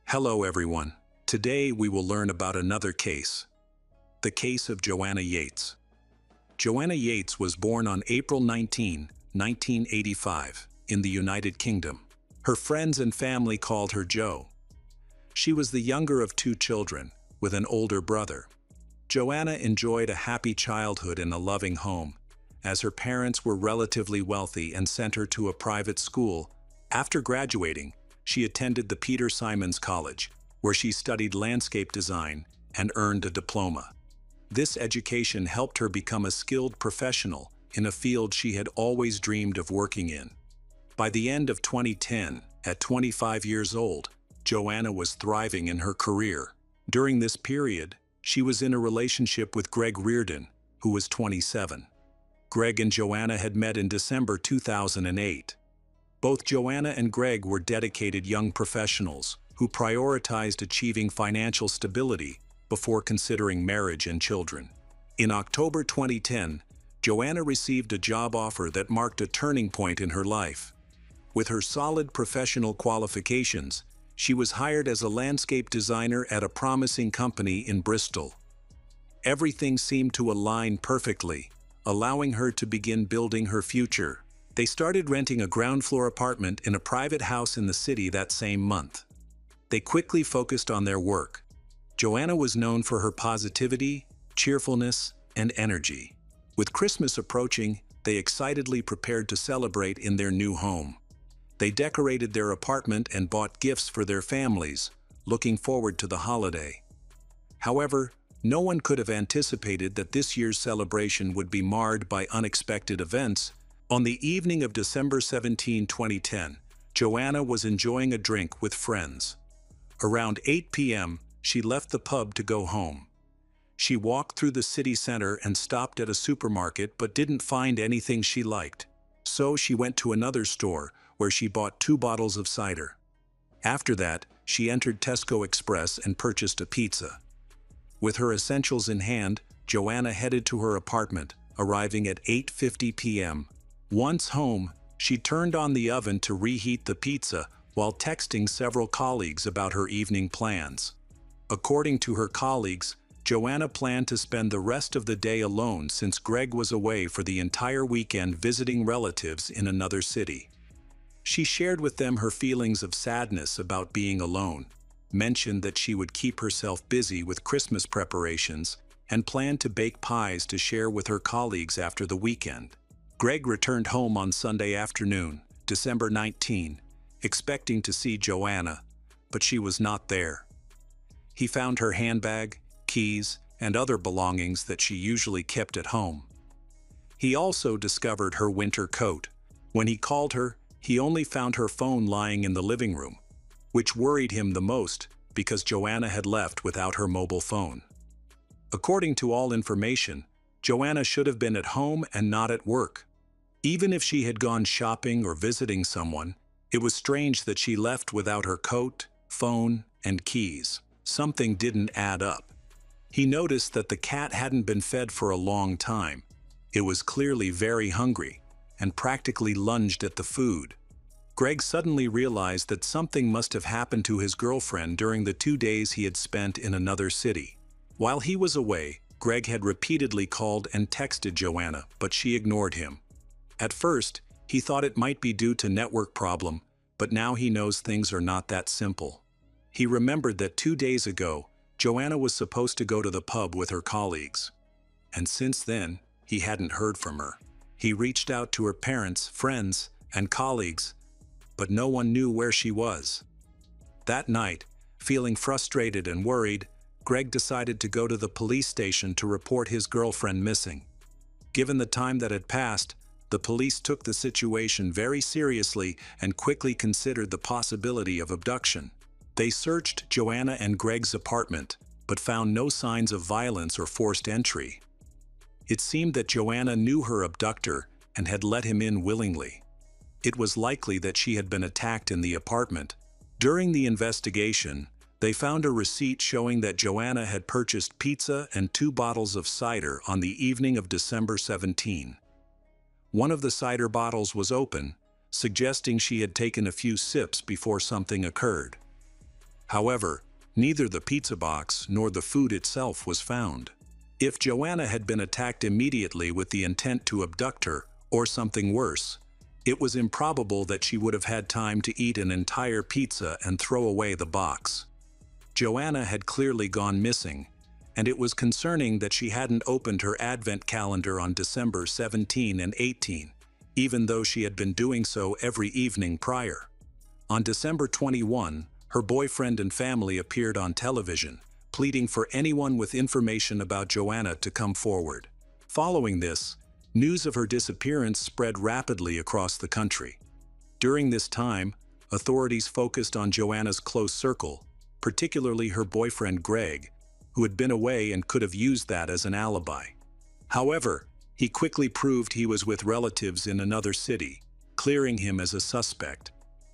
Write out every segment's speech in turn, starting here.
Hello everyone. Today we will learn about another case. The case of Joanna Yates. Joanna Yates was born on April 19, 1985, in the United Kingdom. Her friends and family called her Jo. She was the younger of two children, with an older brother. Joanna enjoyed a happy childhood in a loving home, as her parents were relatively wealthy and sent her to a private school. After graduating, she attended the Peter Simons College, where she studied landscape design and earned a diploma. This education helped her become a skilled professional in a field she had always dreamed of working in. By the end of 2010, at 25 years old, Joanna was thriving in her career. During this period, she was in a relationship with Greg Reardon, who was 27. Greg and Joanna had met in December 2008. Both Joanna and Greg were dedicated young professionals who prioritized achieving financial stability before considering marriage and children. In October 2010, Joanna received a job offer that marked a turning point in her life. With her solid professional qualifications, she was hired as a landscape designer at a promising company in Bristol. Everything seemed to align perfectly, allowing her to begin building her future. They started renting a ground-floor apartment in a private house in the city that same month. They quickly focused on their work. Joanna was known for her positivity, cheerfulness, and energy. With Christmas approaching, they excitedly prepared to celebrate in their new home. They decorated their apartment and bought gifts for their families, looking forward to the holiday. However, no one could have anticipated that this year's celebration would be marred by unexpected events. On the evening of December 17, 2010, Joanna was enjoying a drink with friends. Around 8 p.m., she left the pub to go home. She walked through the city center and stopped at a supermarket but didn't find anything she liked. So she went to another store where she bought 2 bottles of cider. After that, she entered Tesco Express and purchased a pizza. With her essentials in hand, Joanna headed to her apartment, arriving at 8:50 p.m. Once home, she turned on the oven to reheat the pizza while texting several colleagues about her evening plans. According to her colleagues, Joanna planned to spend the rest of the day alone since Greg was away for the entire weekend visiting relatives in another city. She shared with them her feelings of sadness about being alone, mentioned that she would keep herself busy with Christmas preparations, and planned to bake pies to share with her colleagues after the weekend. Greg returned home on Sunday afternoon, December 19, expecting to see Joanna, but she was not there. He found her handbag, keys, and other belongings that she usually kept at home. He also discovered her winter coat. When he called her, he only found her phone lying in the living room, which worried him the most because Joanna had left without her mobile phone. According to all information, Joanna should have been at home and not at work. Even if she had gone shopping or visiting someone, it was strange that she left without her coat, phone, and keys. Something didn't add up. He noticed that the cat hadn't been fed for a long time. It was clearly very hungry and practically lunged at the food. Greg suddenly realized that something must have happened to his girlfriend during the 2 days he had spent in another city. While he was away, Greg had repeatedly called and texted Joanna, but she ignored him. At first, he thought it might be due to network problem, but now he knows things are not that simple. He remembered that 2 days ago, Joanna was supposed to go to the pub with her colleagues. And since then, he hadn't heard from her. He reached out to her parents, friends, and colleagues, but no one knew where she was. That night, feeling frustrated and worried, Greg decided to go to the police station to report his girlfriend missing. Given the time that had passed, the police took the situation very seriously and quickly considered the possibility of abduction. They searched Joanna and Greg's apartment, but found no signs of violence or forced entry. It seemed that Joanna knew her abductor and had let him in willingly. It was likely that she had been attacked in the apartment. During the investigation, they found a receipt showing that Joanna had purchased pizza and 2 bottles of cider on the evening of December 17. One of the cider bottles was open, suggesting she had taken a few sips before something occurred. However, neither the pizza box nor the food itself was found. If Joanna had been attacked immediately with the intent to abduct her, or something worse, it was improbable that she would have had time to eat an entire pizza and throw away the box. Joanna had clearly gone missing, and it was concerning that she hadn't opened her advent calendar on December 17 and 18, even though she had been doing so every evening prior. On December 21, her boyfriend and family appeared on television, pleading for anyone with information about Joanna to come forward. Following this, news of her disappearance spread rapidly across the country. During this time, authorities focused on Joanna's close circle, particularly her boyfriend Greg, who had been away and could have used that as an alibi. However, he quickly proved he was with relatives in another city, clearing him as a suspect.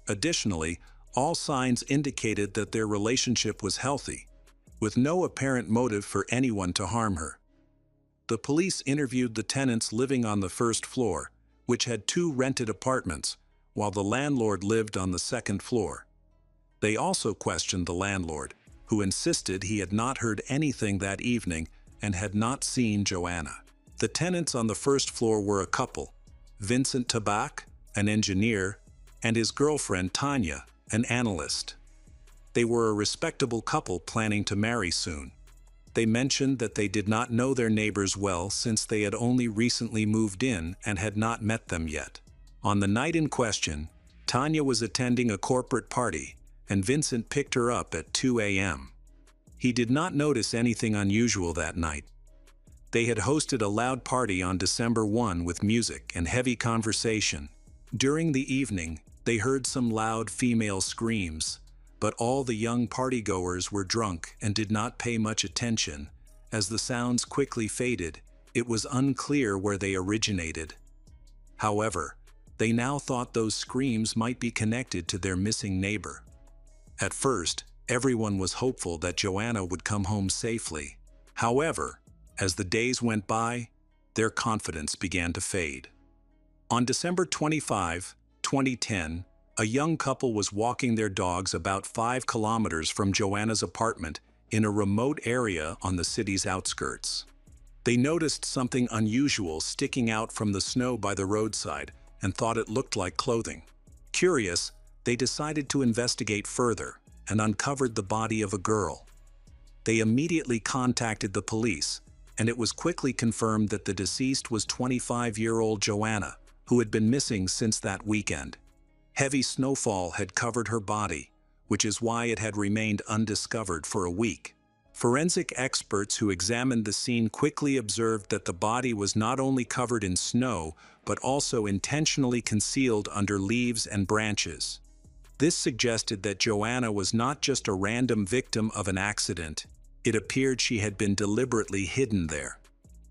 Additionally, all signs indicated that their relationship was healthy, with no apparent motive for anyone to harm her. The police interviewed the tenants living on the first floor, which had 2 rented apartments, while the landlord lived on the second floor. They also questioned the landlord, who insisted he had not heard anything that evening and had not seen Joanna. The tenants on the first floor were a couple, Vincent Tabak, an engineer, and his girlfriend Tanya, an analyst. They were a respectable couple planning to marry soon. They mentioned that they did not know their neighbors well since they had only recently moved in and had not met them yet. On the night in question, Tanya was attending a corporate party, and Vincent picked her up at 2 a.m. He did not notice anything unusual that night. They had hosted a loud party on December 1 with music and heavy conversation. During the evening, they heard some loud female screams, but all the young partygoers were drunk and did not pay much attention. As the sounds quickly faded, it was unclear where they originated. However, they now thought those screams might be connected to their missing neighbor. At first, everyone was hopeful that Joanna would come home safely. However, as the days went by, their confidence began to fade. On December 25, 2010, a young couple was walking their dogs about 5 kilometers from Joanna's apartment in a remote area on the city's outskirts. They noticed something unusual sticking out from the snow by the roadside and thought it looked like clothing. Curious, they decided to investigate further and uncovered the body of a girl. They immediately contacted the police, and it was quickly confirmed that the deceased was 25-year-old Joanna, who had been missing since that weekend. Heavy snowfall had covered her body, which is why it had remained undiscovered for a week. Forensic experts who examined the scene quickly observed that the body was not only covered in snow, but also intentionally concealed under leaves and branches. This suggested that Joanna was not just a random victim of an accident. It appeared she had been deliberately hidden there.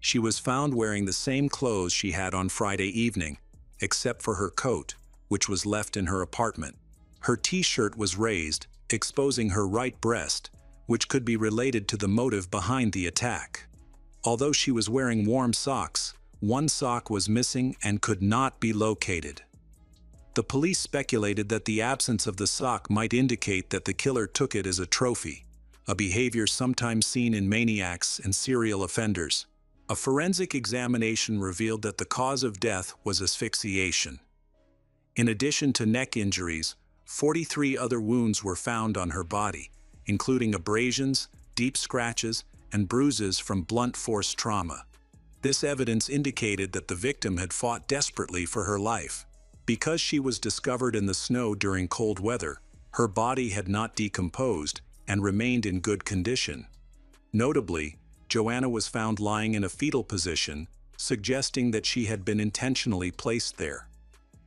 She was found wearing the same clothes she had on Friday evening, except for her coat, which was left in her apartment. Her t-shirt was raised, exposing her right breast, which could be related to the motive behind the attack. Although she was wearing warm socks, one sock was missing and could not be located. The police speculated that the absence of the sock might indicate that the killer took it as a trophy, a behavior sometimes seen in maniacs and serial offenders. A forensic examination revealed that the cause of death was asphyxiation. In addition to neck injuries, 43 other wounds were found on her body, including abrasions, deep scratches, and bruises from blunt force trauma. This evidence indicated that the victim had fought desperately for her life. Because she was discovered in the snow during cold weather, her body had not decomposed and remained in good condition. Notably, Joanna was found lying in a fetal position, suggesting that she had been intentionally placed there.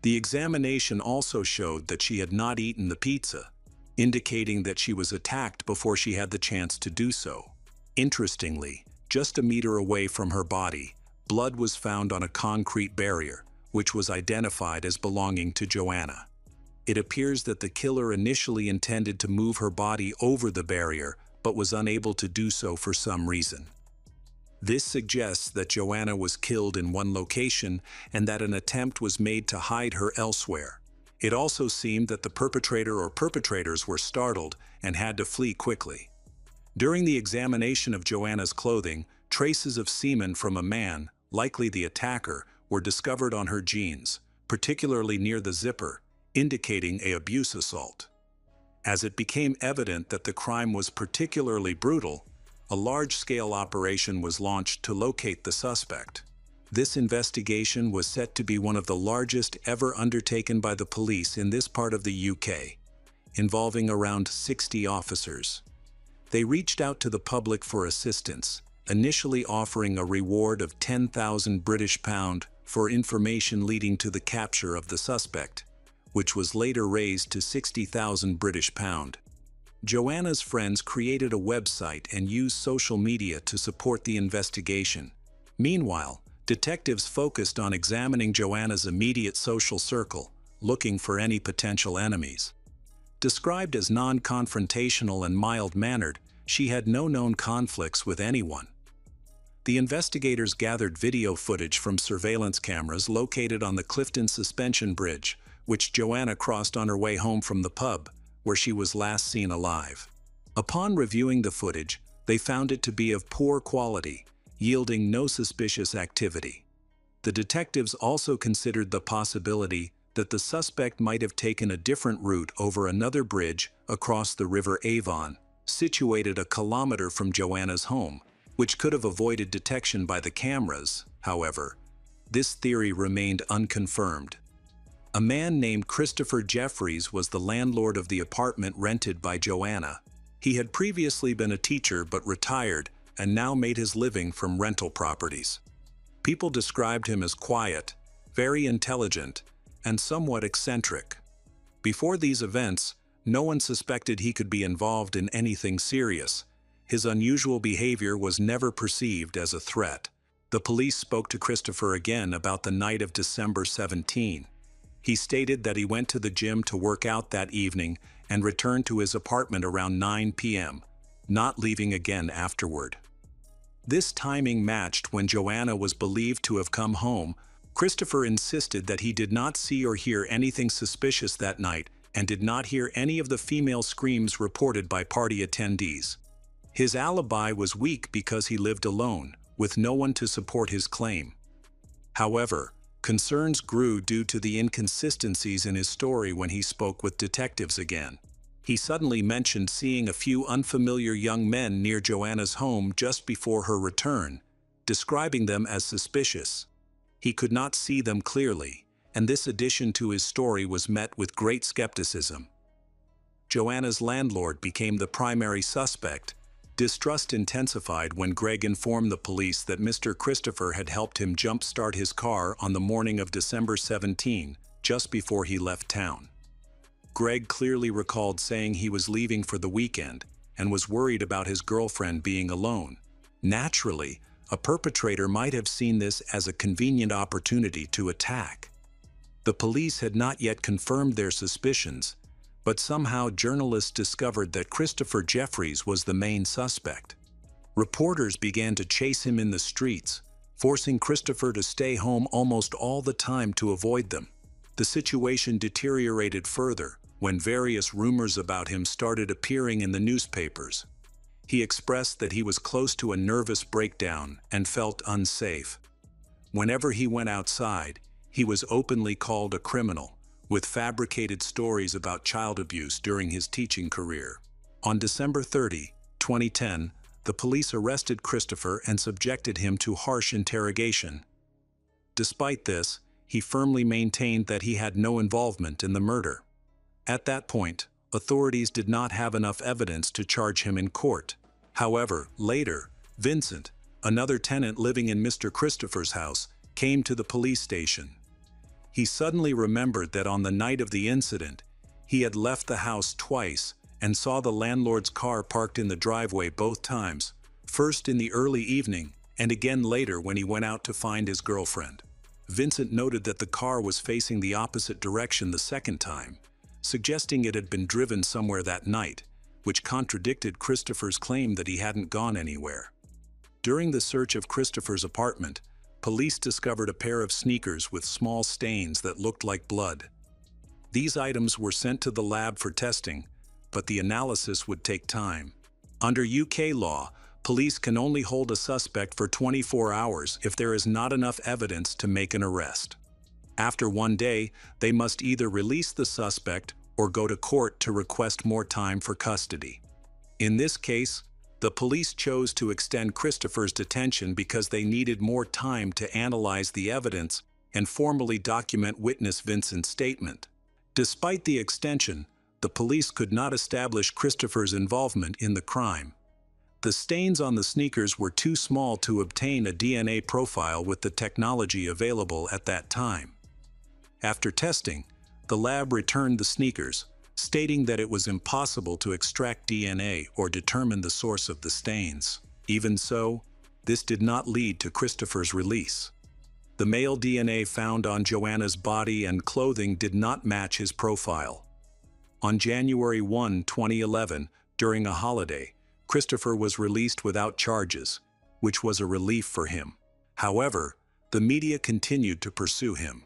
The examination also showed that she had not eaten the pizza, indicating that she was attacked before she had the chance to do so. Interestingly, just a meter away from her body, blood was found on a concrete barrier, which was identified as belonging to Joanna. It appears that the killer initially intended to move her body over the barrier, but was unable to do so for some reason. This suggests that Joanna was killed in one location and that an attempt was made to hide her elsewhere. It also seemed that the perpetrator or perpetrators were startled and had to flee quickly. During the examination of Joanna's clothing, traces of semen from a man, likely the attacker, were discovered on her jeans, particularly near the zipper, indicating an abuse assault. As it became evident that the crime was particularly brutal, a large-scale operation was launched to locate the suspect. This investigation was set to be one of the largest ever undertaken by the police in this part of the UK, involving around 60 officers. They reached out to the public for assistance, initially offering a reward of £10,000 for information leading to the capture of the suspect, which was later raised to £60,000. Joanna's friends created a website and used social media to support the investigation. Meanwhile, detectives focused on examining Joanna's immediate social circle, looking for any potential enemies. Described as non-confrontational and mild-mannered, she had no known conflicts with anyone. The investigators gathered video footage from surveillance cameras located on the Clifton Suspension Bridge, which Joanna crossed on her way home from the pub, where she was last seen alive. Upon reviewing the footage, they found it to be of poor quality, yielding no suspicious activity. The detectives also considered the possibility that the suspect might have taken a different route over another bridge across the River Avon, situated a kilometer from Joanna's home, which could have avoided detection by the cameras. However, this theory remained unconfirmed. A man named Christopher Jeffries was the landlord of the apartment rented by Joanna. He had previously been a teacher but retired and now made his living from rental properties. People described him as quiet, very intelligent, and somewhat eccentric. Before these events, no one suspected he could be involved in anything serious. His unusual behavior was never perceived as a threat. The police spoke to Christopher again about the night of December 17. He stated that he went to the gym to work out that evening and returned to his apartment around 9 p.m., not leaving again afterward. This timing matched when Joanna was believed to have come home. Christopher insisted that he did not see or hear anything suspicious that night and did not hear any of the female screams reported by party attendees. His alibi was weak because he lived alone, with no one to support his claim. However, concerns grew due to the inconsistencies in his story when he spoke with detectives again. He suddenly mentioned seeing a few unfamiliar young men near Joanna's home just before her return, describing them as suspicious. He could not see them clearly, and this addition to his story was met with great skepticism. Joanna's landlord became the primary suspect. Distrust intensified when Greg informed the police that Mr. Christopher had helped him jump-start his car on the morning of December 17, just before he left town. Greg clearly recalled saying he was leaving for the weekend and was worried about his girlfriend being alone. Naturally, a perpetrator might have seen this as a convenient opportunity to attack. The police had not yet confirmed their suspicions, but somehow journalists discovered that Christopher Jeffries was the main suspect. Reporters began to chase him in the streets, forcing Christopher to stay home almost all the time to avoid them. The situation deteriorated further when various rumors about him started appearing in the newspapers. He expressed that he was close to a nervous breakdown and felt unsafe. Whenever he went outside, he was openly called a criminal, with fabricated stories about child abuse during his teaching career. On December 30, 2010, the police arrested Christopher and subjected him to harsh interrogation. Despite this, he firmly maintained that he had no involvement in the murder. At that point, authorities did not have enough evidence to charge him in court. However, later, Vincent, another tenant living in Mr. Christopher's house, came to the police station. He suddenly remembered that on the night of the incident, he had left the house twice and saw the landlord's car parked in the driveway both times, first in the early evening and again later when he went out to find his girlfriend. Vincent noted that the car was facing the opposite direction the second time, suggesting it had been driven somewhere that night, which contradicted Christopher's claim that he hadn't gone anywhere. During the search of Christopher's apartment, police discovered a pair of sneakers with small stains that looked like blood. These items were sent to the lab for testing, but the analysis would take time. Under UK law, police can only hold a suspect for 24 hours if there is not enough evidence to make an arrest. After one day, they must either release the suspect or go to court to request more time for custody. In this case, the police chose to extend Christopher's detention because they needed more time to analyze the evidence and formally document witness Vincent's statement. Despite the extension, the police could not establish Christopher's involvement in the crime. The stains on the sneakers were too small to obtain a DNA profile with the technology available at that time. After testing, the lab returned the sneakers, stating that it was impossible to extract DNA or determine the source of the stains. Even so, this did not lead to Christopher's release. The male DNA found on Joanna's body and clothing did not match his profile. On January 1, 2011, during a holiday, Christopher was released without charges, which was a relief for him. However, the media continued to pursue him.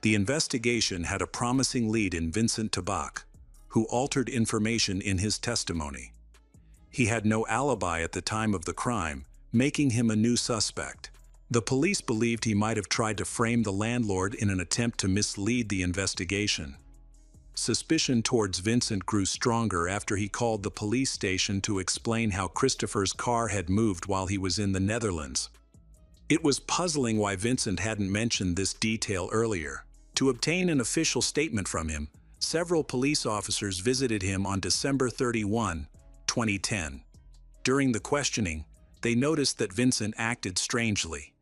The investigation had a promising lead in Vincent Tabak, who altered information in his testimony. He had no alibi at the time of the crime, making him a new suspect. The police believed he might have tried to frame the landlord in an attempt to mislead the investigation. Suspicion towards Vincent grew stronger after he called the police station to explain how Christopher's car had moved while he was in the Netherlands. It was puzzling why Vincent hadn't mentioned this detail earlier. To obtain an official statement from him, several police officers visited him on December 31, 2010. During the questioning, they noticed that Vincent acted strangely.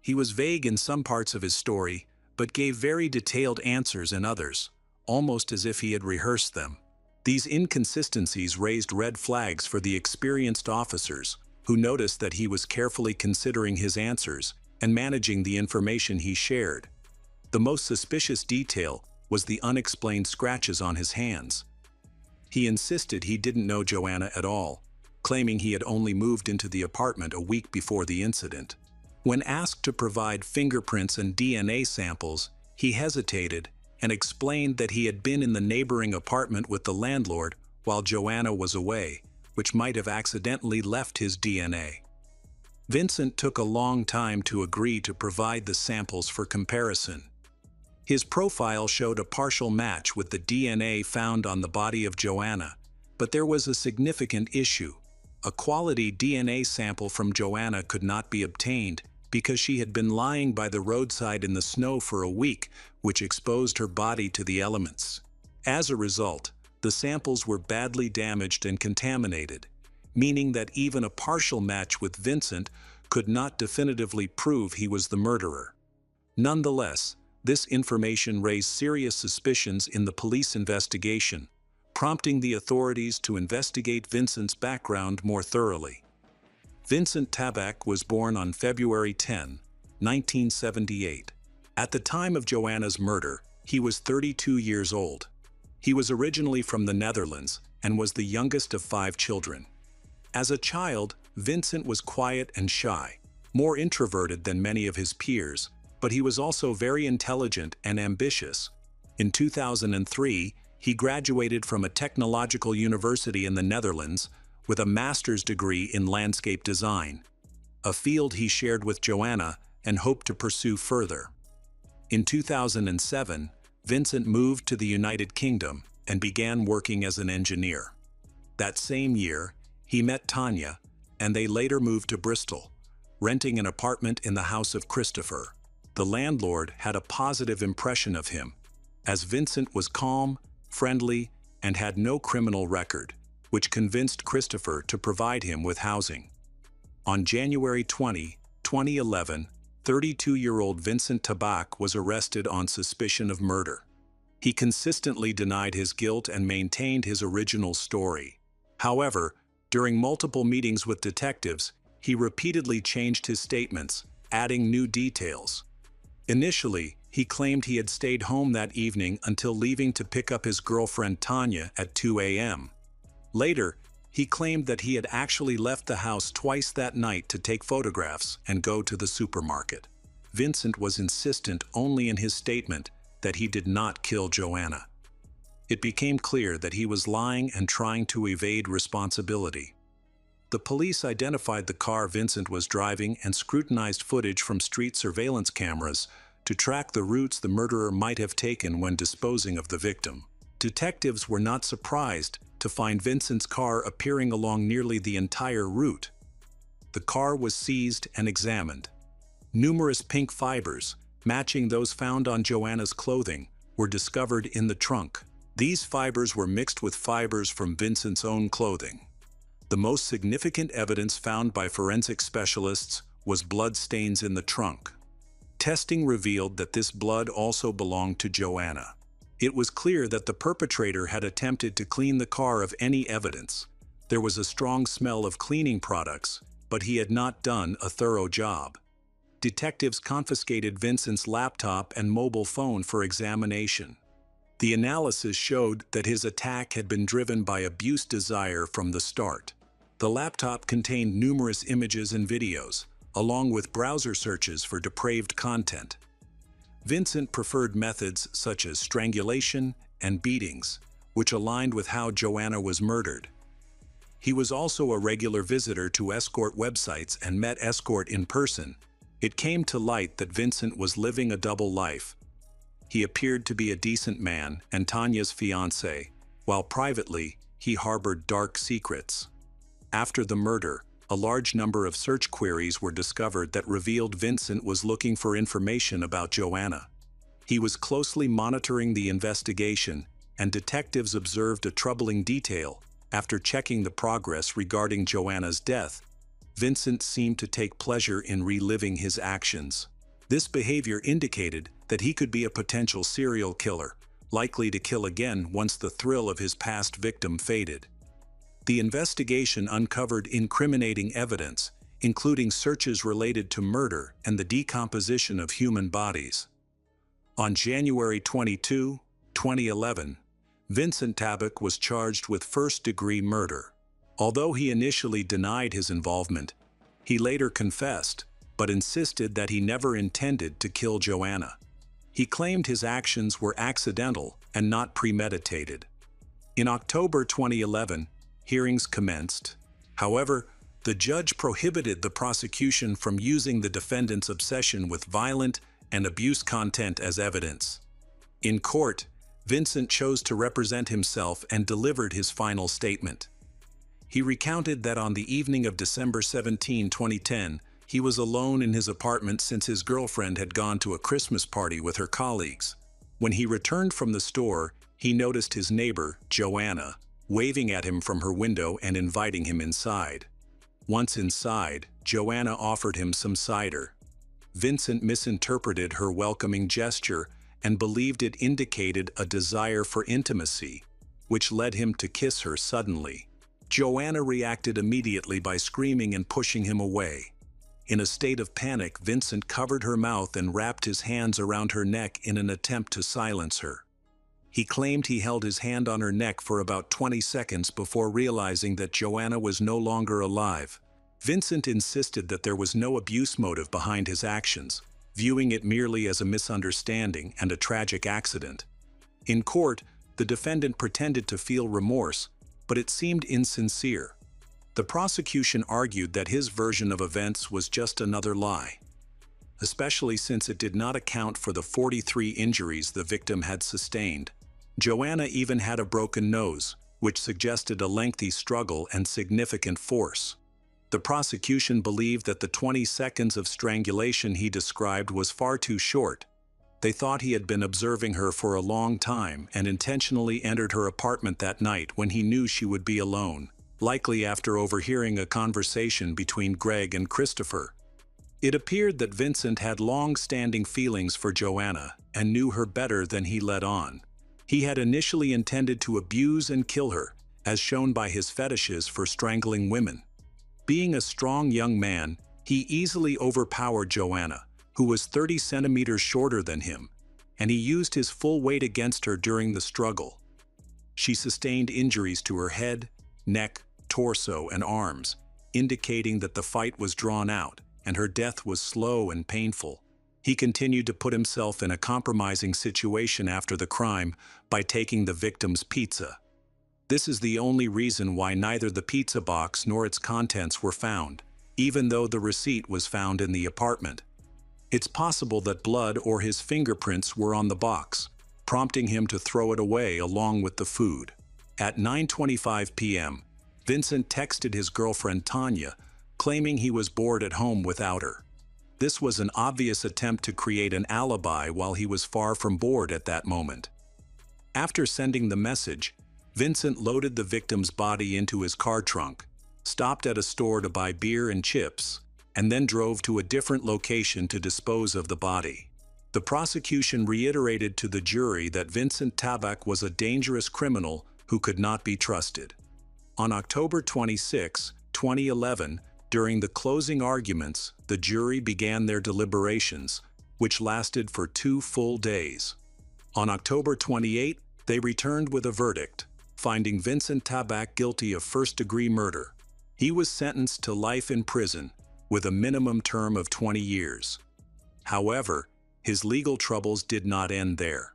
He was vague in some parts of his story, but gave very detailed answers in others, almost as if he had rehearsed them. These inconsistencies raised red flags for the experienced officers, who noticed that he was carefully considering his answers and managing the information he shared. The most suspicious detail was the unexplained scratches on his hands. He insisted he didn't know Joanna at all, claiming he had only moved into the apartment a week before the incident. When asked to provide fingerprints and DNA samples, he hesitated and explained that he had been in the neighboring apartment with the landlord while Joanna was away, which might have accidentally left his DNA. Vincent took a long time to agree to provide the samples for comparison. His profile showed a partial match with the DNA found on the body of Joanna, but there was a significant issue. A quality DNA sample from Joanna could not be obtained because she had been lying by the roadside in the snow for a week, which exposed her body to the elements. As a result, the samples were badly damaged and contaminated, meaning that even a partial match with Vincent could not definitively prove he was the murderer. Nonetheless, this information raised serious suspicions in the police investigation, prompting the authorities to investigate Vincent's background more thoroughly. Vincent Tabak was born on February 10, 1978. At the time of Joanna's murder, he was 32 years old. He was originally from the Netherlands and was the youngest of 5 children. As a child, Vincent was quiet and shy, more introverted than many of his peers, but he was also very intelligent and ambitious. In 2003, he graduated from a technological university in the Netherlands with a master's degree in landscape design, a field he shared with Joanna and hoped to pursue further. In 2007, Vincent moved to the United Kingdom and began working as an engineer. That same year, he met Tanya, and they later moved to Bristol, renting an apartment in the house of Christopher. The landlord had a positive impression of him, as Vincent was calm, friendly, and had no criminal record, which convinced Christopher to provide him with housing. On January 20, 2011, 32-year-old Vincent Tabak was arrested on suspicion of murder. He consistently denied his guilt and maintained his original story. However, during multiple meetings with detectives, he repeatedly changed his statements, adding new details. Initially, he claimed he had stayed home that evening until leaving to pick up his girlfriend Tanya at 2 a.m. Later, he claimed that he had actually left the house twice that night to take photographs and go to the supermarket. Vincent was insistent only in his statement that he did not kill Joanna. It became clear that he was lying and trying to evade responsibility. The police identified the car Vincent was driving and scrutinized footage from street surveillance cameras to track the routes the murderer might have taken when disposing of the victim. Detectives were not surprised to find Vincent's car appearing along nearly the entire route. The car was seized and examined. Numerous pink fibers, matching those found on Joanna's clothing, were discovered in the trunk. These fibers were mixed with fibers from Vincent's own clothing. The most significant evidence found by forensic specialists was blood stains in the trunk. Testing revealed that this blood also belonged to Joanna. It was clear that the perpetrator had attempted to clean the car of any evidence. There was a strong smell of cleaning products, but he had not done a thorough job. Detectives confiscated Vincent's laptop and mobile phone for examination. The analysis showed that his attack had been driven by abuse desire from the start. The laptop contained numerous images and videos, along with browser searches for depraved content. Vincent preferred methods such as strangulation and beatings, which aligned with how Joanna was murdered. He was also a regular visitor to escort websites and met escort in person. It came to light that Vincent was living a double life. He appeared to be a decent man and Tanya's fiancé, while privately, he harbored dark secrets. After the murder, a large number of search queries were discovered that revealed Vincent was looking for information about Joanna. He was closely monitoring the investigation, and detectives observed a troubling detail. After checking the progress regarding Joanna's death, Vincent seemed to take pleasure in reliving his actions. This behavior indicated that he could be a potential serial killer, likely to kill again once the thrill of his past victim faded. The investigation uncovered incriminating evidence, including searches related to murder and the decomposition of human bodies. On January 22, 2011, Vincent Tabak was charged with first-degree murder. Although he initially denied his involvement, he later confessed, but insisted that he never intended to kill Joanna. He claimed his actions were accidental and not premeditated. In October 2011, hearings commenced. However, the judge prohibited the prosecution from using the defendant's obsession with violent and abuse content as evidence. In court, Vincent chose to represent himself and delivered his final statement. He recounted that on the evening of December 17, 2010, he was alone in his apartment since his girlfriend had gone to a Christmas party with her colleagues. When he returned from the store, he noticed his neighbor, Joanna, waving at him from her window and inviting him inside. Once inside, Joanna offered him some cider. Vincent misinterpreted her welcoming gesture and believed it indicated a desire for intimacy, which led him to kiss her suddenly. Joanna reacted immediately by screaming and pushing him away. In a state of panic, Vincent covered her mouth and wrapped his hands around her neck in an attempt to silence her. He claimed he held his hand on her neck for about 20 seconds before realizing that Joanna was no longer alive. Vincent insisted that there was no abuse motive behind his actions, viewing it merely as a misunderstanding and a tragic accident. In court, the defendant pretended to feel remorse, but it seemed insincere. The prosecution argued that his version of events was just another lie, especially since it did not account for the 43 injuries the victim had sustained. Joanna even had a broken nose, which suggested a lengthy struggle and significant force. The prosecution believed that the 20 seconds of strangulation he described was far too short. They thought he had been observing her for a long time and intentionally entered her apartment that night when he knew she would be alone, likely after overhearing a conversation between Greg and Christopher. It appeared that Vincent had long-standing feelings for Joanna and knew her better than he let on. He had initially intended to abuse and kill her, as shown by his fetishes for strangling women. Being a strong young man, he easily overpowered Joanna, who was 30 centimeters shorter than him, and he used his full weight against her during the struggle. She sustained injuries to her head, neck, torso, and arms, indicating that the fight was drawn out, and her death was slow and painful. He continued to put himself in a compromising situation after the crime by taking the victim's pizza. This is the only reason why neither the pizza box nor its contents were found, even though the receipt was found in the apartment. It's possible that blood or his fingerprints were on the box, prompting him to throw it away along with the food. At 9:25 p.m., Vincent texted his girlfriend Tanya, claiming he was bored at home without her. This was an obvious attempt to create an alibi while he was far from bored at that moment. After sending the message, Vincent loaded the victim's body into his car trunk, stopped at a store to buy beer and chips, and then drove to a different location to dispose of the body. The prosecution reiterated to the jury that Vincent Tabak was a dangerous criminal who could not be trusted. On October 26, 2011, during the closing arguments, the jury began their deliberations, which lasted for 2 full days. On October 28, they returned with a verdict, finding Vincent Tabak guilty of first-degree murder. He was sentenced to life in prison, with a minimum term of 20 years. However, his legal troubles did not end there.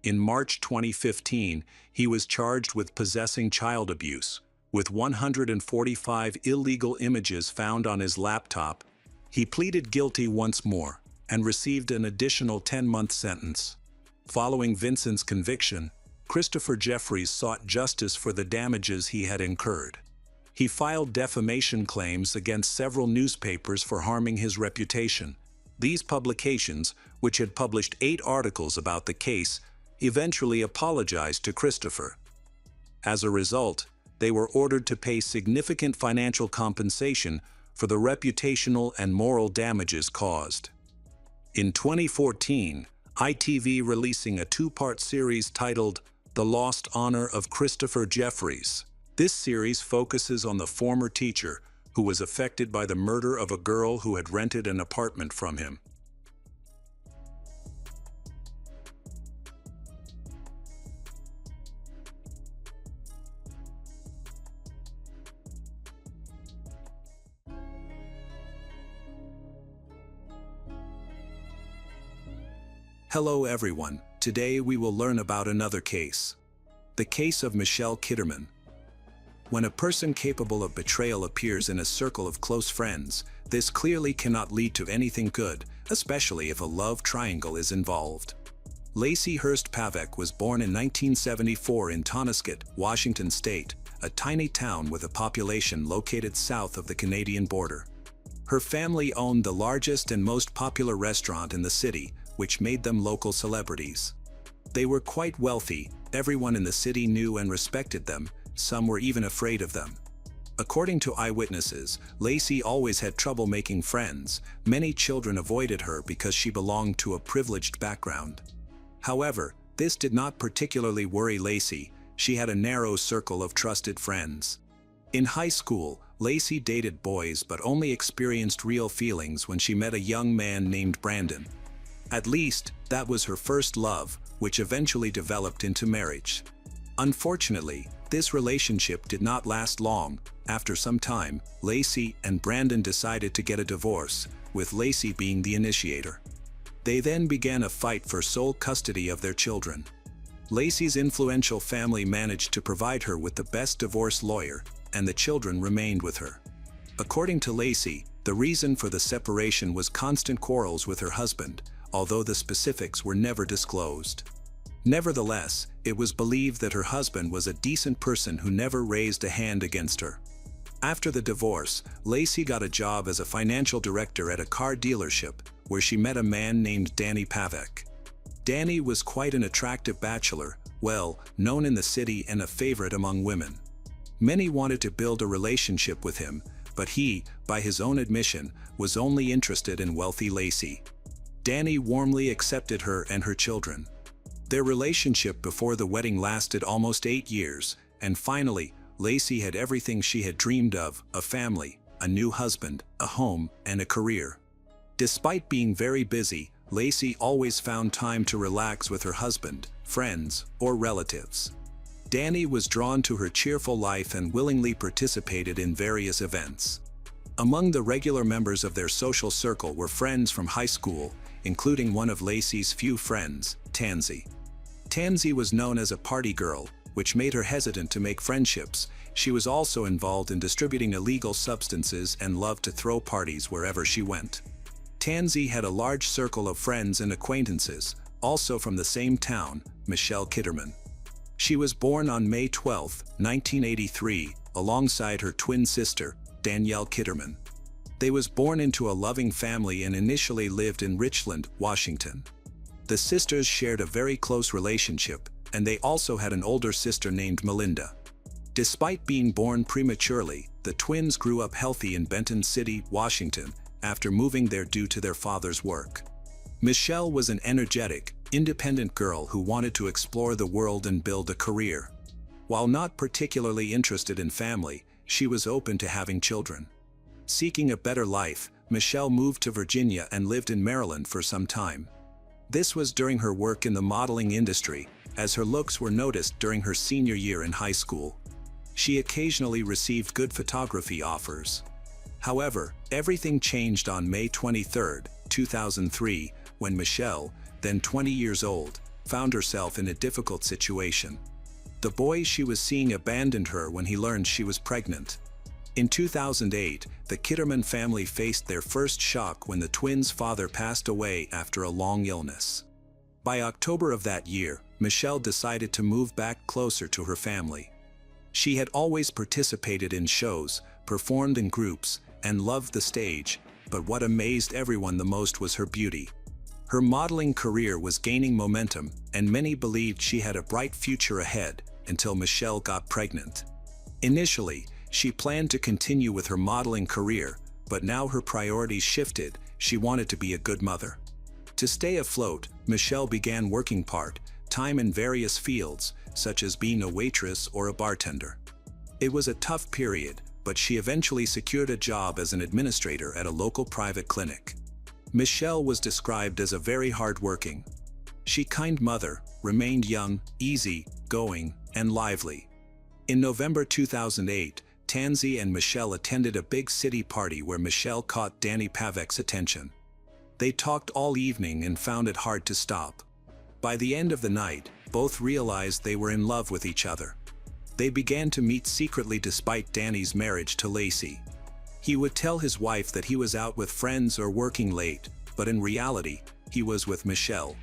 In March 2015, he was charged with possessing child abuse. With 145 illegal images found on his laptop, he pleaded guilty once more and received an additional 10-month sentence. Following Vincent's conviction, Christopher Jeffries sought justice for the damages he had incurred. He filed defamation claims against several newspapers for harming his reputation. These publications, which had published 8 articles about the case, eventually apologized to Christopher. As a result, they were ordered to pay significant financial compensation for the reputational and moral damages caused. In 2014, ITV releasing a 2-part series titled The Lost Honor of Christopher Jeffries. This series focuses on the former teacher who was affected by the murder of a girl who had rented an apartment from him. Hello everyone, today we will learn about another case. The case of Michelle Kitterman. When a person capable of betrayal appears in a circle of close friends, this clearly cannot lead to anything good, especially if a love triangle is involved. Lacey Hurst Pavek was born in 1974 in Tonasket, Washington State, a tiny town with a population located south of the Canadian border. Her family owned the largest and most popular restaurant in the city, which made them local celebrities. They were quite wealthy, everyone in the city knew and respected them, some were even afraid of them. According to eyewitnesses, Lacey always had trouble making friends. Many children avoided her because she belonged to a privileged background. However, this did not particularly worry Lacey. She had a narrow circle of trusted friends. In high school, Lacey dated boys but only experienced real feelings when she met a young man named Brandon. At least, that was her first love, which eventually developed into marriage. Unfortunately, this relationship did not last long. After some time, Lacey and Brandon decided to get a divorce, with Lacey being the initiator. They then began a fight for sole custody of their children. Lacey's influential family managed to provide her with the best divorce lawyer, and the children remained with her. According to Lacey, the reason for the separation was constant quarrels with her husband, although the specifics were never disclosed. Nevertheless, it was believed that her husband was a decent person who never raised a hand against her. After the divorce, Lacey got a job as a financial director at a car dealership, where she met a man named Danny Pavek. Danny was quite an attractive bachelor, well known in the city and a favorite among women. Many wanted to build a relationship with him, but he, by his own admission, was only interested in wealthy Lacey. Danny warmly accepted her and her children. Their relationship before the wedding lasted almost 8 years, and finally, Lacey had everything she had dreamed of: a family, a new husband, a home, and a career. Despite being very busy, Lacey always found time to relax with her husband, friends, or relatives. Danny was drawn to her cheerful life and willingly participated in various events. Among the regular members of their social circle were friends from high school, including one of Lacey's few friends, Tansy. Tansy was known as a party girl, which made her hesitant to make friendships. She was also involved in distributing illegal substances and loved to throw parties wherever she went. Tansy had a large circle of friends and acquaintances, also from the same town, Michelle Kitterman. She was born on May 12, 1983, alongside her twin sister, Danielle Kitterman. They was born into a loving family and initially lived in Richland, Washington. The sisters shared a very close relationship, and they also had an older sister named Melinda. Despite being born prematurely, the twins grew up healthy in Benton City, Washington, after moving there due to their father's work. Michelle was an energetic, independent girl who wanted to explore the world and build a career. While not particularly interested in family, she was open to having children. Seeking a better life, Michelle moved to Virginia and lived in Maryland for some time. This was during her work in the modeling industry, as her looks were noticed during her senior year in high school. She occasionally received good photography offers. However, everything changed on May 23, 2003, when Michelle, then 20 years old, found herself in a difficult situation. The boy she was seeing abandoned her when he learned she was pregnant. In 2008, the Kitterman family faced their first shock when the twins' father passed away after a long illness. By October of that year, Michelle decided to move back closer to her family. She had always participated in shows, performed in groups, and loved the stage, but what amazed everyone the most was her beauty. Her modeling career was gaining momentum, and many believed she had a bright future ahead, until Michelle got pregnant. Initially, she planned to continue with her modeling career, but now her priorities shifted. She wanted to be a good mother. To stay afloat, Michelle began working part-time in various fields, such as being a waitress or a bartender. It was a tough period, but she eventually secured a job as an administrator at a local private clinic. Michelle was described as a very hard-working, kind mother, remained young, easy-going, and lively. In November 2008, Tansy and Michelle attended a big city party where Michelle caught Danny Pavek's attention. They talked all evening and found it hard to stop. By the end of the night, both realized they were in love with each other. They began to meet secretly despite Danny's marriage to Lacey. He would tell his wife that he was out with friends or working late, but in reality, he was with Michelle.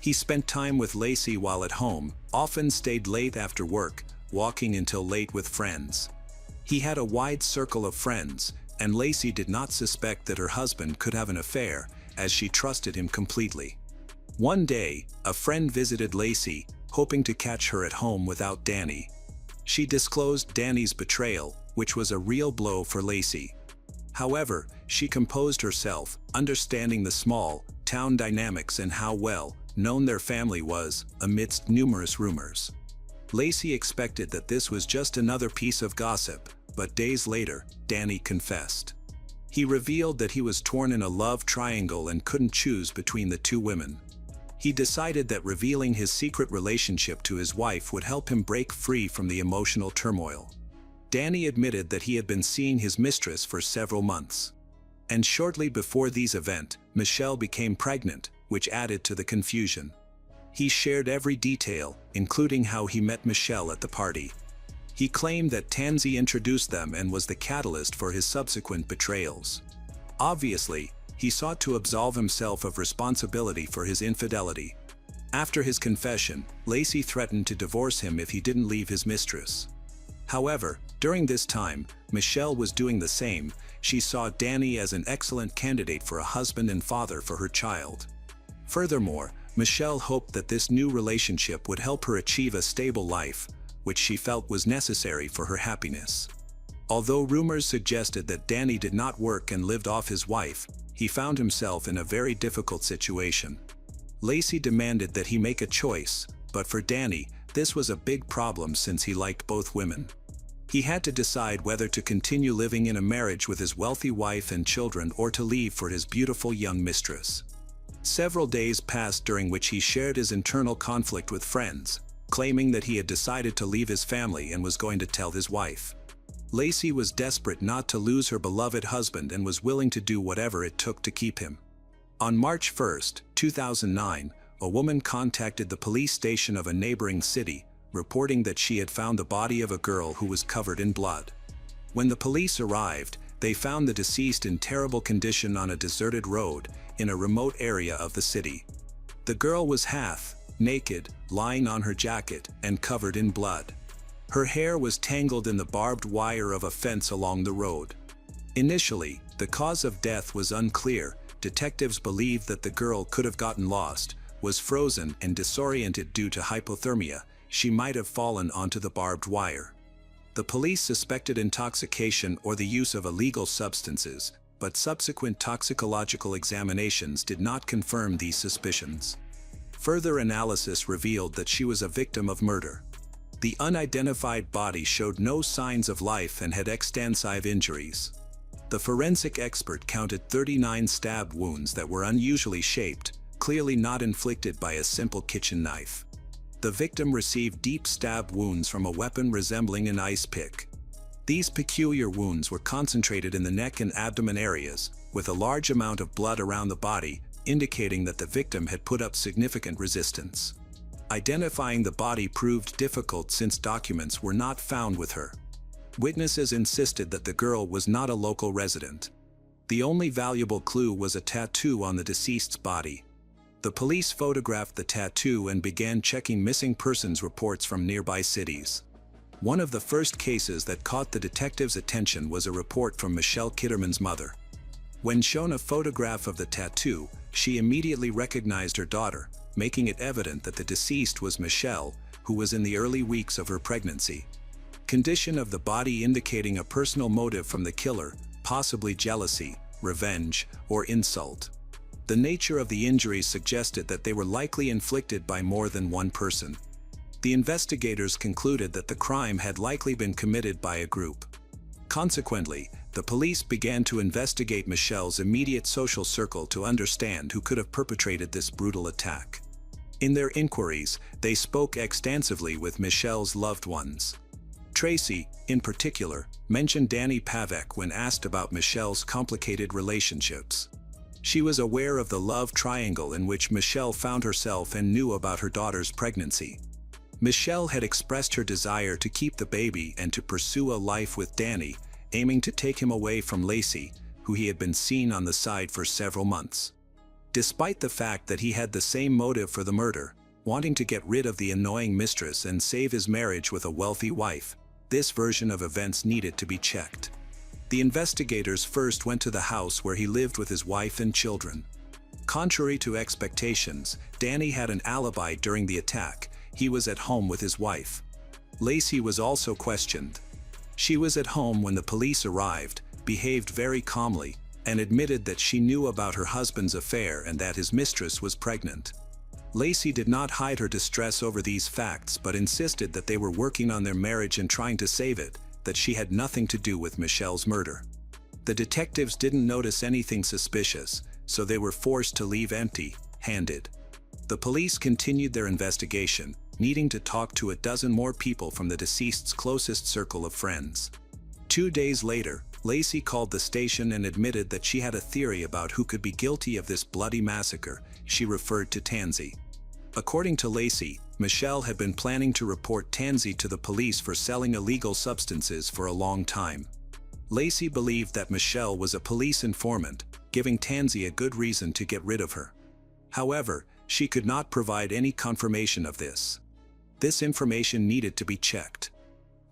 He spent time with Lacey while at home, often stayed late after work, walking until late with friends. He had a wide circle of friends, and Lacey did not suspect that her husband could have an affair, as she trusted him completely. One day, a friend visited Lacey, hoping to catch her at home without Danny. She disclosed Danny's betrayal, which was a real blow for Lacey. However, she composed herself, understanding the small-town dynamics and how well-known their family was, amidst numerous rumors. Lacey expected that this was just another piece of gossip, but days later, Danny confessed. He revealed that he was torn in a love triangle and couldn't choose between the two women. He decided that revealing his secret relationship to his wife would help him break free from the emotional turmoil. Danny admitted that he had been seeing his mistress for several months. And shortly before these events, Michelle became pregnant, which added to the confusion. He shared every detail, including how he met Michelle at the party. He claimed that Tansy introduced them and was the catalyst for his subsequent betrayals. Obviously, he sought to absolve himself of responsibility for his infidelity. After his confession, Lacey threatened to divorce him if he didn't leave his mistress. However, during this time, Michelle was doing the same. She saw Danny as an excellent candidate for a husband and father for her child. Furthermore, Michelle hoped that this new relationship would help her achieve a stable life, which she felt was necessary for her happiness. Although rumors suggested that Danny did not work and lived off his wife, he found himself in a very difficult situation. Lacey demanded that he make a choice, but for Danny, this was a big problem since he liked both women. He had to decide whether to continue living in a marriage with his wealthy wife and children or to leave for his beautiful young mistress. Several days passed during which he shared his internal conflict with friends, claiming that he had decided to leave his family and was going to tell his wife. Lacey was desperate not to lose her beloved husband and was willing to do whatever it took to keep him. On March 1, 2009, a woman contacted the police station of a neighboring city, reporting that she had found the body of a girl who was covered in blood. When the police arrived, they found the deceased in terrible condition on a deserted road in a remote area of the city. The girl was half naked, lying on her jacket and covered in blood. Her hair was tangled in the barbed wire of a fence along the road. Initially, the cause of death was unclear. Detectives believed that the girl could have gotten lost, was frozen and disoriented due to hypothermia. She might have fallen onto the barbed wire. The police suspected intoxication or the use of illegal substances, but subsequent toxicological examinations did not confirm these suspicions. Further analysis revealed that she was a victim of murder. The unidentified body showed no signs of life and had extensive injuries. The forensic expert counted 39 stab wounds that were unusually shaped, clearly not inflicted by a simple kitchen knife. The victim received deep stab wounds from a weapon resembling an ice pick. These peculiar wounds were concentrated in the neck and abdomen areas, with a large amount of blood around the body, indicating that the victim had put up significant resistance. Identifying the body proved difficult since documents were not found with her. Witnesses insisted that the girl was not a local resident. The only valuable clue was a tattoo on the deceased's body. The police photographed the tattoo and began checking missing persons reports from nearby cities. One of the first cases that caught the detectives' attention was a report from Michelle Kitterman's mother. When shown a photograph of the tattoo, she immediately recognized her daughter, making it evident that the deceased was Michelle, who was in the early weeks of her pregnancy. Condition of the body indicating a personal motive from the killer, possibly jealousy, revenge, or insult. The nature of the injuries suggested that they were likely inflicted by more than one person. The investigators concluded that the crime had likely been committed by a group. Consequently, the police began to investigate Michelle's immediate social circle to understand who could have perpetrated this brutal attack. In their inquiries, they spoke extensively with Michelle's loved ones. Tracy, in particular, mentioned Danny Pavek when asked about Michelle's complicated relationships. She was aware of the love triangle in which Michelle found herself and knew about her daughter's pregnancy. Michelle had expressed her desire to keep the baby and to pursue a life with Danny, aiming to take him away from Lacey, who he had been seeing on the side for several months. Despite the fact that he had the same motive for the murder, wanting to get rid of the annoying mistress and save his marriage with a wealthy wife, this version of events needed to be checked. The investigators first went to the house where he lived with his wife and children. Contrary to expectations, Danny had an alibi during the attack. He was at home with his wife. Lacey was also questioned. She was at home when the police arrived, behaved very calmly, and admitted that she knew about her husband's affair and that his mistress was pregnant. Lacey did not hide her distress over these facts but insisted that they were working on their marriage and trying to save it, that she had nothing to do with Michelle's murder. The detectives didn't notice anything suspicious, so they were forced to leave empty-handed. The police continued their investigation, needing to talk to a dozen more people from the deceased's closest circle of friends. 2 days later, Lacey called the station and admitted that she had a theory about who could be guilty of this bloody massacre. She referred to Tansy. According to Lacey, Michelle had been planning to report Tansy to the police for selling illegal substances for a long time. Lacey believed that Michelle was a police informant, giving Tansy a good reason to get rid of her. However, she could not provide any confirmation of this. This information needed to be checked.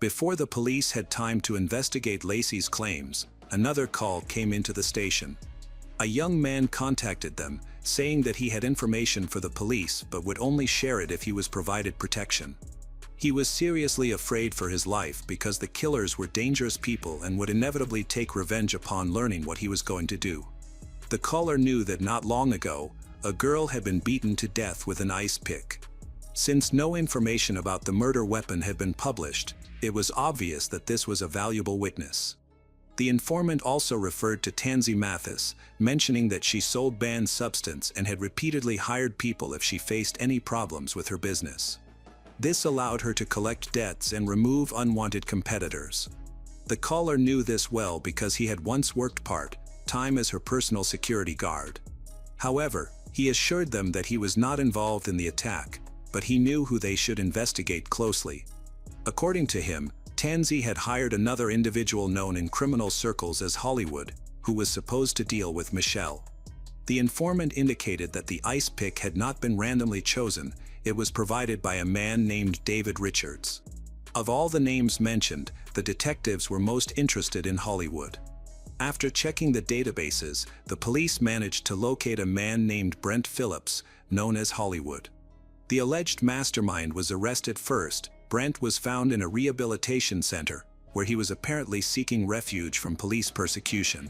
Before the police had time to investigate Lacey's claims, another call came into the station. A young man contacted them, saying that he had information for the police but would only share it if he was provided protection. He was seriously afraid for his life because the killers were dangerous people and would inevitably take revenge upon learning what he was going to do. The caller knew that not long ago, a girl had been beaten to death with an ice pick. Since no information about the murder weapon had been published, it was obvious that this was a valuable witness. The informant also referred to Tansy Mathis, mentioning that she sold banned substance and had repeatedly hired people if she faced any problems with her business. This allowed her to collect debts and remove unwanted competitors. The caller knew this well because he had once worked part-time as her personal security guard. However, he assured them that he was not involved in the attack, but he knew who they should investigate closely. According to him, Tansey had hired another individual known in criminal circles as Hollywood, who was supposed to deal with Michelle. The informant indicated that the ice pick had not been randomly chosen, it was provided by a man named David Richards. Of all the names mentioned, the detectives were most interested in Hollywood. After checking the databases, the police managed to locate a man named Brent Phillips, known as Hollywood. The alleged mastermind was arrested first. Brent was found in a rehabilitation center, where he was apparently seeking refuge from police persecution.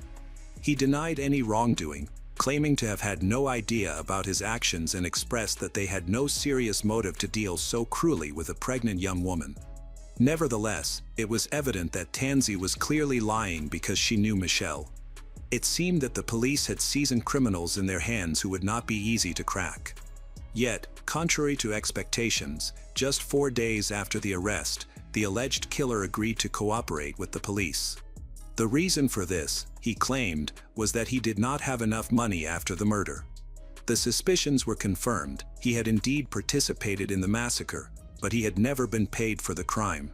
He denied any wrongdoing, claiming to have had no idea about his actions and expressed that they had no serious motive to deal so cruelly with a pregnant young woman. Nevertheless, it was evident that Tansey was clearly lying because she knew Michelle. It seemed that the police had seasoned criminals in their hands who would not be easy to crack. Yet, contrary to expectations, just 4 days after the arrest, the alleged killer agreed to cooperate with the police. The reason for this, he claimed, was that he did not have enough money after the murder. The suspicions were confirmed. He had indeed participated in the massacre, but he had never been paid for the crime.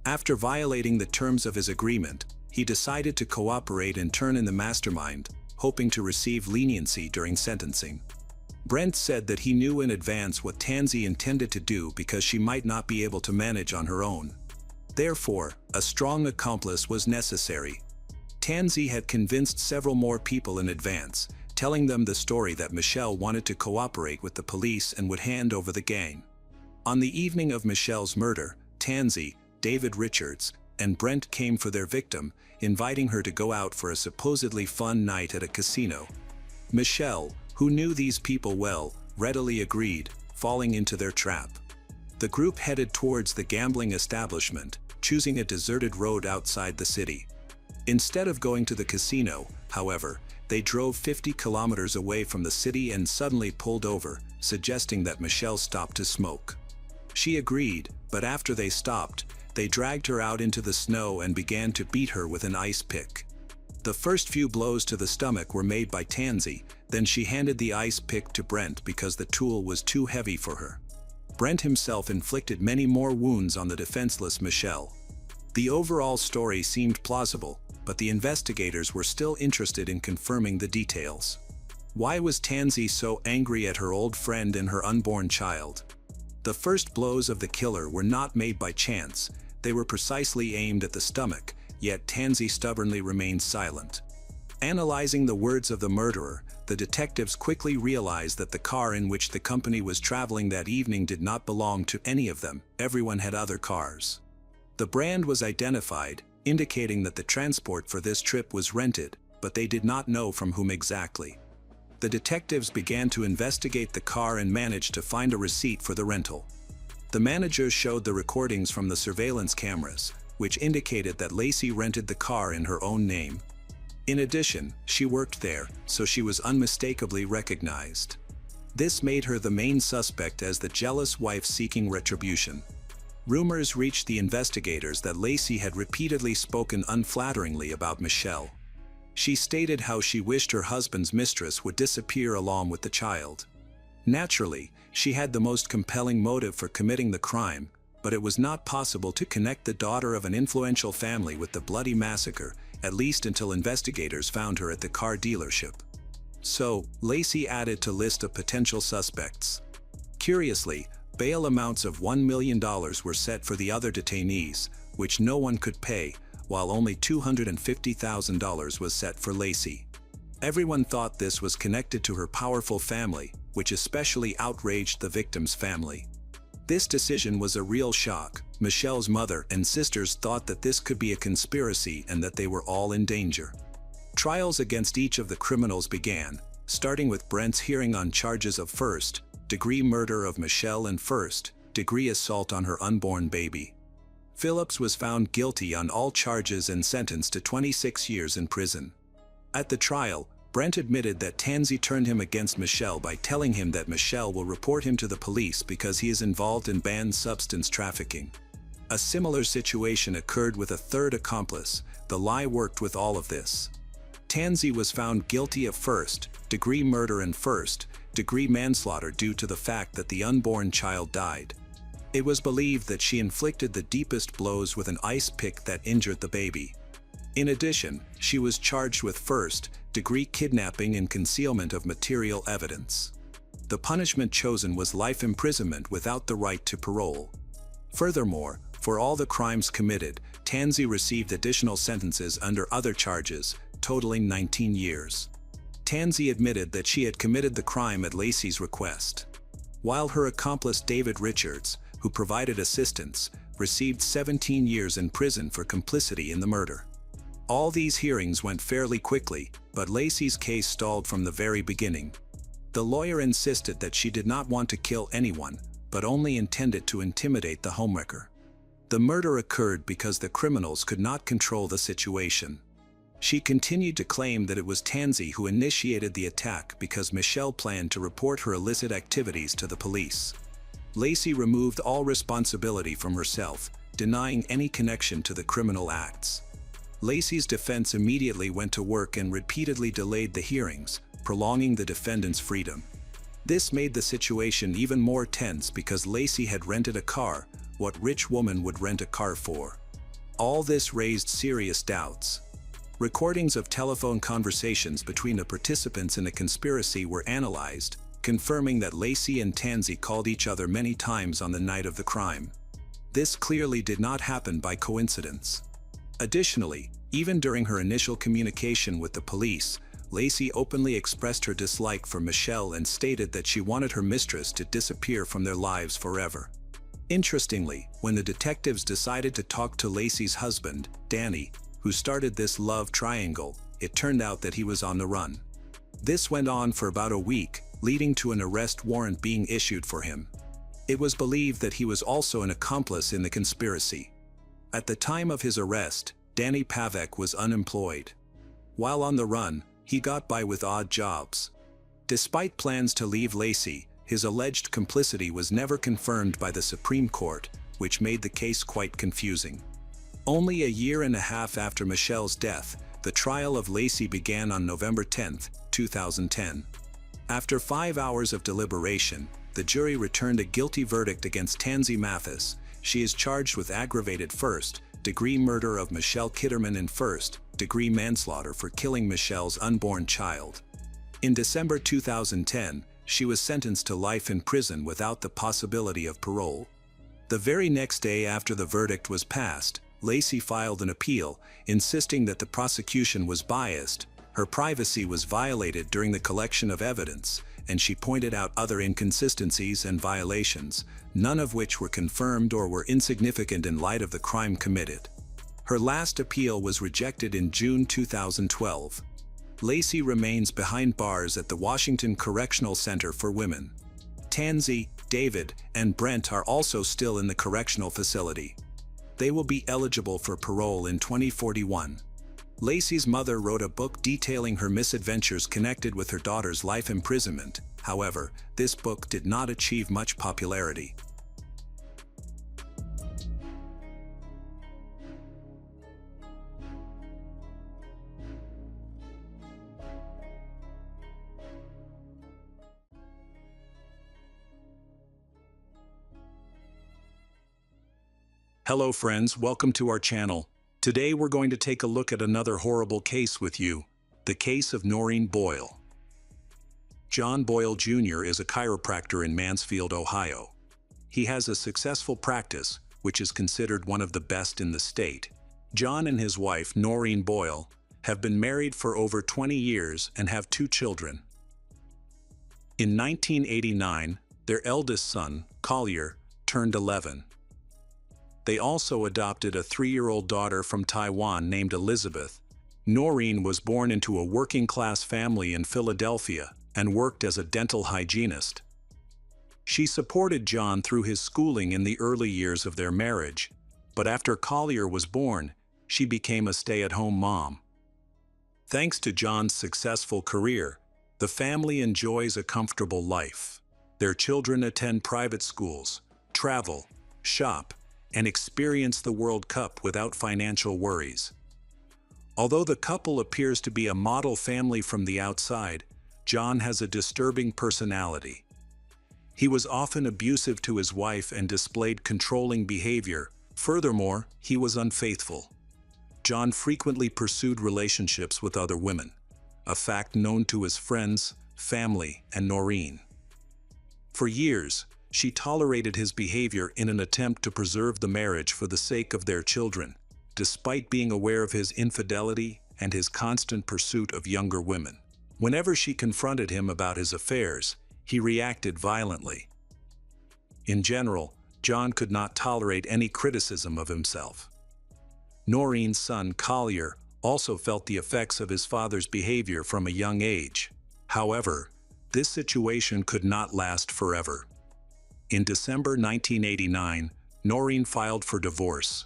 After violating the terms of his agreement, he decided to cooperate and turn in the mastermind, hoping to receive leniency during sentencing. Brent said that he knew in advance what Tansey intended to do because she might not be able to manage on her own. Therefore, a strong accomplice was necessary. Tansey had convinced several more people in advance, telling them the story that Michelle wanted to cooperate with the police and would hand over the gang. On the evening of Michelle's murder, Tansey, David Richards, and Brent came for their victim, inviting her to go out for a supposedly fun night at a casino. Michelle, who knew these people well, readily agreed, falling into their trap. The group headed towards the gambling establishment, choosing a deserted road outside the city. Instead of going to the casino, however, they drove 50 kilometers away from the city and suddenly pulled over, suggesting that Michelle stop to smoke. She agreed, but after they stopped, they dragged her out into the snow and began to beat her with an ice pick. The first few blows to the stomach were made by Tansey, then she handed the ice pick to Brent because the tool was too heavy for her. Brent himself inflicted many more wounds on the defenseless Michelle. The overall story seemed plausible, but the investigators were still interested in confirming the details. Why was Tansey so angry at her old friend and her unborn child? The first blows of the killer were not made by chance, they were precisely aimed at the stomach, yet Tansey stubbornly remained silent. Analyzing the words of the murderer, the detectives quickly realized that the car in which the company was traveling that evening did not belong to any of them, everyone had other cars. The brand was identified, indicating that the transport for this trip was rented, but they did not know from whom exactly. The detectives began to investigate the car and managed to find a receipt for the rental. The managers showed the recordings from the surveillance cameras, which indicated that Lacey rented the car in her own name. In addition, she worked there, so she was unmistakably recognized. This made her the main suspect as the jealous wife seeking retribution. Rumors reached the investigators that Lacey had repeatedly spoken unflatteringly about Michelle. She stated how she wished her husband's mistress would disappear along with the child. Naturally, she had the most compelling motive for committing the crime, but it was not possible to connect the daughter of an influential family with the bloody massacre, at least until investigators found her at the car dealership. So, Lacey added to list of potential suspects. Curiously, bail amounts of $1 million were set for the other detainees, which no one could pay, while only $250,000 was set for Lacey. Everyone thought this was connected to her powerful family, which especially outraged the victim's family. This decision was a real shock. Michelle's mother and sisters thought that this could be a conspiracy and that they were all in danger. Trials against each of the criminals began, starting with Brent's hearing on charges of first-degree murder of Michelle and first-degree assault on her unborn baby. Phillips was found guilty on all charges and sentenced to 26 years in prison. At the trial, Brent admitted that Tansey turned him against Michelle by telling him that Michelle will report him to the police because he is involved in banned substance trafficking. A similar situation occurred with a third accomplice. The lie worked with all of this. Tansey was found guilty of degree murder and first-degree manslaughter due to the fact that the unborn child died. It was believed that she inflicted the deepest blows with an ice pick that injured the baby. In addition, she was charged with first-degree kidnapping and concealment of material evidence. The punishment chosen was life imprisonment without the right to parole. Furthermore, for all the crimes committed, Tansey received additional sentences under other charges, totaling 19 years. Tansey admitted that she had committed the crime at Lacey's request, while her accomplice David Richards, who provided assistance, received 17 years in prison for complicity in the murder. All these hearings went fairly quickly, but Lacey's case stalled from the very beginning. The lawyer insisted that she did not want to kill anyone, but only intended to intimidate the homewrecker. The murder occurred because the criminals could not control the situation. She continued to claim that it was Tansey who initiated the attack because Michelle planned to report her illicit activities to the police. Lacey removed all responsibility from herself, denying any connection to the criminal acts. Lacey's defense immediately went to work and repeatedly delayed the hearings, prolonging the defendant's freedom. This made the situation even more tense because Lacey had rented a car, what rich woman would rent a car for? All this raised serious doubts. Recordings of telephone conversations between the participants in a conspiracy were analyzed, confirming that Lacey and Tansey called each other many times on the night of the crime. This clearly did not happen by coincidence. Additionally, even during her initial communication with the police, Lacey openly expressed her dislike for Michelle and stated that she wanted her mistress to disappear from their lives forever. Interestingly, when the detectives decided to talk to Lacey's husband, Danny, who started this love triangle, it turned out that he was on the run. This went on for about a week, leading to an arrest warrant being issued for him. It was believed that he was also an accomplice in the conspiracy. At the time of his arrest, Danny Pavek was unemployed. While on the run, he got by with odd jobs. Despite plans to leave Lacey, his alleged complicity was never confirmed by the Supreme Court, which made the case quite confusing. Only a year and a half after Michelle's death, the trial of Lacey began on November 10, 2010. After 5 hours of deliberation, the jury returned a guilty verdict against Tansey Mathis. She is charged with aggravated first-degree murder of Michelle Kitterman and first-degree manslaughter for killing Michelle's unborn child. In December 2010, she was sentenced to life in prison without the possibility of parole. The very next day after the verdict was passed, Lacey filed an appeal, insisting that the prosecution was biased, her privacy was violated during the collection of evidence, and she pointed out other inconsistencies and violations, none of which were confirmed or were insignificant in light of the crime committed. Her last appeal was rejected in June 2012. Lacey remains behind bars at the Washington Correctional Center for Women. Tansey, David, and Brent are also still in the correctional facility. They will be eligible for parole in 2041. Lacey's mother wrote a book detailing her misadventures connected with her daughter's life imprisonment. However, this book did not achieve much popularity. Hello friends, welcome to our channel. Today we're going to take a look at another horrible case with you, the case of Noreen Boyle. John Boyle Jr. is a chiropractor in Mansfield, Ohio. He has a successful practice, which is considered one of the best in the state. John and his wife, Noreen Boyle, have been married for over 20 years and have 2 children. In 1989, their eldest son, Collier, turned 11. They also adopted a 3-year-old daughter from Taiwan named Elizabeth. Noreen was born into a working-class family in Philadelphia and worked as a dental hygienist. She supported John through his schooling in the early years of their marriage, but after Collier was born, she became a stay-at-home mom. Thanks to John's successful career, the family enjoys a comfortable life. Their children attend private schools, travel, shop, and experience the World Cup without financial worries. Although the couple appears to be a model family from the outside, John has a disturbing personality. He was often abusive to his wife and displayed controlling behavior. Furthermore, he was unfaithful. John frequently pursued relationships with other women, a fact known to his friends, family, and Noreen. For years, she tolerated his behavior in an attempt to preserve the marriage for the sake of their children, despite being aware of his infidelity and his constant pursuit of younger women. Whenever she confronted him about his affairs, he reacted violently. In general, John could not tolerate any criticism of himself. Noreen's son, Collier, also felt the effects of his father's behavior from a young age. However, this situation could not last forever. In December 1989, Noreen filed for divorce.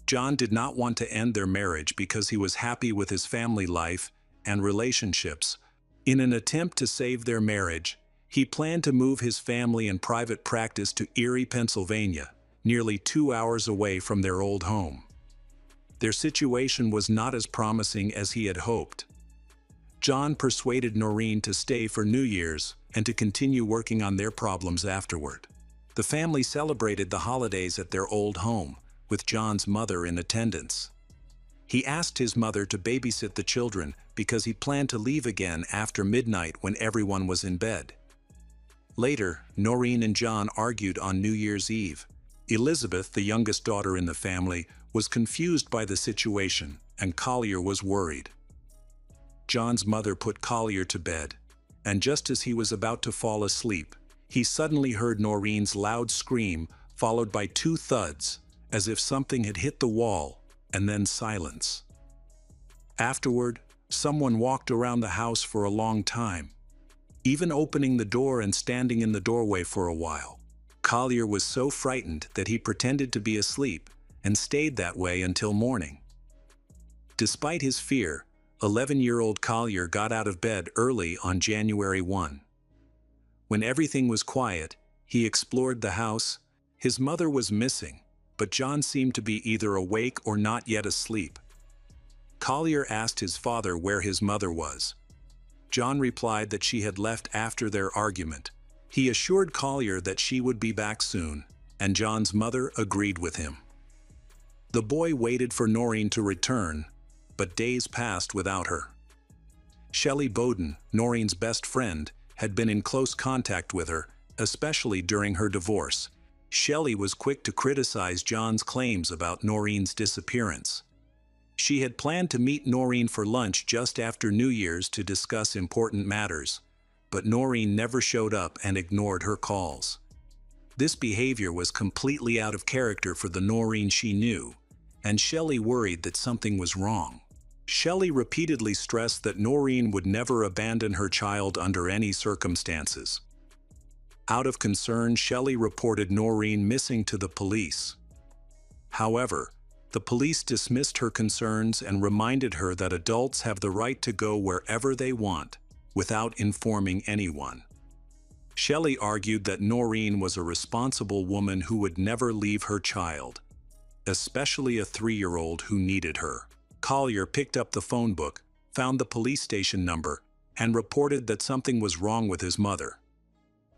John did not want to end their marriage because he was happy with his family life and relationships. In an attempt to save their marriage, he planned to move his family and private practice to Erie, Pennsylvania, nearly 2 hours away from their old home. Their situation was not as promising as he had hoped. John persuaded Noreen to stay for New Year's and to continue working on their problems afterward. The family celebrated the holidays at their old home, with John's mother in attendance. He asked his mother to babysit the children because he planned to leave again after midnight when everyone was in bed. Later, Noreen and John argued on New Year's Eve. Elizabeth, the youngest daughter in the family, was confused by the situation, and Collier was worried. John's mother put Collier to bed, and just as he was about to fall asleep, he suddenly heard Noreen's loud scream, followed by 2 thuds, as if something had hit the wall, and then silence. Afterward, someone walked around the house for a long time, even opening the door and standing in the doorway for a while. Collier was so frightened that he pretended to be asleep and stayed that way until morning. Despite his fear, 11-year-old Collier got out of bed early on January 1. When everything was quiet, he explored the house. His mother was missing, but John seemed to be either awake or not yet asleep. Collier asked his father where his mother was. John replied that she had left after their argument. He assured Collier that she would be back soon, and John's mother agreed with him. The boy waited for Noreen to return, but days passed without her. Shelley Bowden, Noreen's best friend, had been in close contact with her, especially during her divorce. Shelley was quick to criticize John's claims about Noreen's disappearance. She had planned to meet Noreen for lunch just after New Year's to discuss important matters, but Noreen never showed up and ignored her calls. This behavior was completely out of character for the Noreen she knew, and Shelley worried that something was wrong. Shelley repeatedly stressed that Noreen would never abandon her child under any circumstances. Out of concern, Shelley reported Noreen missing to the police. However, the police dismissed her concerns and reminded her that adults have the right to go wherever they want, without informing anyone. Shelley argued that Noreen was a responsible woman who would never leave her child, especially a 3-year-old who needed her. Collier picked up the phone book, found the police station number, and reported that something was wrong with his mother.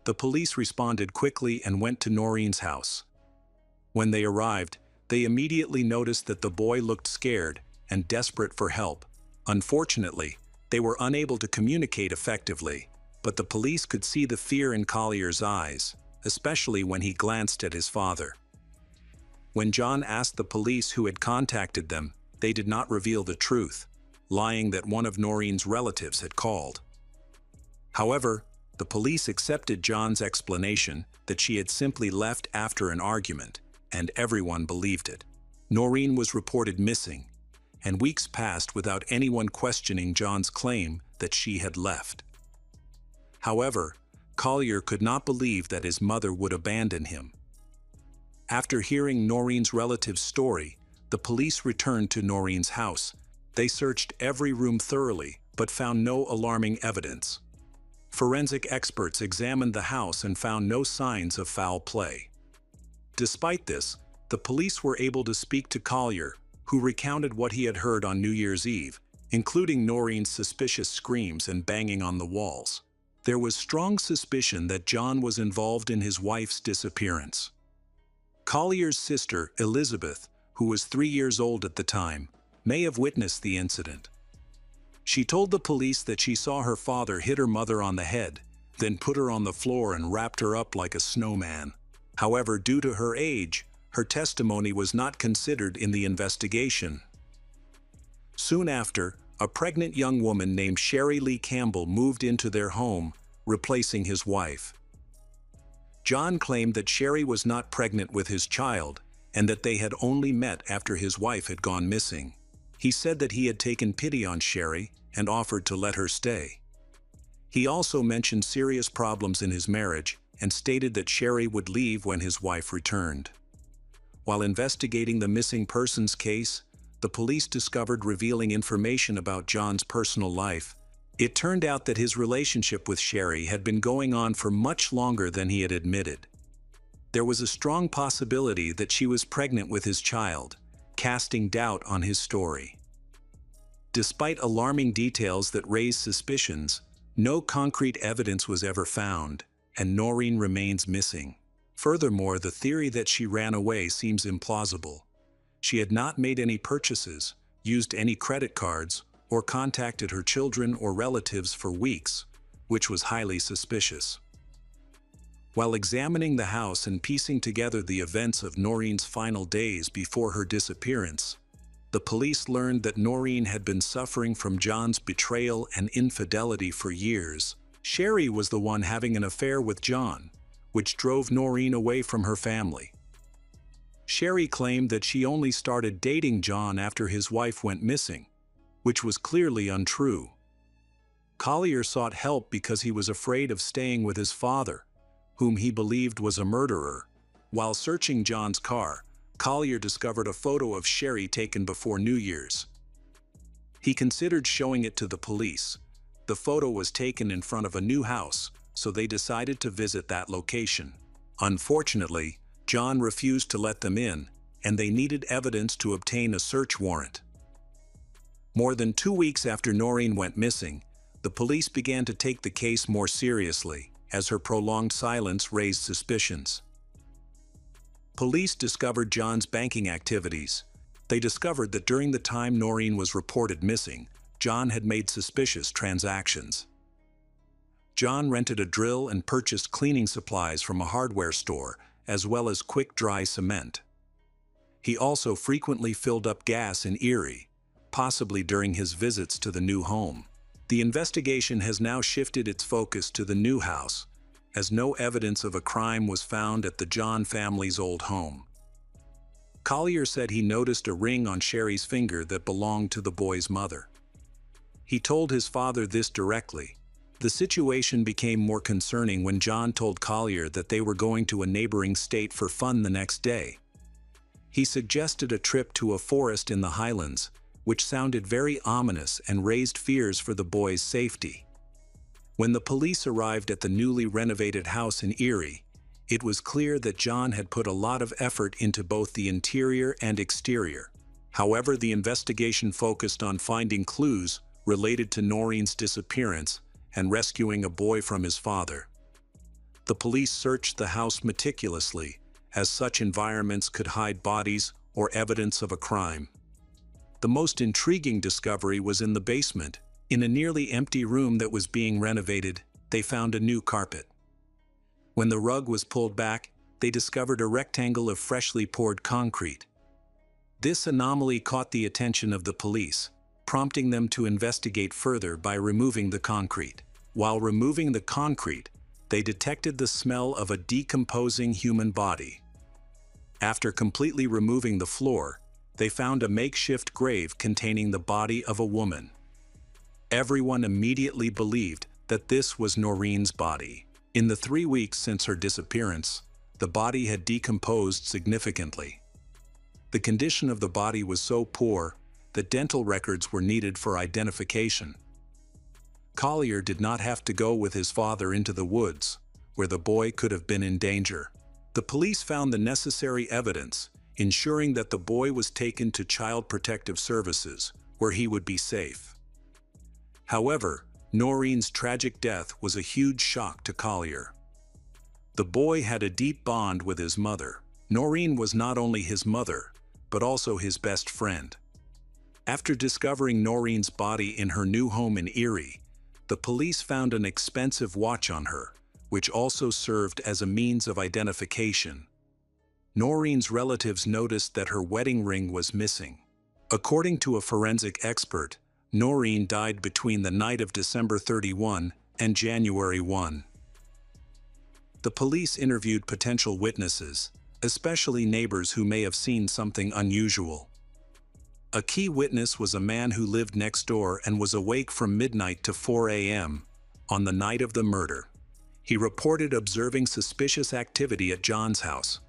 The police responded quickly and went to Noreen's house. When they arrived, they immediately noticed that the boy looked scared and desperate for help. Unfortunately, they were unable to communicate effectively, but the police could see the fear in Collier's eyes, especially when he glanced at his father. When John asked the police who had contacted them, they did not reveal the truth, lying that one of Noreen's relatives had called. However, the police accepted John's explanation that she had simply left after an argument, and everyone believed it. Noreen was reported missing, and weeks passed without anyone questioning John's claim that she had left. However, Collier could not believe that his mother would abandon him. After hearing Noreen's relative's story, the police returned to Noreen's house. They searched every room thoroughly, but found no alarming evidence. Forensic experts examined the house and found no signs of foul play. Despite this, the police were able to speak to Collier, who recounted what he had heard on New Year's Eve, including Noreen's suspicious screams and banging on the walls. There was strong suspicion that John was involved in his wife's disappearance. Collier's sister, Elizabeth, who was 3 years old at the time, may have witnessed the incident. She told the police that she saw her father hit her mother on the head, then put her on the floor and wrapped her up like a snowman. However, due to her age, her testimony was not considered in the investigation. Soon after, a pregnant young woman named Sherry Lee Campbell moved into their home, replacing his wife. John claimed that Sherry was not pregnant with his child, and that they had only met after his wife had gone missing. He said that he had taken pity on Sherry and offered to let her stay. He also mentioned serious problems in his marriage and stated that Sherry would leave when his wife returned. While investigating the missing persons case, the police discovered revealing information about John's personal life. It turned out that his relationship with Sherry had been going on for much longer than he had admitted. There was a strong possibility that she was pregnant with his child, casting doubt on his story. Despite alarming details that raised suspicions, no concrete evidence was ever found, and Noreen remains missing. Furthermore, the theory that she ran away seems implausible. She had not made any purchases, used any credit cards, or contacted her children or relatives for weeks, which was highly suspicious. While examining the house and piecing together the events of Noreen's final days before her disappearance, the police learned that Noreen had been suffering from John's betrayal and infidelity for years. Sherry was the one having an affair with John, which drove Noreen away from her family. Sherry claimed that she only started dating John after his wife went missing, which was clearly untrue. Collier sought help because he was afraid of staying with his father, whom he believed was a murderer. While searching John's car, Collier discovered a photo of Sherry taken before New Year's. He considered showing it to the police. The photo was taken in front of a new house, so they decided to visit that location. Unfortunately, John refused to let them in, and they needed evidence to obtain a search warrant. More than 2 weeks after Noreen went missing, the police began to take the case more seriously, as her prolonged silence raised suspicions. Police discovered John's banking activities. They discovered that during the time Noreen was reported missing, John had made suspicious transactions. John rented a drill and purchased cleaning supplies from a hardware store, as well as quick-dry cement. He also frequently filled up gas in Erie, possibly during his visits to the new home. The investigation has now shifted its focus to the new house, as no evidence of a crime was found at the John family's old home. Collier said he noticed a ring on Sherry's finger that belonged to the boy's mother. He told his father this directly. The situation became more concerning when John told Collier that they were going to a neighboring state for fun the next day. He suggested a trip to a forest in the Highlands, which sounded very ominous and raised fears for the boy's safety. When the police arrived at the newly renovated house in Erie, it was clear that John had put a lot of effort into both the interior and exterior. However, the investigation focused on finding clues related to Noreen's disappearance and rescuing a boy from his father. The police searched the house meticulously, as such environments could hide bodies or evidence of a crime. The most intriguing discovery was in the basement. In a nearly empty room that was being renovated, they found a new carpet. When the rug was pulled back, they discovered a rectangle of freshly poured concrete. This anomaly caught the attention of the police, prompting them to investigate further by removing the concrete. While removing the concrete, they detected the smell of a decomposing human body. After completely removing the floor, they found a makeshift grave containing the body of a woman. Everyone immediately believed that this was Noreen's body. In the 3 weeks since her disappearance, the body had decomposed significantly. The condition of the body was so poor that dental records were needed for identification. Collier did not have to go with his father into the woods, where the boy could have been in danger. The police found the necessary evidence, ensuring that the boy was taken to Child Protective Services, where he would be safe. However, Noreen's tragic death was a huge shock to Collier. The boy had a deep bond with his mother. Noreen was not only his mother, but also his best friend. After discovering Noreen's body in her new home in Erie, the police found an expensive watch on her, which also served as a means of identification. Noreen's relatives noticed that her wedding ring was missing. According to a forensic expert, Noreen died between the night of December 31 and January 1. The police interviewed potential witnesses, especially neighbors who may have seen something unusual. A key witness was a man who lived next door and was awake from midnight to 4 a.m. on the night of the murder. He reported observing suspicious activity at John's house.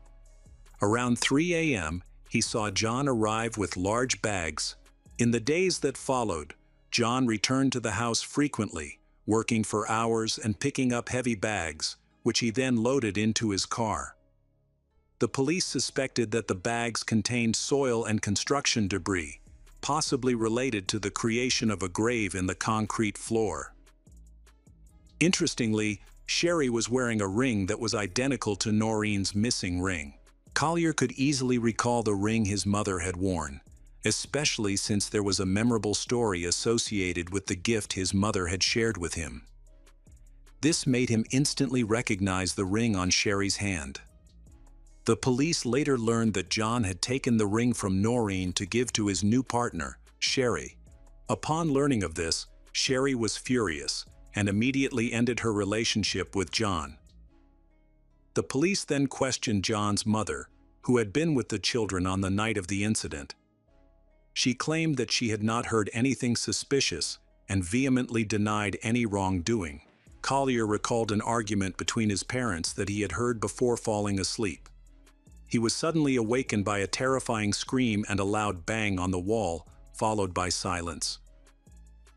Around 3 a.m., he saw John arrive with large bags. In the days that followed, John returned to the house frequently, working for hours and picking up heavy bags, which he then loaded into his car. The police suspected that the bags contained soil and construction debris, possibly related to the creation of a grave in the concrete floor. Interestingly, Sherry was wearing a ring that was identical to Noreen's missing ring. Collier could easily recall the ring his mother had worn, especially since there was a memorable story associated with the gift his mother had shared with him. This made him instantly recognize the ring on Sherry's hand. The police later learned that John had taken the ring from Noreen to give to his new partner, Sherry. Upon learning of this, Sherry was furious and immediately ended her relationship with John. The police then questioned John's mother, who had been with the children on the night of the incident. She claimed that she had not heard anything suspicious and vehemently denied any wrongdoing. Collier recalled an argument between his parents that he had heard before falling asleep. He was suddenly awakened by a terrifying scream and a loud bang on the wall, followed by silence.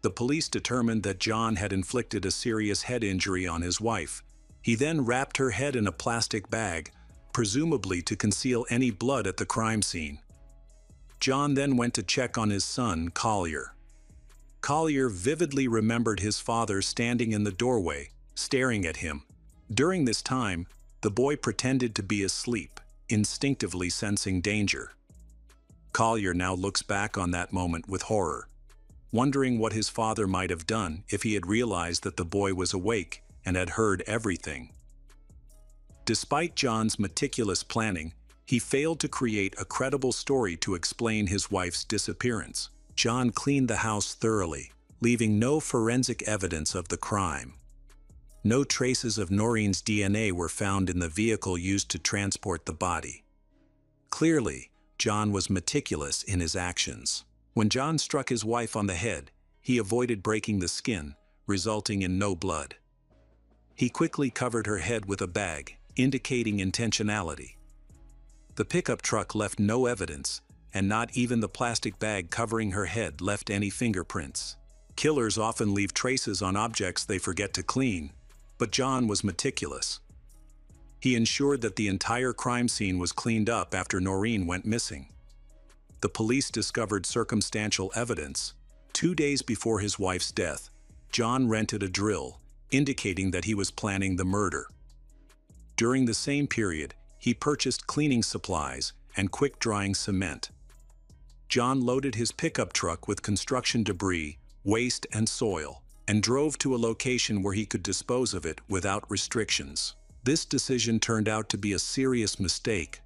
The police determined that John had inflicted a serious head injury on his wife. He then wrapped her head in a plastic bag, presumably to conceal any blood at the crime scene. John then went to check on his son, Collier. Collier vividly remembered his father standing in the doorway, staring at him. During this time, the boy pretended to be asleep, instinctively sensing danger. Collier now looks back on that moment with horror, wondering what his father might have done if he had realized that the boy was awake and had heard everything. Despite John's meticulous planning, he failed to create a credible story to explain his wife's disappearance. John cleaned the house thoroughly, leaving no forensic evidence of the crime. No traces of Noreen's DNA were found in the vehicle used to transport the body. Clearly, John was meticulous in his actions. When John struck his wife on the head, he avoided breaking the skin, resulting in no blood. He quickly covered her head with a bag, indicating intentionality. The pickup truck left no evidence, and not even the plastic bag covering her head left any fingerprints. Killers often leave traces on objects they forget to clean, but John was meticulous. He ensured that the entire crime scene was cleaned up after Noreen went missing. The police discovered circumstantial evidence. 2 days before his wife's death, John rented a drill, indicating that he was planning the murder. During the same period, he purchased cleaning supplies and quick-drying cement. John loaded his pickup truck with construction debris, waste, and soil, and drove to a location where he could dispose of it without restrictions. This decision turned out to be a serious mistake.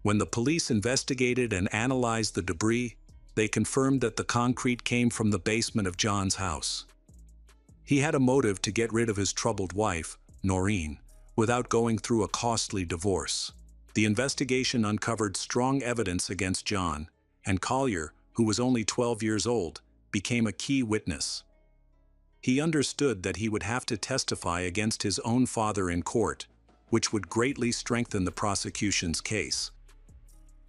When the police investigated and analyzed the debris, they confirmed that the concrete came from the basement of John's house. He had a motive to get rid of his troubled wife, Noreen, without going through a costly divorce. The investigation uncovered strong evidence against John, and Collier, who was only 12 years old, became a key witness. He understood that he would have to testify against his own father in court, which would greatly strengthen the prosecution's case.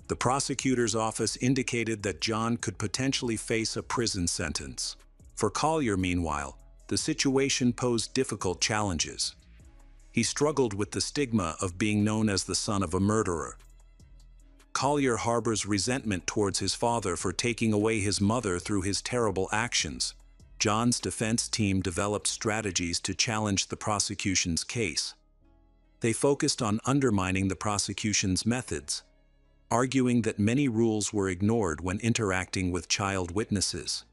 The prosecutor's office indicated that John could potentially face a prison sentence. For Collier, meanwhile, the situation posed difficult challenges. He struggled with the stigma of being known as the son of a murderer. Collier harbors resentment towards his father for taking away his mother through his terrible actions. John's defense team developed strategies to challenge the prosecution's case. They focused on undermining the prosecution's methods, arguing that many rules were ignored when interacting with child witnesses.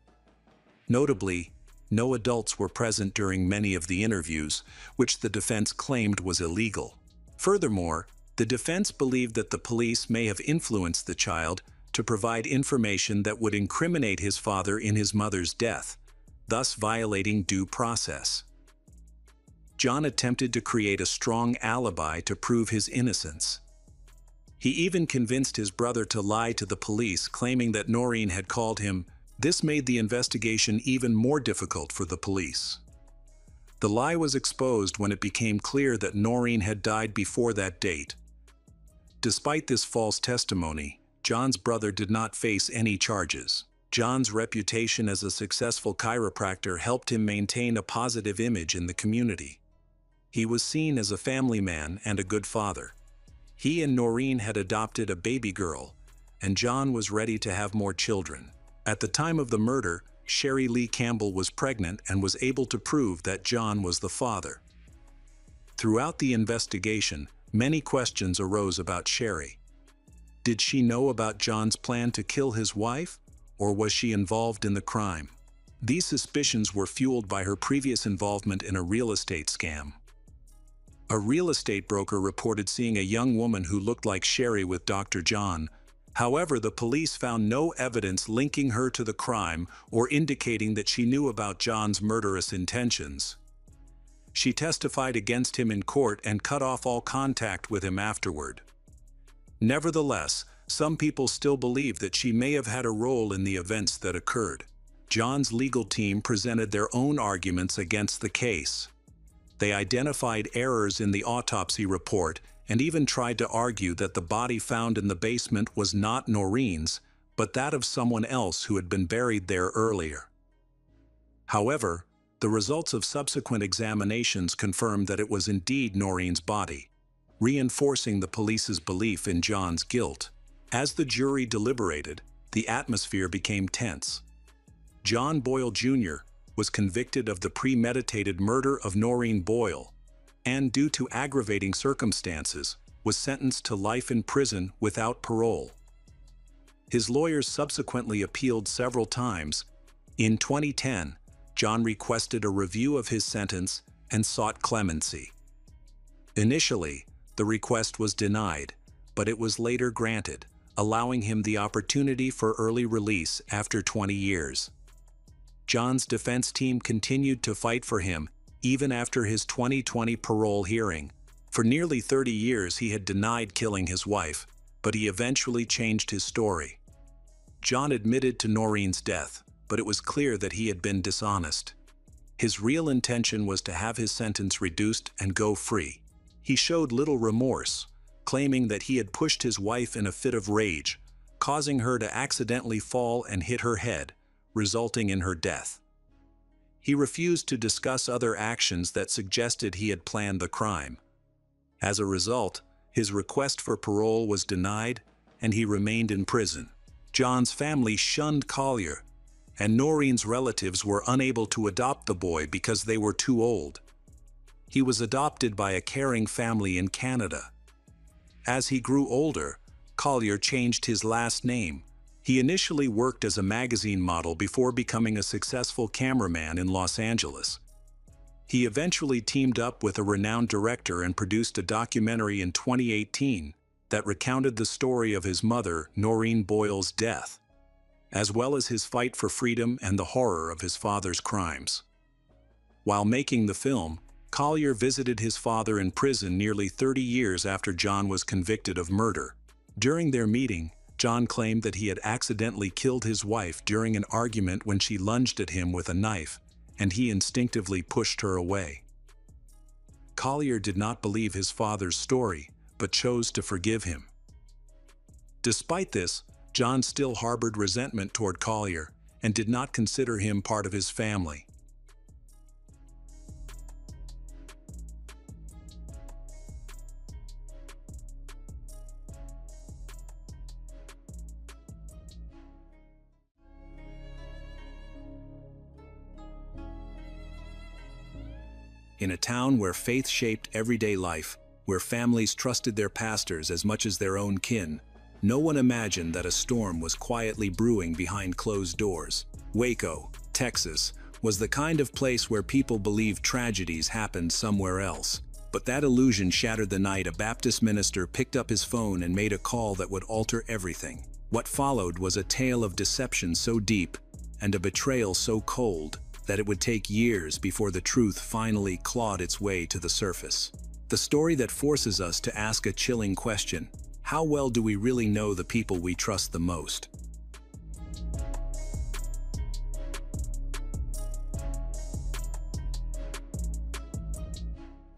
Notably, no adults were present during many of the interviews, which the defense claimed was illegal. Furthermore, the defense believed that the police may have influenced the child to provide information that would incriminate his father in his mother's death, thus violating due process. John attempted to create a strong alibi to prove his innocence. He even convinced his brother to lie to the police, claiming that Noreen had called him. This made the investigation even more difficult for the police. The lie was exposed when it became clear that Noreen had died before that date. Despite this false testimony, John's brother did not face any charges. John's reputation as a successful chiropractor helped him maintain a positive image in the community. He was seen as a family man and a good father. He and Noreen had adopted a baby girl, and John was ready to have more children. At the time of the murder, Sherry Lee Campbell was pregnant and was able to prove that John was the father. Throughout the investigation, many questions arose about Sherry. Did she know about John's plan to kill his wife, or was she involved in the crime? These suspicions were fueled by her previous involvement in a real estate scam. A real estate broker reported seeing a young woman who looked like Sherry with Dr. John. However, the police found no evidence linking her to the crime or indicating that she knew about John's murderous intentions. She testified against him in court and cut off all contact with him afterward. Nevertheless, some people still believe that she may have had a role in the events that occurred. John's legal team presented their own arguments against the case. They identified errors in the autopsy report and even tried to argue that the body found in the basement was not Noreen's, but that of someone else who had been buried there earlier. However, the results of subsequent examinations confirmed that it was indeed Noreen's body, reinforcing the police's belief in John's guilt. As the jury deliberated, the atmosphere became tense. John Boyle Jr. was convicted of the premeditated murder of Noreen Boyle, and due to aggravating circumstances, was sentenced to life in prison without parole. His lawyers subsequently appealed several times. In 2010, John requested a review of his sentence and sought clemency. Initially, the request was denied, but it was later granted, allowing him the opportunity for early release after 20 years. John's defense team continued to fight for him even after his 2020 parole hearing. For nearly 30 years he had denied killing his wife, but he eventually changed his story. John admitted to Noreen's death, but it was clear that he had been dishonest. His real intention was to have his sentence reduced and go free. He showed little remorse, claiming that he had pushed his wife in a fit of rage, causing her to accidentally fall and hit her head, resulting in her death. He refused to discuss other actions that suggested he had planned the crime. As a result, his request for parole was denied, and he remained in prison. John's family shunned Collier, and Noreen's relatives were unable to adopt the boy because they were too old. He was adopted by a caring family in Canada. As he grew older, Collier changed his last name. He initially worked as a magazine model before becoming a successful cameraman in Los Angeles. He eventually teamed up with a renowned director and produced a documentary in 2018 that recounted the story of his mother, Noreen Boyle's death, as well as his fight for freedom and the horror of his father's crimes. While making the film, Collier visited his father in prison nearly 30 years after John was convicted of murder. During their meeting, John claimed that he had accidentally killed his wife during an argument when she lunged at him with a knife, and he instinctively pushed her away. Collier did not believe his father's story, but chose to forgive him. Despite this, John still harbored resentment toward Collier and did not consider him part of his family. In a town where faith shaped everyday life, where families trusted their pastors as much as their own kin, no one imagined that a storm was quietly brewing behind closed doors. Waco, Texas, was the kind of place where people believed tragedies happened somewhere else. But that illusion shattered the night a Baptist minister picked up his phone and made a call that would alter everything. What followed was a tale of deception so deep and a betrayal so cold that it would take years before the truth finally clawed its way to the surface. The story that forces us to ask a chilling question: how well do we really know the people we trust the most?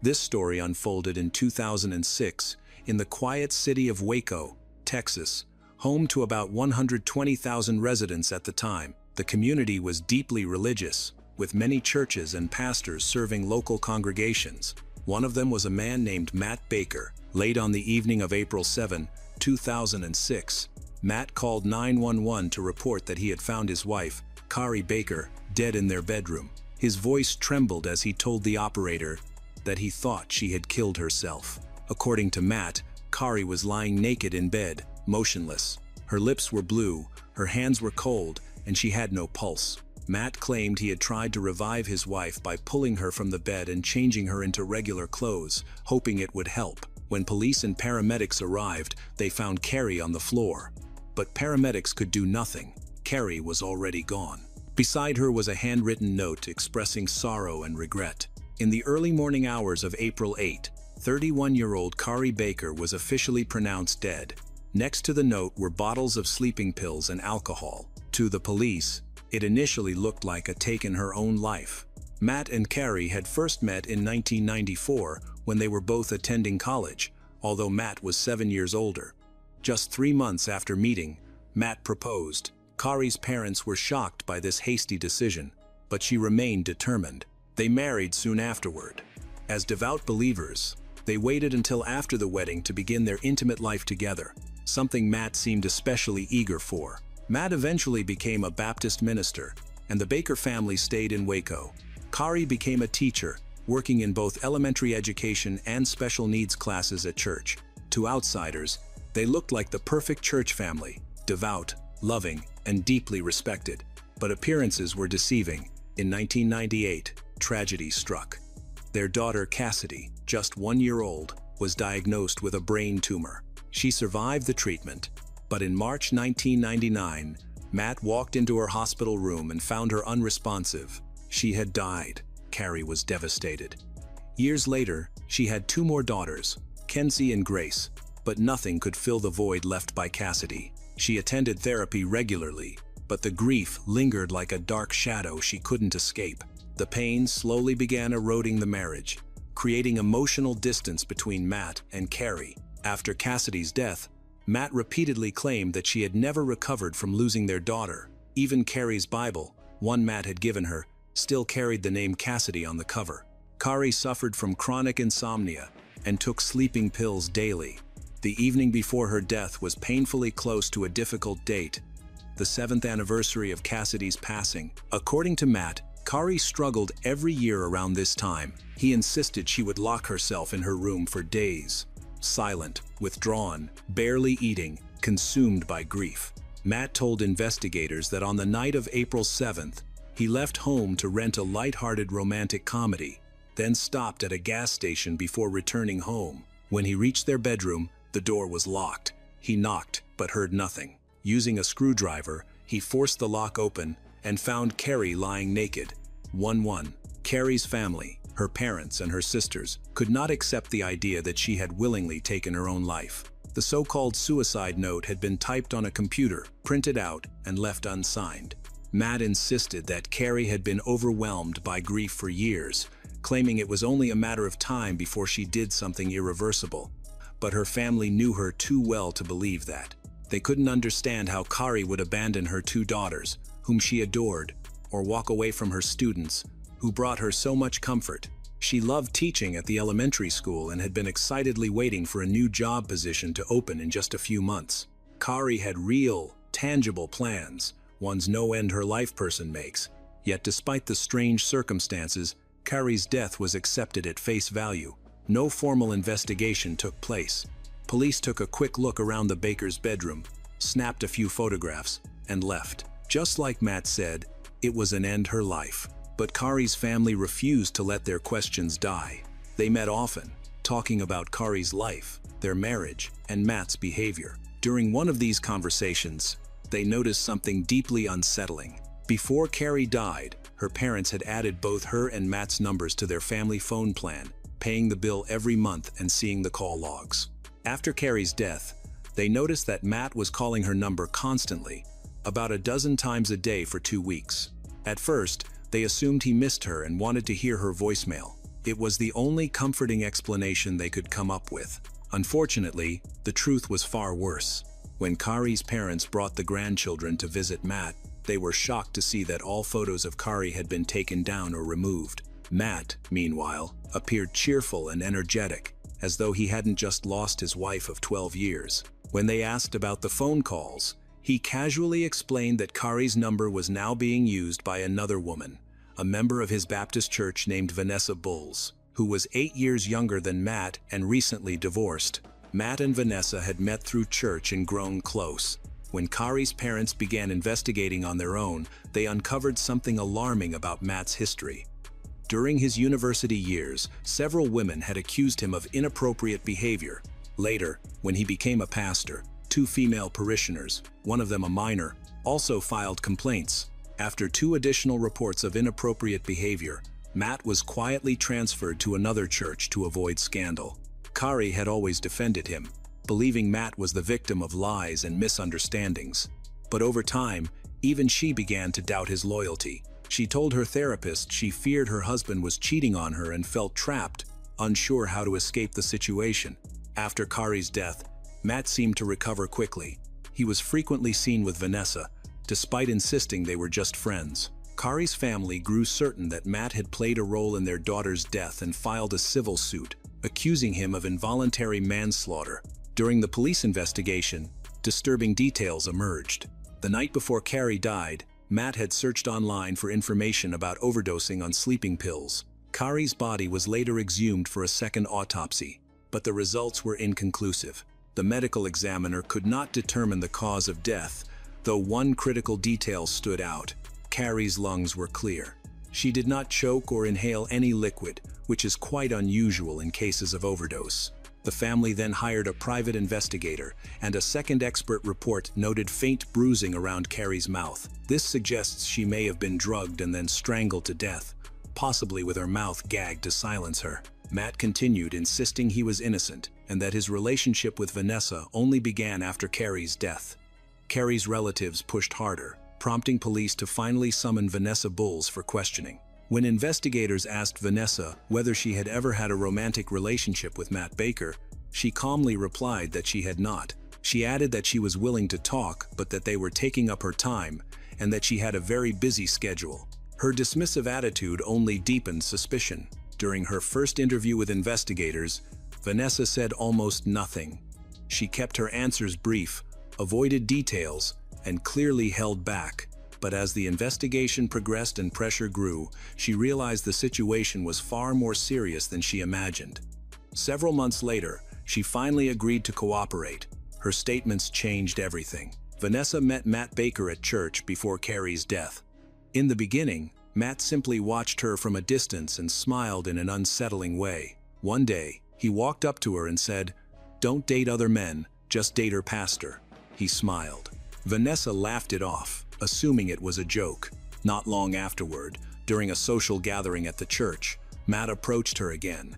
This story unfolded in 2006 in the quiet city of Waco, Texas, home to about 120,000 residents at the time. The community was deeply religious, with many churches and pastors serving local congregations. One of them was a man named Matt Baker. Late on the evening of April 7, 2006, Matt called 911 to report that he had found his wife, Kari Baker, dead in their bedroom. His voice trembled as he told the operator that he thought she had killed herself. According to Matt, Kari was lying naked in bed, motionless. Her lips were blue, her hands were cold, and she had no pulse. Matt claimed he had tried to revive his wife by pulling her from the bed and changing her into regular clothes, hoping it would help. When police and paramedics arrived, they found Kari on the floor. But paramedics could do nothing. Kari was already gone. Beside her was a handwritten note expressing sorrow and regret. In the early morning hours of April 8, 31-year-old Kari Baker was officially pronounced dead. Next to the note were bottles of sleeping pills and alcohol. To the police, it initially looked like a taken her own life. Matt and Kari had first met in 1994 when they were both attending college, although Matt was 7 years older. Just 3 months after meeting, Matt proposed. Kari's parents were shocked by this hasty decision, but she remained determined. They married soon afterward. As devout believers, they waited until after the wedding to begin their intimate life together, something Matt seemed especially eager for. Matt eventually became a Baptist minister, and the Baker family stayed in Waco. Kari became a teacher, working in both elementary education and special needs classes at church. To outsiders, they looked like the perfect church family, devout, loving, and deeply respected. But appearances were deceiving. In 1998, tragedy struck. Their daughter Cassidy, just 1 year old, was diagnosed with a brain tumor. She survived the treatment, but in March 1999, Matt walked into her hospital room and found her unresponsive. She had died. Kari was devastated. Years later, she had 2 more daughters, Kenzie and Grace, but nothing could fill the void left by Cassidy. She attended therapy regularly, but the grief lingered like a dark shadow she couldn't escape. The pain slowly began eroding the marriage, creating emotional distance between Matt and Kari. After Cassidy's death, Matt repeatedly claimed that she had never recovered from losing their daughter. Even Kari's Bible, one Matt had given her, still carried the name Cassidy on the cover. Kari suffered from chronic insomnia and took sleeping pills daily. The evening before her death was painfully close to a difficult date, the 7th anniversary of Cassidy's passing. According to Matt, Kari struggled every year around this time. He insisted she would lock herself in her room for days, silent, withdrawn, barely eating, consumed by grief. Matt told investigators that on the night of April 7th, he left home to rent a light-hearted romantic comedy, then stopped at a gas station before returning home. When he reached their bedroom, the door was locked. He knocked, but heard nothing. Using a screwdriver, he forced the lock open and found Kari lying naked. 1-1. Kari's family, her parents and her sisters, could not accept the idea that she had willingly taken her own life. The so-called suicide note had been typed on a computer, printed out, and left unsigned. Matt insisted that Kari had been overwhelmed by grief for years, claiming it was only a matter of time before she did something irreversible. But her family knew her too well to believe that. They couldn't understand how Kari would abandon her 2 daughters, whom she adored, or walk away from her students, who brought her so much comfort. She loved teaching at the elementary school and had been excitedly waiting for a new job position to open in just a few months. Kari had real, tangible plans, ones no-end-her-life person makes. Yet despite the strange circumstances, Carrie's death was accepted at face value. No formal investigation took place. Police took a quick look around the Baker's bedroom, snapped a few photographs, and left. Just like Matt said, it was an end her life. But Carrie's family refused to let their questions die. They met often, talking about Carrie's life, their marriage, and Matt's behavior. During one of these conversations, they noticed something deeply unsettling. Before Carrie died, her parents had added both her and Matt's numbers to their family phone plan, paying the bill every month and seeing the call logs. After Carrie's death, they noticed that Matt was calling her number constantly, about a dozen times a day for 2 weeks. At first, they assumed he missed her and wanted to hear her voicemail. It was the only comforting explanation they could come up with. Unfortunately, the truth was far worse. When Carrie's parents brought the grandchildren to visit Matt, they were shocked to see that all photos of Carrie had been taken down or removed. Matt, meanwhile, appeared cheerful and energetic, as though he hadn't just lost his wife of 12 years. When they asked about the phone calls, he casually explained that Carrie's number was now being used by another woman, a member of his Baptist church named Vanessa Bulls, who was 8 years younger than Matt and recently divorced. Matt and Vanessa had met through church and grown close. When Carrie's parents began investigating on their own, they uncovered something alarming about Matt's history. During his university years, several women had accused him of inappropriate behavior. Later, when he became a pastor, 2 female parishioners, one of them a minor, also filed complaints. After 2 additional reports of inappropriate behavior, Matt was quietly transferred to another church to avoid scandal. Carrie had always defended him, believing Matt was the victim of lies and misunderstandings. But over time, even she began to doubt his loyalty. She told her therapist she feared her husband was cheating on her and felt trapped, unsure how to escape the situation. After Carrie's death, Matt seemed to recover quickly. He was frequently seen with Vanessa, despite insisting they were just friends. Carrie's family grew certain that Matt had played a role in their daughter's death and filed a civil suit, accusing him of involuntary manslaughter. During the police investigation, disturbing details emerged. The night before Carrie died, Matt had searched online for information about overdosing on sleeping pills. Carrie's body was later exhumed for a second autopsy, but the results were inconclusive. The medical examiner could not determine the cause of death, though one critical detail stood out. Carrie's lungs were clear. She did not choke or inhale any liquid, which is quite unusual in cases of overdose. The family then hired a private investigator, and a second expert report noted faint bruising around Carrie's mouth. This suggests she may have been drugged and then strangled to death, possibly with her mouth gagged to silence her. Matt continued, insisting he was innocent and that his relationship with Vanessa only began after Carrie's death. Carrie's relatives pushed harder, prompting police to finally summon Vanessa Bulls for questioning. When investigators asked Vanessa whether she had ever had a romantic relationship with Matt Baker, she calmly replied that she had not. She added that she was willing to talk, but that they were taking up her time, and that she had a very busy schedule. Her dismissive attitude only deepened suspicion. During her first interview with investigators, Vanessa said almost nothing. She kept her answers brief, avoided details, and clearly held back. But as the investigation progressed and pressure grew, she realized the situation was far more serious than she imagined. Several months later, she finally agreed to cooperate. Her statements changed everything. Vanessa met Matt Baker at church before Carrie's death. In the beginning, Matt simply watched her from a distance and smiled in an unsettling way. One day, he walked up to her and said, "Don't date other men, just date her pastor." He smiled. Vanessa laughed it off, assuming it was a joke. Not long afterward, during a social gathering at the church, Matt approached her again.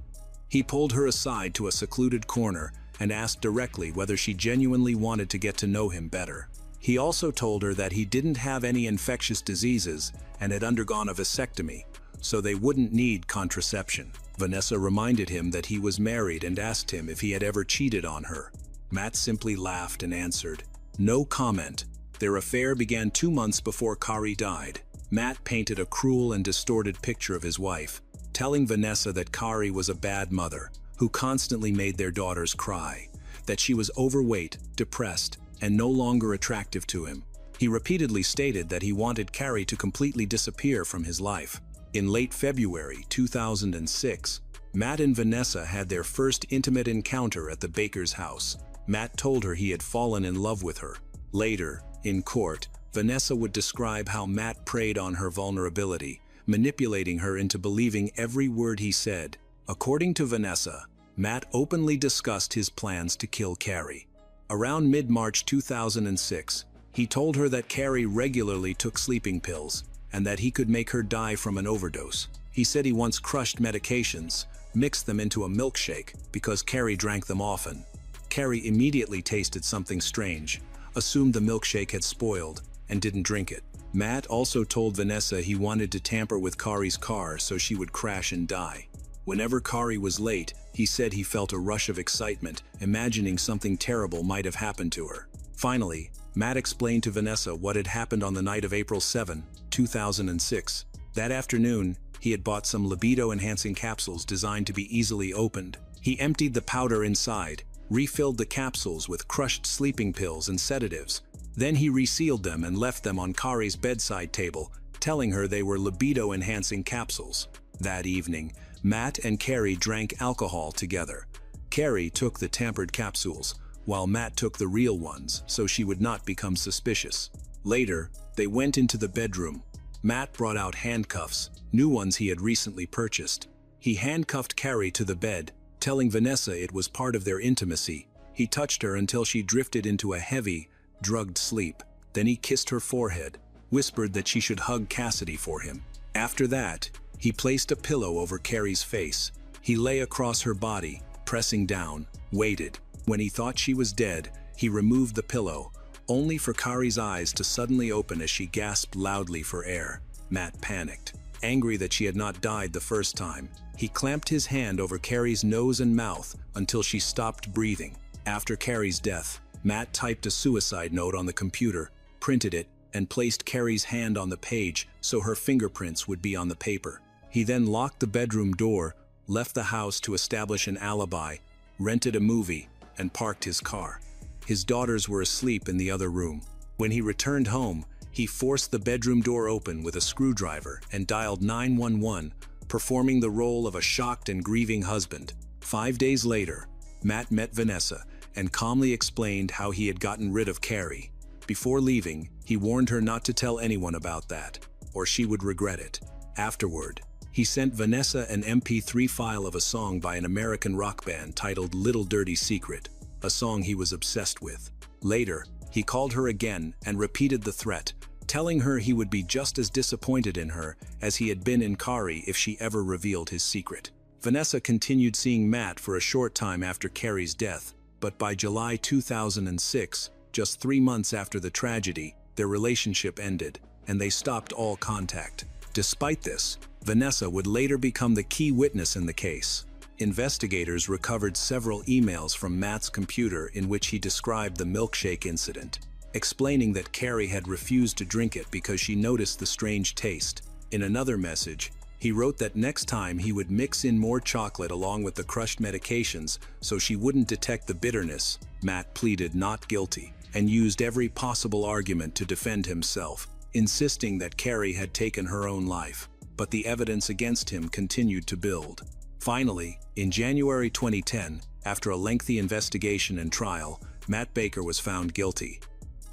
He pulled her aside to a secluded corner and asked directly whether she genuinely wanted to get to know him better. He also told her that he didn't have any infectious diseases and had undergone a vasectomy, so they wouldn't need contraception. Vanessa reminded him that he was married and asked him if he had ever cheated on her. Matt simply laughed and answered, "No comment." Their affair began 2 months before Carrie died. Matt painted a cruel and distorted picture of his wife, telling Vanessa that Carrie was a bad mother who constantly made their daughters cry, that she was overweight, depressed, and no longer attractive to him. He repeatedly stated that he wanted Carrie to completely disappear from his life. In late February 2006, Matt and Vanessa had their first intimate encounter at the baker's house. Matt told her he had fallen in love with her. Later, in court, Vanessa would describe how Matt preyed on her vulnerability, manipulating her into believing every word he said. According to Vanessa, Matt openly discussed his plans to kill Carrie. Around mid-March 2006, he told her that Carrie regularly took sleeping pills and that he could make her die from an overdose. He said he once crushed medications, mixed them into a milkshake because Carrie drank them often. Carrie immediately tasted something strange, assumed the milkshake had spoiled, and didn't drink it. Matt also told Vanessa he wanted to tamper with Carrie's car so she would crash and die. Whenever Carrie was late, he said he felt a rush of excitement, imagining something terrible might have happened to her. Finally, Matt explained to Vanessa what had happened on the night of April 7, 2006. That afternoon, he had bought some libido-enhancing capsules designed to be easily opened. He emptied the powder inside, refilled the capsules with crushed sleeping pills and sedatives. Then he resealed them and left them on Carrie's bedside table, telling her they were libido-enhancing capsules. That evening, Matt and Carrie drank alcohol together. Carrie took the tampered capsules, while Matt took the real ones so she would not become suspicious. Later, they went into the bedroom. Matt brought out handcuffs, new ones he had recently purchased. He handcuffed Carrie to the bed, telling Vanessa it was part of their intimacy. He touched her until she drifted into a heavy, drugged sleep. Then he kissed her forehead, whispered that she should hug Cassidy for him. After that, he placed a pillow over Carrie's face. He lay across her body, pressing down, waited. When he thought she was dead, he removed the pillow, only for Carrie's eyes to suddenly open as she gasped loudly for air. Matt panicked. Angry that she had not died the first time, he clamped his hand over Carrie's nose and mouth until she stopped breathing. After Carrie's death, Matt typed a suicide note on the computer, printed it, and placed Carrie's hand on the page so her fingerprints would be on the paper. He then locked the bedroom door, left the house to establish an alibi, rented a movie, and parked his car. His daughters were asleep in the other room. When he returned home, he forced the bedroom door open with a screwdriver and dialed 911, performing the role of a shocked and grieving husband. 5 days later, Matt met Vanessa and calmly explained how he had gotten rid of Carrie. Before leaving, he warned her not to tell anyone about that, or she would regret it. Afterward, he sent Vanessa an MP3 file of a song by an American rock band titled Little Dirty Secret, a song he was obsessed with. Later, he called her again and repeated the threat, telling her he would be just as disappointed in her as he had been in Carrie if she ever revealed his secret. Vanessa continued seeing Matt for a short time after Carrie's death, but by July 2006, just 3 months after the tragedy, their relationship ended, and they stopped all contact. Despite this, Vanessa would later become the key witness in the case. Investigators recovered several emails from Matt's computer in which he described the milkshake incident, explaining that Carrie had refused to drink it because she noticed the strange taste. In another message, he wrote that next time he would mix in more chocolate along with the crushed medications so she wouldn't detect the bitterness. Matt pleaded not guilty and used every possible argument to defend himself, insisting that Carrie had taken her own life. But the evidence against him continued to build. Finally, in January 2010, after a lengthy investigation and trial, Matt Baker was found guilty.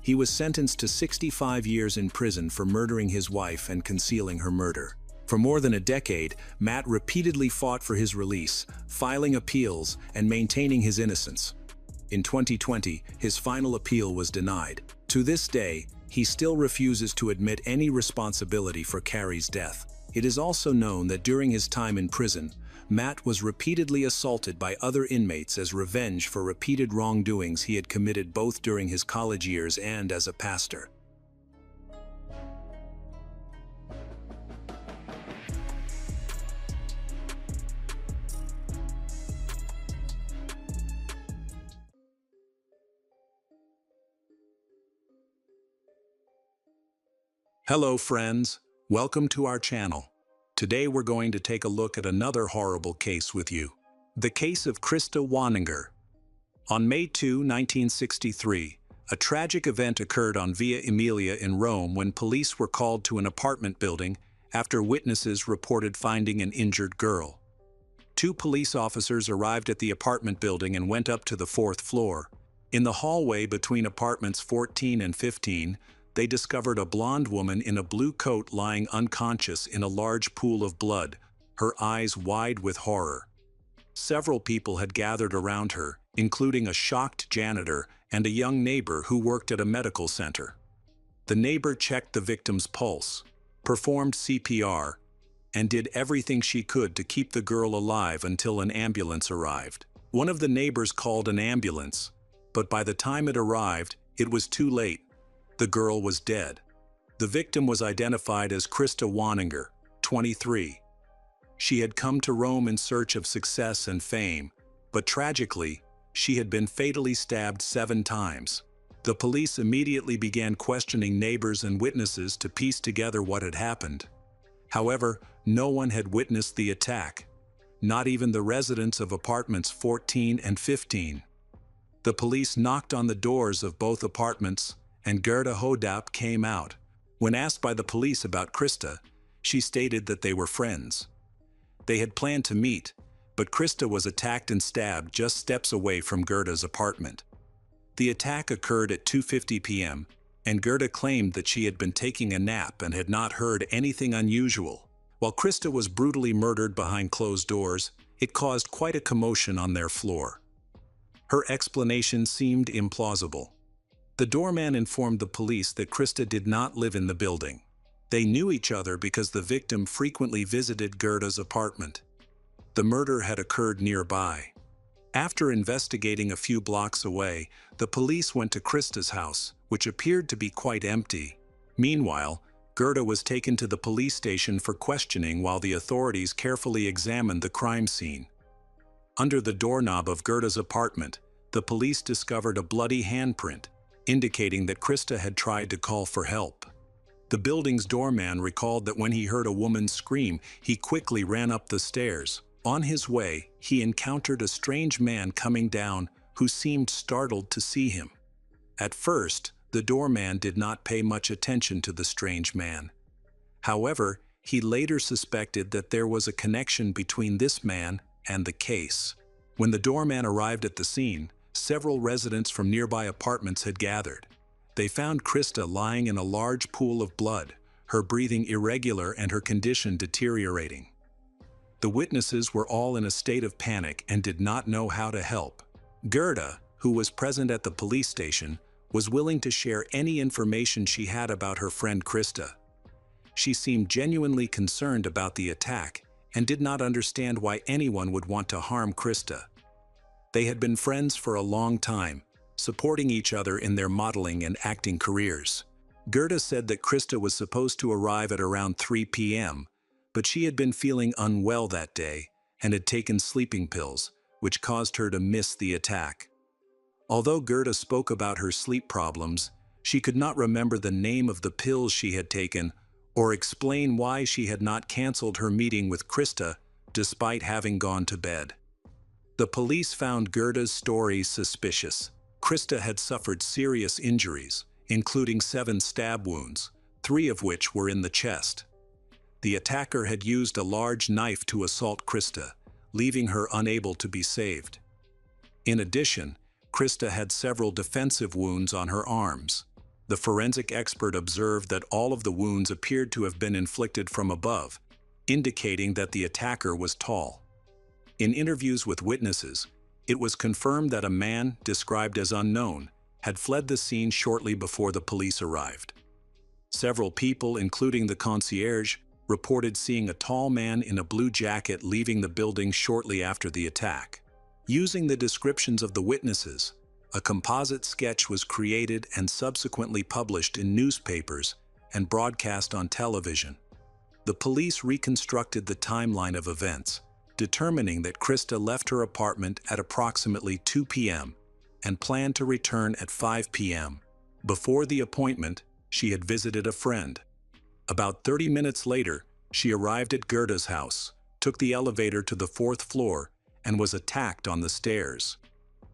He was sentenced to 65 years in prison for murdering his wife and concealing her murder. For more than a decade, Matt repeatedly fought for his release, filing appeals and maintaining his innocence. In 2020, his final appeal was denied. To this day, he still refuses to admit any responsibility for Carrie's death. It is also known that during his time in prison, Matt was repeatedly assaulted by other inmates as revenge for repeated wrongdoings he had committed both during his college years and as a pastor. Hello friends, welcome to our channel. Today we're going to take a look at another horrible case with you. The case of Krista Waninger. On May 2, 1963, a tragic event occurred on Via Emilia in Rome when police were called to an apartment building after witnesses reported finding an injured girl. Two police officers arrived at the apartment building and went up to the fourth floor. In the hallway between apartments 14 and 15, they discovered a blonde woman in a blue coat lying unconscious in a large pool of blood, her eyes wide with horror. Several people had gathered around her, including a shocked janitor and a young neighbor who worked at a medical center. The neighbor checked the victim's pulse, performed CPR, and did everything she could to keep the girl alive until an ambulance arrived. One of the neighbors called an ambulance, but by the time it arrived, it was too late. The girl was dead. The victim was identified as Krista Waninger, 23. She had come to Rome in search of success and fame, but tragically, she had been fatally stabbed 7 times. The police immediately began questioning neighbors and witnesses to piece together what had happened. However, no one had witnessed the attack, not even the residents of apartments 14 and 15. The police knocked on the doors of both apartments, and Gerda Hodap came out. When asked by the police about Krista, she stated that they were friends. They had planned to meet, but Krista was attacked and stabbed just steps away from Gerda's apartment. The attack occurred at 2:50 p.m., and Gerda claimed that she had been taking a nap and had not heard anything unusual. While Krista was brutally murdered behind closed doors, it caused quite a commotion on their floor. Her explanation seemed implausible. The doorman informed the police that Krista did not live in the building. They knew each other because the victim frequently visited Gerda's apartment. The murder had occurred nearby. After investigating a few blocks away, the police went to Krista's house, which appeared to be quite empty. Meanwhile, Gerda was taken to the police station for questioning while the authorities carefully examined the crime scene. Under the doorknob of Gerda's apartment, the police discovered a bloody handprint, indicating that Krista had tried to call for help. The building's doorman recalled that when he heard a woman scream, he quickly ran up the stairs. On his way, he encountered a strange man coming down who seemed startled to see him. At first, the doorman did not pay much attention to the strange man. However, he later suspected that there was a connection between this man and the case. When the doorman arrived at the scene, several residents from nearby apartments had gathered. They found Krista lying in a large pool of blood, her breathing irregular and her condition deteriorating. The witnesses were all in a state of panic and did not know how to help. Gerda, who was present at the police station, was willing to share any information she had about her friend Krista. She seemed genuinely concerned about the attack and did not understand why anyone would want to harm Krista. They had been friends for a long time, supporting each other in their modeling and acting careers. Gerda said that Krista was supposed to arrive at around 3 p.m., but she had been feeling unwell that day and had taken sleeping pills, which caused her to miss the attack. Although Gerda spoke about her sleep problems, she could not remember the name of the pills she had taken or explain why she had not canceled her meeting with Krista despite having gone to bed. The police found Gerda's story suspicious. Krista had suffered serious injuries, including 7 stab wounds, 3 of which were in the chest. The attacker had used a large knife to assault Krista, leaving her unable to be saved. In addition, Krista had several defensive wounds on her arms. The forensic expert observed that all of the wounds appeared to have been inflicted from above, indicating that the attacker was tall. In interviews with witnesses, it was confirmed that a man, described as unknown, had fled the scene shortly before the police arrived. Several people, including the concierge, reported seeing a tall man in a blue jacket leaving the building shortly after the attack. Using the descriptions of the witnesses, a composite sketch was created and subsequently published in newspapers and broadcast on television. The police reconstructed the timeline of events, determining that Krista left her apartment at approximately 2 p.m. and planned to return at 5 p.m. Before the appointment, she had visited a friend. About 30 minutes later, she arrived at Gerda's house, took the elevator to the 4th floor, and was attacked on the stairs.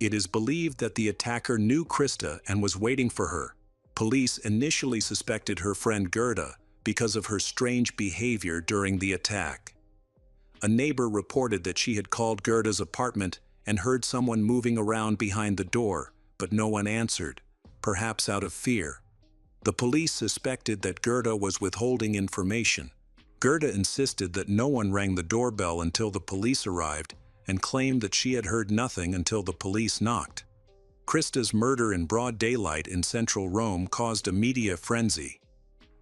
It is believed that the attacker knew Krista and was waiting for her. Police initially suspected her friend Gerda, because of her strange behavior during the attack. A neighbor reported that she had called Gerda's apartment and heard someone moving around behind the door, but no one answered, perhaps out of fear. The police suspected that Gerda was withholding information. Gerda insisted that no one rang the doorbell until the police arrived and claimed that she had heard nothing until the police knocked. Krista's murder in broad daylight in central Rome caused a media frenzy.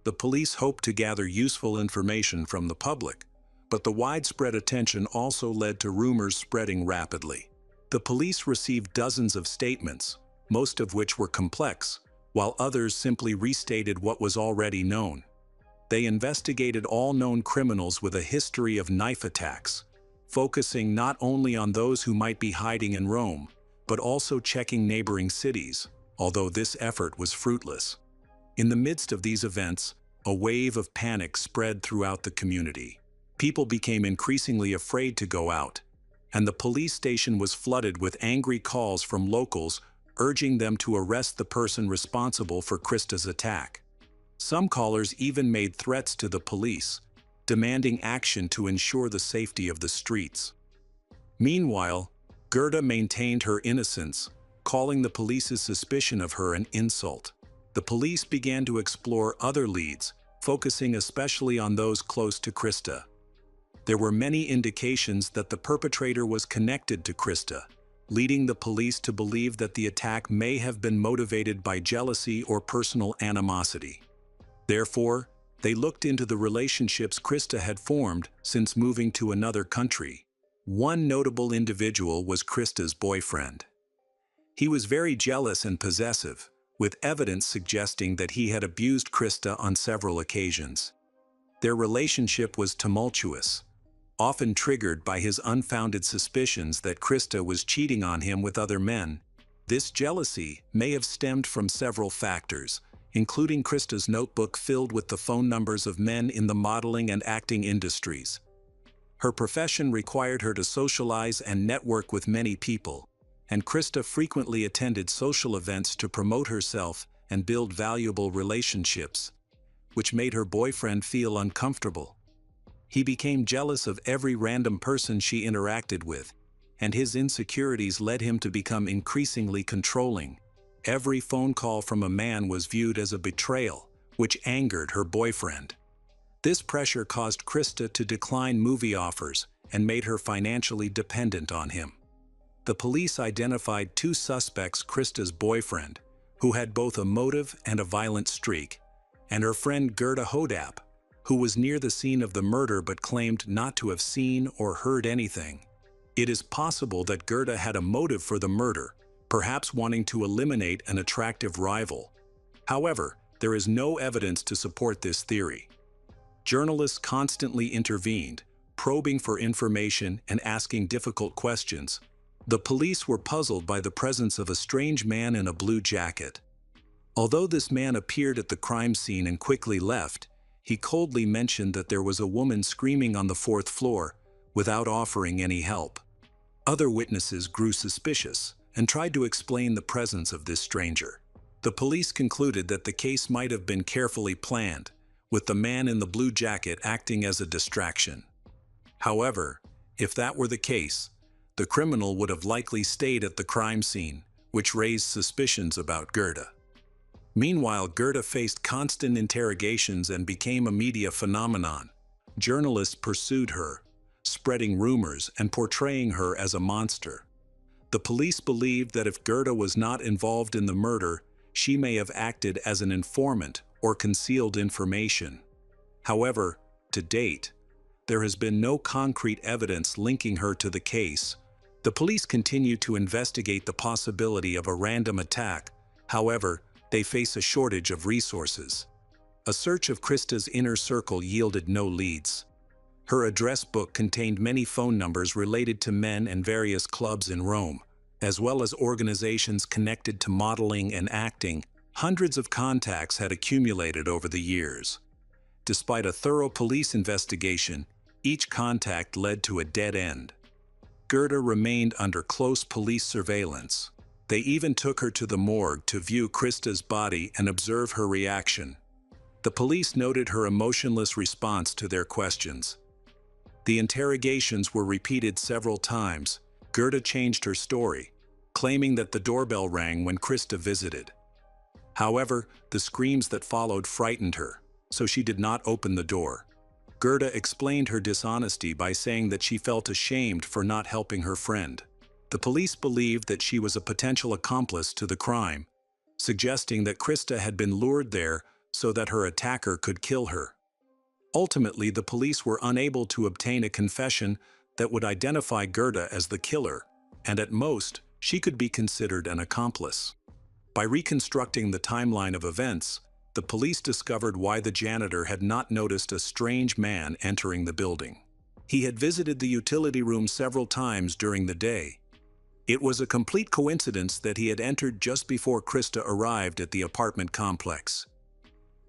The police hoped to gather useful information from the public, but the widespread attention also led to rumors spreading rapidly. The police received dozens of statements, most of which were complex, while others simply restated what was already known. They investigated all known criminals with a history of knife attacks, focusing not only on those who might be hiding in Rome, but also checking neighboring cities, although this effort was fruitless. In the midst of these events, a wave of panic spread throughout the community. People became increasingly afraid to go out, and the police station was flooded with angry calls from locals urging them to arrest the person responsible for Krista's attack. Some callers even made threats to the police, demanding action to ensure the safety of the streets. Meanwhile, Gerda maintained her innocence, calling the police's suspicion of her an insult. The police began to explore other leads, focusing especially on those close to Krista. There were many indications that the perpetrator was connected to Krista, leading the police to believe that the attack may have been motivated by jealousy or personal animosity. Therefore, they looked into the relationships Krista had formed since moving to another country. One notable individual was Krista's boyfriend. He was very jealous and possessive, with evidence suggesting that he had abused Krista on several occasions. Their relationship was tumultuous, often triggered by his unfounded suspicions that Krista was cheating on him with other men. This jealousy may have stemmed from several factors, including Krista's notebook filled with the phone numbers of men in the modeling and acting industries. Her profession required her to socialize and network with many people, and Krista frequently attended social events to promote herself and build valuable relationships, which made her boyfriend feel uncomfortable. He became jealous of every random person she interacted with, and his insecurities led him to become increasingly controlling. Every phone call from a man was viewed as a betrayal, which angered her boyfriend. This pressure caused Krista to decline movie offers and made her financially dependent on him. The police identified two suspects: Krista's boyfriend, who had both a motive and a violent streak, and her friend Gerda Hodap, who was near the scene of the murder but claimed not to have seen or heard anything. It is possible that Gerda had a motive for the murder, perhaps wanting to eliminate an attractive rival. However, there is no evidence to support this theory. Journalists constantly intervened, probing for information and asking difficult questions. The police were puzzled by the presence of a strange man in a blue jacket. Although this man appeared at the crime scene and quickly left, he coldly mentioned that there was a woman screaming on the 4th floor, without offering any help. Other witnesses grew suspicious and tried to explain the presence of this stranger. The police concluded that the case might have been carefully planned, with the man in the blue jacket acting as a distraction. However, if that were the case, the criminal would have likely stayed at the crime scene, which raised suspicions about Gerda. Meanwhile, Gerda faced constant interrogations and became a media phenomenon. Journalists pursued her, spreading rumors and portraying her as a monster. The police believed that if Gerda was not involved in the murder, she may have acted as an informant or concealed information. However, to date, there has been no concrete evidence linking her to the case. The police continue to investigate the possibility of a random attack. However, they face a shortage of resources. A search of Krista's inner circle yielded no leads. Her address book contained many phone numbers related to men and various clubs in Rome, as well as organizations connected to modeling and acting. Hundreds of contacts had accumulated over the years. Despite a thorough police investigation, each contact led to a dead end. Gerda remained under close police surveillance. They even took her to the morgue to view Krista's body and observe her reaction. The police noted her emotionless response to their questions. The interrogations were repeated several times. Gerda changed her story, claiming that the doorbell rang when Krista visited. However, the screams that followed frightened her, so she did not open the door. Gerda explained her dishonesty by saying that she felt ashamed for not helping her friend. The police believed that she was a potential accomplice to the crime, suggesting that Krista had been lured there so that her attacker could kill her. Ultimately, the police were unable to obtain a confession that would identify Gerda as the killer, and at most, she could be considered an accomplice. By reconstructing the timeline of events, the police discovered why the janitor had not noticed a strange man entering the building. He had visited the utility room several times during the day. It was a complete coincidence that he had entered just before Krista arrived at the apartment complex.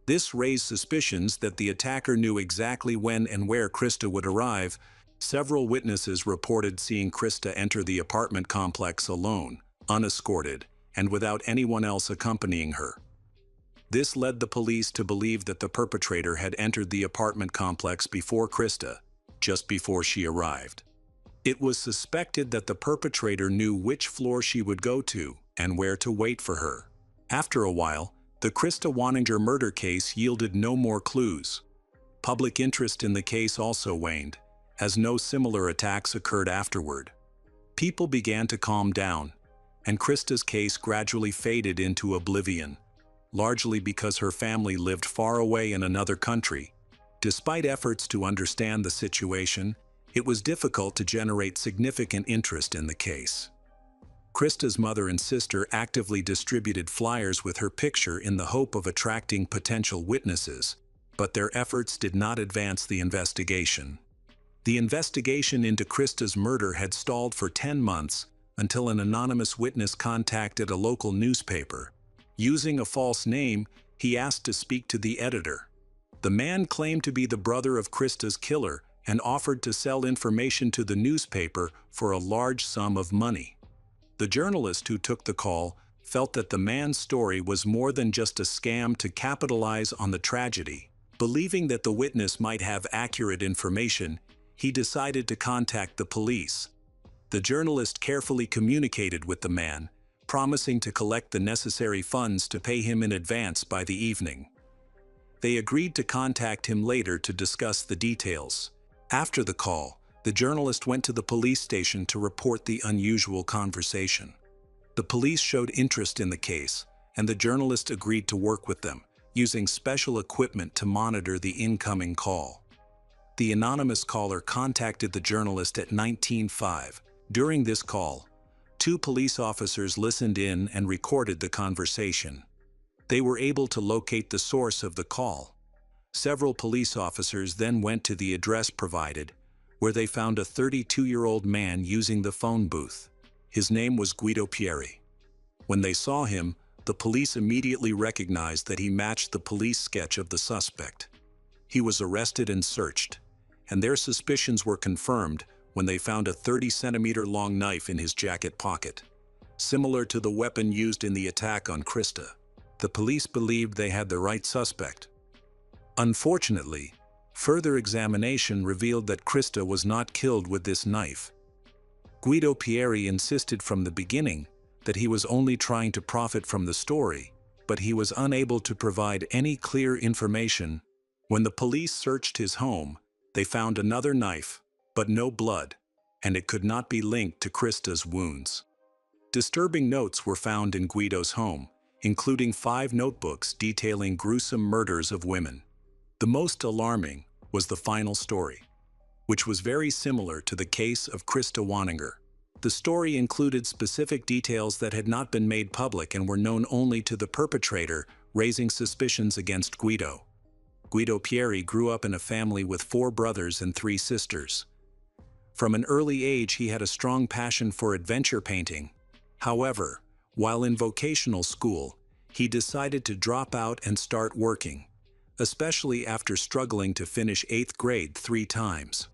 This raised suspicions that the attacker knew exactly when and where Krista would arrive. Several witnesses reported seeing Krista enter the apartment complex alone, unescorted, and without anyone else accompanying her. This led the police to believe that the perpetrator had entered the apartment complex before Krista, just before she arrived. It was suspected that the perpetrator knew which floor she would go to and where to wait for her. After a while, the Krista Waninger murder case yielded no more clues. Public interest in the case also waned, as no similar attacks occurred afterward. People began to calm down, and Krista's case gradually faded into oblivion, largely because her family lived far away in another country. Despite efforts to understand the situation, it was difficult to generate significant interest in the case. Krista's mother and sister actively distributed flyers with her picture in the hope of attracting potential witnesses, but their efforts did not advance the investigation. The investigation into Krista's murder had stalled for 10 months until an anonymous witness contacted a local newspaper. Using a false name, he asked to speak to the editor. The man claimed to be the brother of Krista's killer and offered to sell information to the newspaper for a large sum of money. The journalist who took the call felt that the man's story was more than just a scam to capitalize on the tragedy. Believing that the witness might have accurate information, he decided to contact the police. The journalist carefully communicated with the man, promising to collect the necessary funds to pay him in advance by the evening. They agreed to contact him later to discuss the details. After the call, the journalist went to the police station to report the unusual conversation. The police showed interest in the case, and the journalist agreed to work with them, using special equipment to monitor the incoming call. The anonymous caller contacted the journalist at 19:05. During this call, 2 police officers listened in and recorded the conversation. They were able to locate the source of the call. Several police officers then went to the address provided, where they found a 32-year-old man using the phone booth. His name was Guido Pieri. When they saw him, the police immediately recognized that he matched the police sketch of the suspect. He was arrested and searched, and their suspicions were confirmed when they found a 30-centimeter-long knife in his jacket pocket, similar to the weapon used in the attack on Krista. The police believed they had the right suspect. Unfortunately, further examination revealed that Krista was not killed with this knife. Guido Pieri insisted from the beginning that he was only trying to profit from the story, but he was unable to provide any clear information. When the police searched his home, they found another knife, but no blood, and it could not be linked to Krista's wounds. Disturbing notes were found in Guido's home, including 5 notebooks detailing gruesome murders of women. The most alarming was the final story, which was very similar to the case of Krista Waninger. The story included specific details that had not been made public and were known only to the perpetrator, raising suspicions against Guido. Guido Pieri grew up in a family with 4 brothers and 3 sisters. From an early age, he had a strong passion for adventure painting. However, while in vocational school, he decided to drop out and start working, especially after struggling to finish 8th grade 3 times.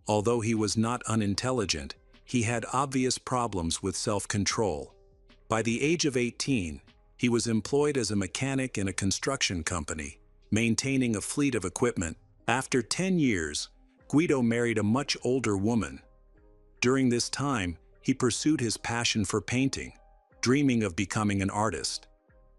Although he was not unintelligent, he had obvious problems with self-control. By the age of 18, he was employed as a mechanic in a construction company, maintaining a fleet of equipment. After 10 years, Guido married a much older woman. During this time, he pursued his passion for painting, dreaming of becoming an artist.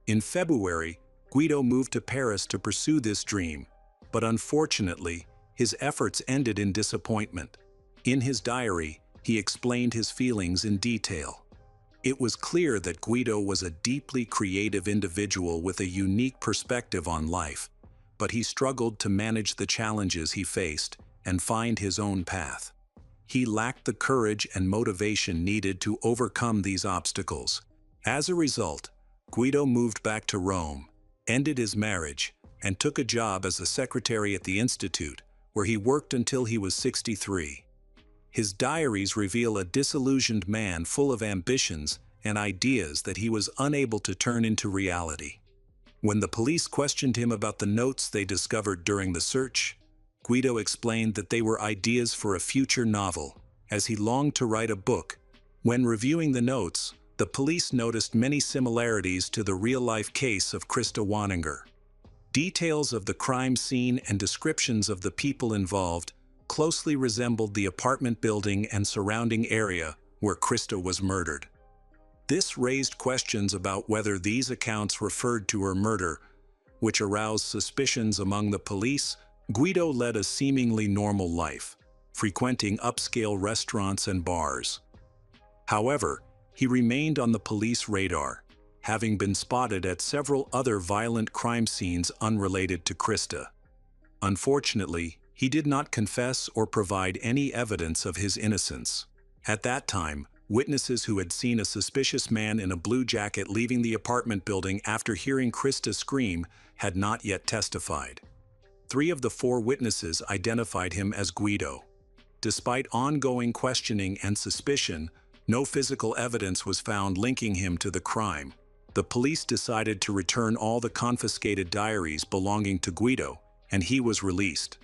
In February, Guido moved to Paris to pursue this dream, but unfortunately, his efforts ended in disappointment. In his diary, he explained his feelings in detail. It was clear that Guido was a deeply creative individual with a unique perspective on life, but he struggled to manage the challenges he faced and find his own path. He lacked the courage and motivation needed to overcome these obstacles. As a result, Guido moved back to Rome, ended his marriage, and took a job as a secretary at the Institute, where he worked until he was 63. His diaries reveal a disillusioned man full of ambitions and ideas that he was unable to turn into reality. When the police questioned him about the notes they discovered during the search, Guido explained that they were ideas for a future novel, as he longed to write a book. When reviewing the notes, the police noticed many similarities to the real-life case of Christa Waninger. Details of the crime scene and descriptions of the people involved closely resembled the apartment building and surrounding area where Christa was murdered. This raised questions about whether these accounts referred to her murder, which aroused suspicions among the police. Guido led a seemingly normal life, frequenting upscale restaurants and bars. However, he remained on the police radar, having been spotted at several other violent crime scenes unrelated to Christa. Unfortunately, he did not confess or provide any evidence of his innocence. At that time, witnesses who had seen a suspicious man in a blue jacket leaving the apartment building after hearing Christa scream had not yet testified. 3 of the 4 witnesses identified him as Guido. Despite ongoing questioning and suspicion, no physical evidence was found linking him to the crime. The police decided to return all the confiscated diaries belonging to Guido, and he was released.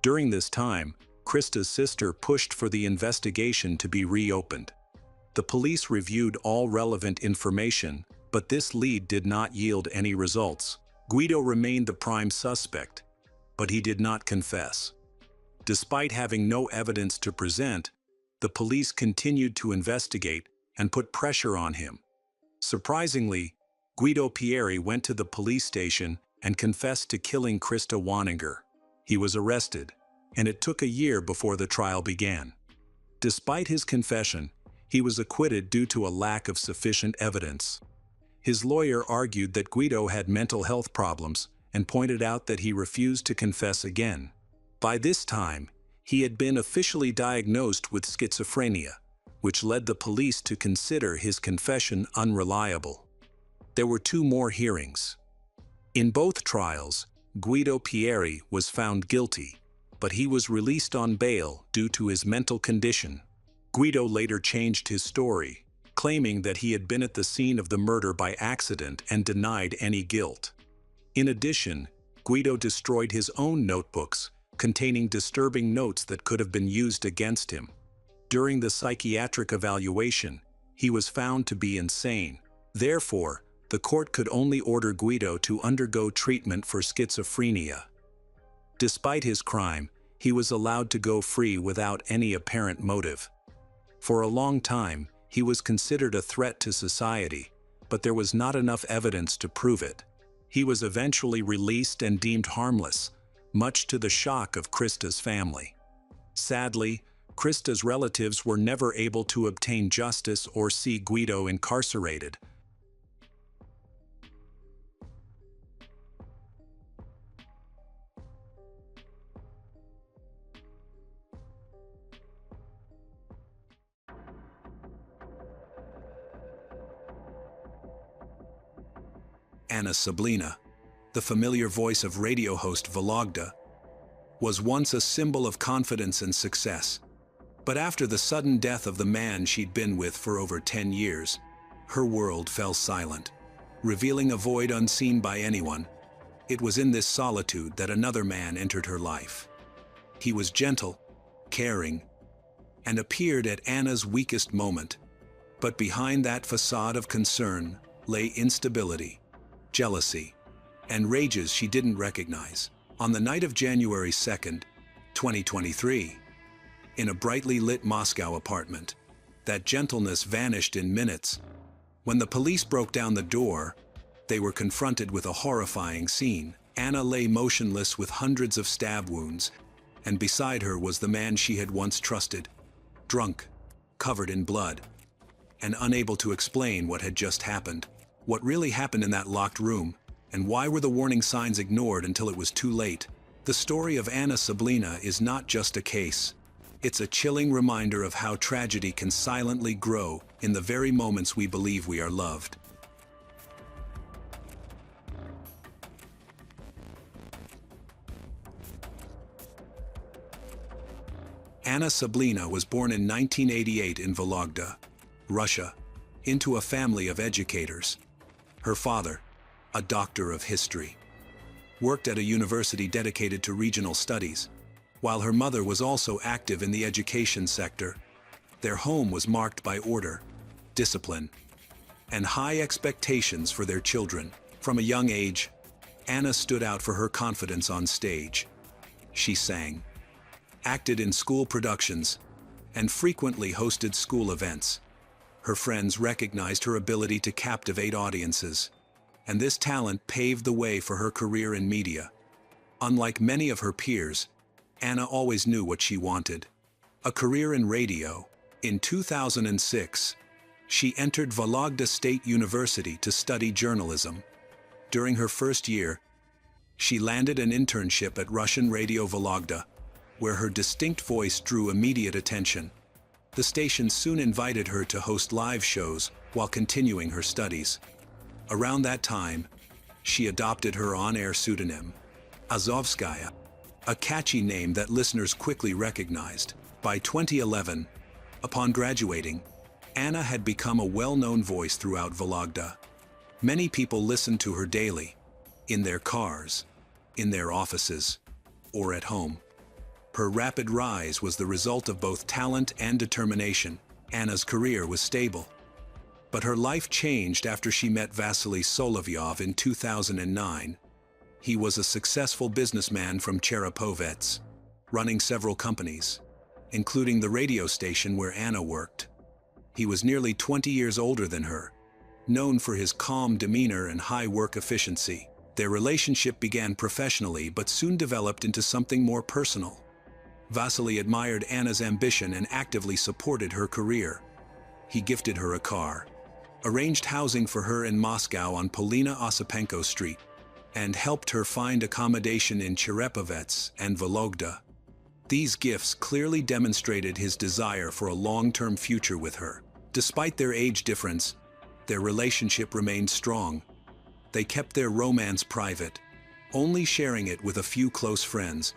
During this time, Christa's sister pushed for the investigation to be reopened. The police reviewed all relevant information, but this lead did not yield any results. Guido remained the prime suspect, but he did not confess. Despite having no evidence to present, the police continued to investigate and put pressure on him. Surprisingly, Guido Pieri went to the police station and confessed to killing Christa Waninger. He was arrested, and it took a year before the trial began. Despite his confession, he was acquitted due to a lack of sufficient evidence. His lawyer argued that Guido had mental health problems and pointed out that he refused to confess again. By this time, he had been officially diagnosed with schizophrenia, which led the police to consider his confession unreliable. There were 2 more hearings. In both trials, Guido Pieri was found guilty, but he was released on bail due to his mental condition. Guido later changed his story, claiming that he had been at the scene of the murder by accident and denied any guilt. In addition, Guido destroyed his own notebooks, containing disturbing notes that could have been used against him. During the psychiatric evaluation, he was found to be insane. Therefore, the court could only order Guido to undergo treatment for schizophrenia. Despite his crime, he was allowed to go free without any apparent motive. For a long time, he was considered a threat to society, but there was not enough evidence to prove it. He was eventually released and deemed harmless, much to the shock of Christa's family. Sadly, Christa's relatives were never able to obtain justice or see Guido incarcerated. Anna Sablina, the familiar voice of radio host Vologda, was once a symbol of confidence and success. But after the sudden death of the man she'd been with for over 10 years, her world fell silent, revealing a void unseen by anyone. It was in this solitude that another man entered her life. He was gentle, caring, and appeared at Anna's weakest moment. But behind that facade of concern lay instability, jealousy, and rages she didn't recognize. On the night of January 2nd, 2023, in a brightly lit Moscow apartment, that gentleness vanished in minutes. When the police broke down the door, they were confronted with a horrifying scene. Anna lay motionless with hundreds of stab wounds, and beside her was the man she had once trusted, drunk, covered in blood, and unable to explain what had just happened. What really happened in that locked room, and why were the warning signs ignored until it was too late? The story of Anna Sablina is not just a case. It's a chilling reminder of how tragedy can silently grow in the very moments we believe we are loved. Anna Sablina was born in 1988 in Vologda, Russia, into a family of educators. Her father, a doctor of history, worked at a university dedicated to regional studies, while her mother was also active in the education sector. Their home was marked by order, discipline, and high expectations for their children. From a young age, Anna stood out for her confidence on stage. She sang, acted in school productions, and frequently hosted school events. Her friends recognized her ability to captivate audiences, and this talent paved the way for her career in media. Unlike many of her peers, Anna always knew what she wanted: a career in radio. In 2006, she entered Vologda State University to study journalism. During her first year, she landed an internship at Russian Radio Vologda, where her distinct voice drew immediate attention. The station soon invited her to host live shows while continuing her studies. Around that time, she adopted her on-air pseudonym, Azovskaya, a catchy name that listeners quickly recognized. By 2011, upon graduating, Anna had become a well-known voice throughout Vologda. Many people listened to her daily, in their cars, in their offices, or at home. Her rapid rise was the result of both talent and determination. Anna's career was stable, but her life changed after she met Vasily Solovyov in 2009. He was a successful businessman from Cherepovets, running several companies, including the radio station where Anna worked. He was nearly 20 years older than her, known for his calm demeanor and high work efficiency. Their relationship began professionally but soon developed into something more personal. Vasily admired Anna's ambition and actively supported her career. He gifted her a car, arranged housing for her in Moscow on Polina Osipenko Street, and helped her find accommodation in Cherepovets and Vologda. These gifts clearly demonstrated his desire for a long-term future with her. Despite their age difference, their relationship remained strong. They kept their romance private, only sharing it with a few close friends.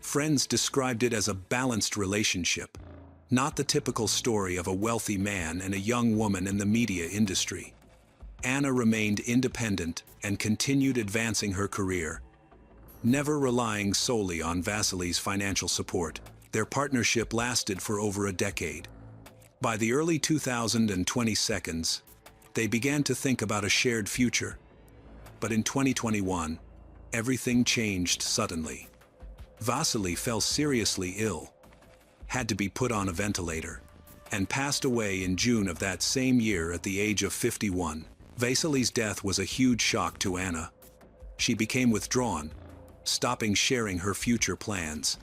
Friends described it as a balanced relationship, not the typical story of a wealthy man and a young woman in the media industry. Anna remained independent and continued advancing her career, never relying solely on Vasily's financial support. Their partnership lasted for over a decade. By the early 2022s, they began to think about a shared future. But in 2021, everything changed suddenly. Vasily fell seriously ill, had to be put on a ventilator, and passed away in June of that same year at the age of 51. Vasily's death was a huge shock to Anna. She became withdrawn, stopping sharing her future plans.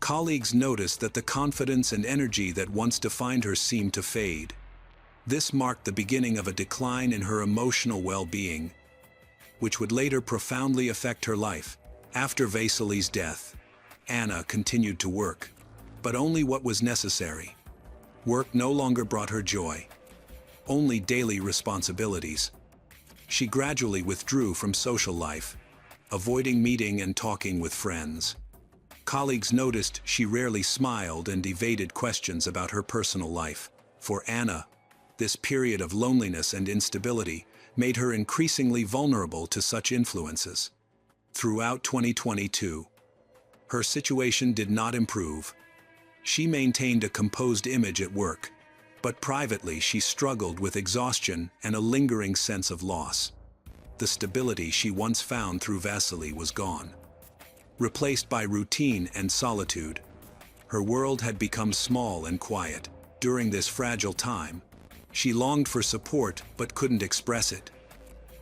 Colleagues noticed that the confidence and energy that once defined her seemed to fade. This marked the beginning of a decline in her emotional well-being, which would later profoundly affect her life. After Vasily's death, Anna continued to work, but only what was necessary. Work no longer brought her joy, only daily responsibilities. She gradually withdrew from social life, avoiding meeting and talking with friends. Colleagues noticed she rarely smiled and evaded questions about her personal life. For Anna, this period of loneliness and instability made her increasingly vulnerable to such influences. Throughout 2022, her situation did not improve. She maintained a composed image at work, but privately she struggled with exhaustion and a lingering sense of loss. the stability she once found through Vasily was gone. Replaced by routine and solitude, her world had become small and quiet. During this fragile time, she longed for support but couldn't express it.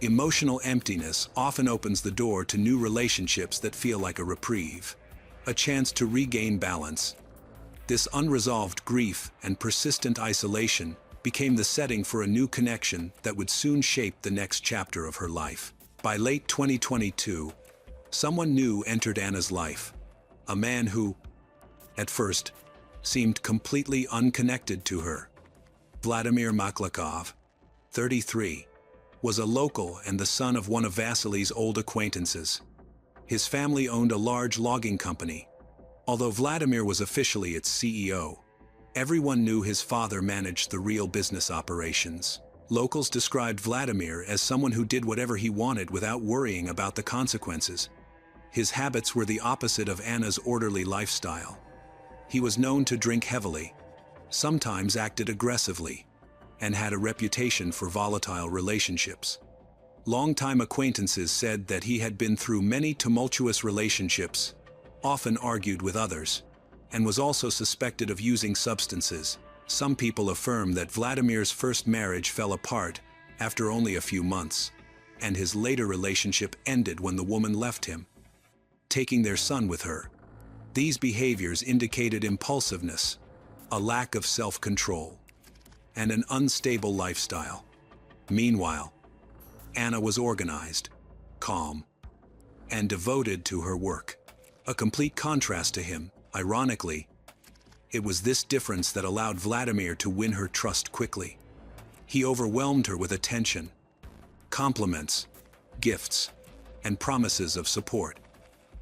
Emotional emptiness often opens the door to new relationships that feel like a reprieve, a chance to regain balance. This unresolved grief and persistent isolation became the setting for a new connection that would soon shape the next chapter of her life. By late 2022, someone new entered Anna's life, a man who, at first, seemed completely unconnected to her. Vladimir Maklakov, 33, was a local and the son of one of Vasily's old acquaintances. His family owned a large logging company. Although Vladimir was officially its CEO, everyone knew his father managed the real business operations. Locals described Vladimir as someone who did whatever he wanted without worrying about the consequences. His habits were the opposite of Anna's orderly lifestyle. He was known to drink heavily, sometimes acted aggressively, and had a reputation for volatile relationships. Longtime acquaintances said that he had been through many tumultuous relationships, often argued with others, and was also suspected of using substances. Some people affirm that Vladimir's first marriage fell apart after only a few months, and his later relationship ended when the woman left him, taking their son with her. These behaviors indicated impulsiveness, a lack of self-control, and an unstable lifestyle. Meanwhile, Anna was organized, calm, and devoted to her work. A complete contrast to him. Ironically, it was this difference that allowed Vladimir to win her trust quickly. He overwhelmed her with attention, compliments, gifts, and promises of support.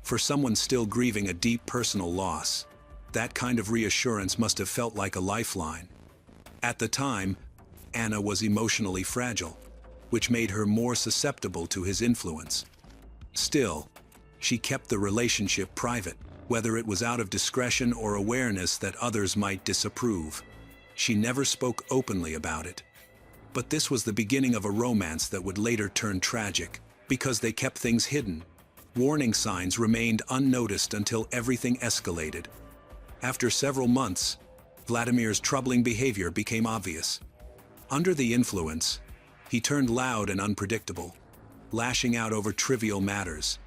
For someone still grieving a deep personal loss, that kind of reassurance must have felt like a lifeline. At the time, Anna was emotionally fragile, which made her more susceptible to his influence. Still, she kept the relationship private, whether it was out of discretion or awareness that others might disapprove. She never spoke openly about it. But this was the beginning of a romance that would later turn tragic, because they kept things hidden. Warning signs remained unnoticed until everything escalated. After several months, Vladimir's troubling behavior became obvious. Under the influence, he turned loud and unpredictable, lashing out over trivial matters.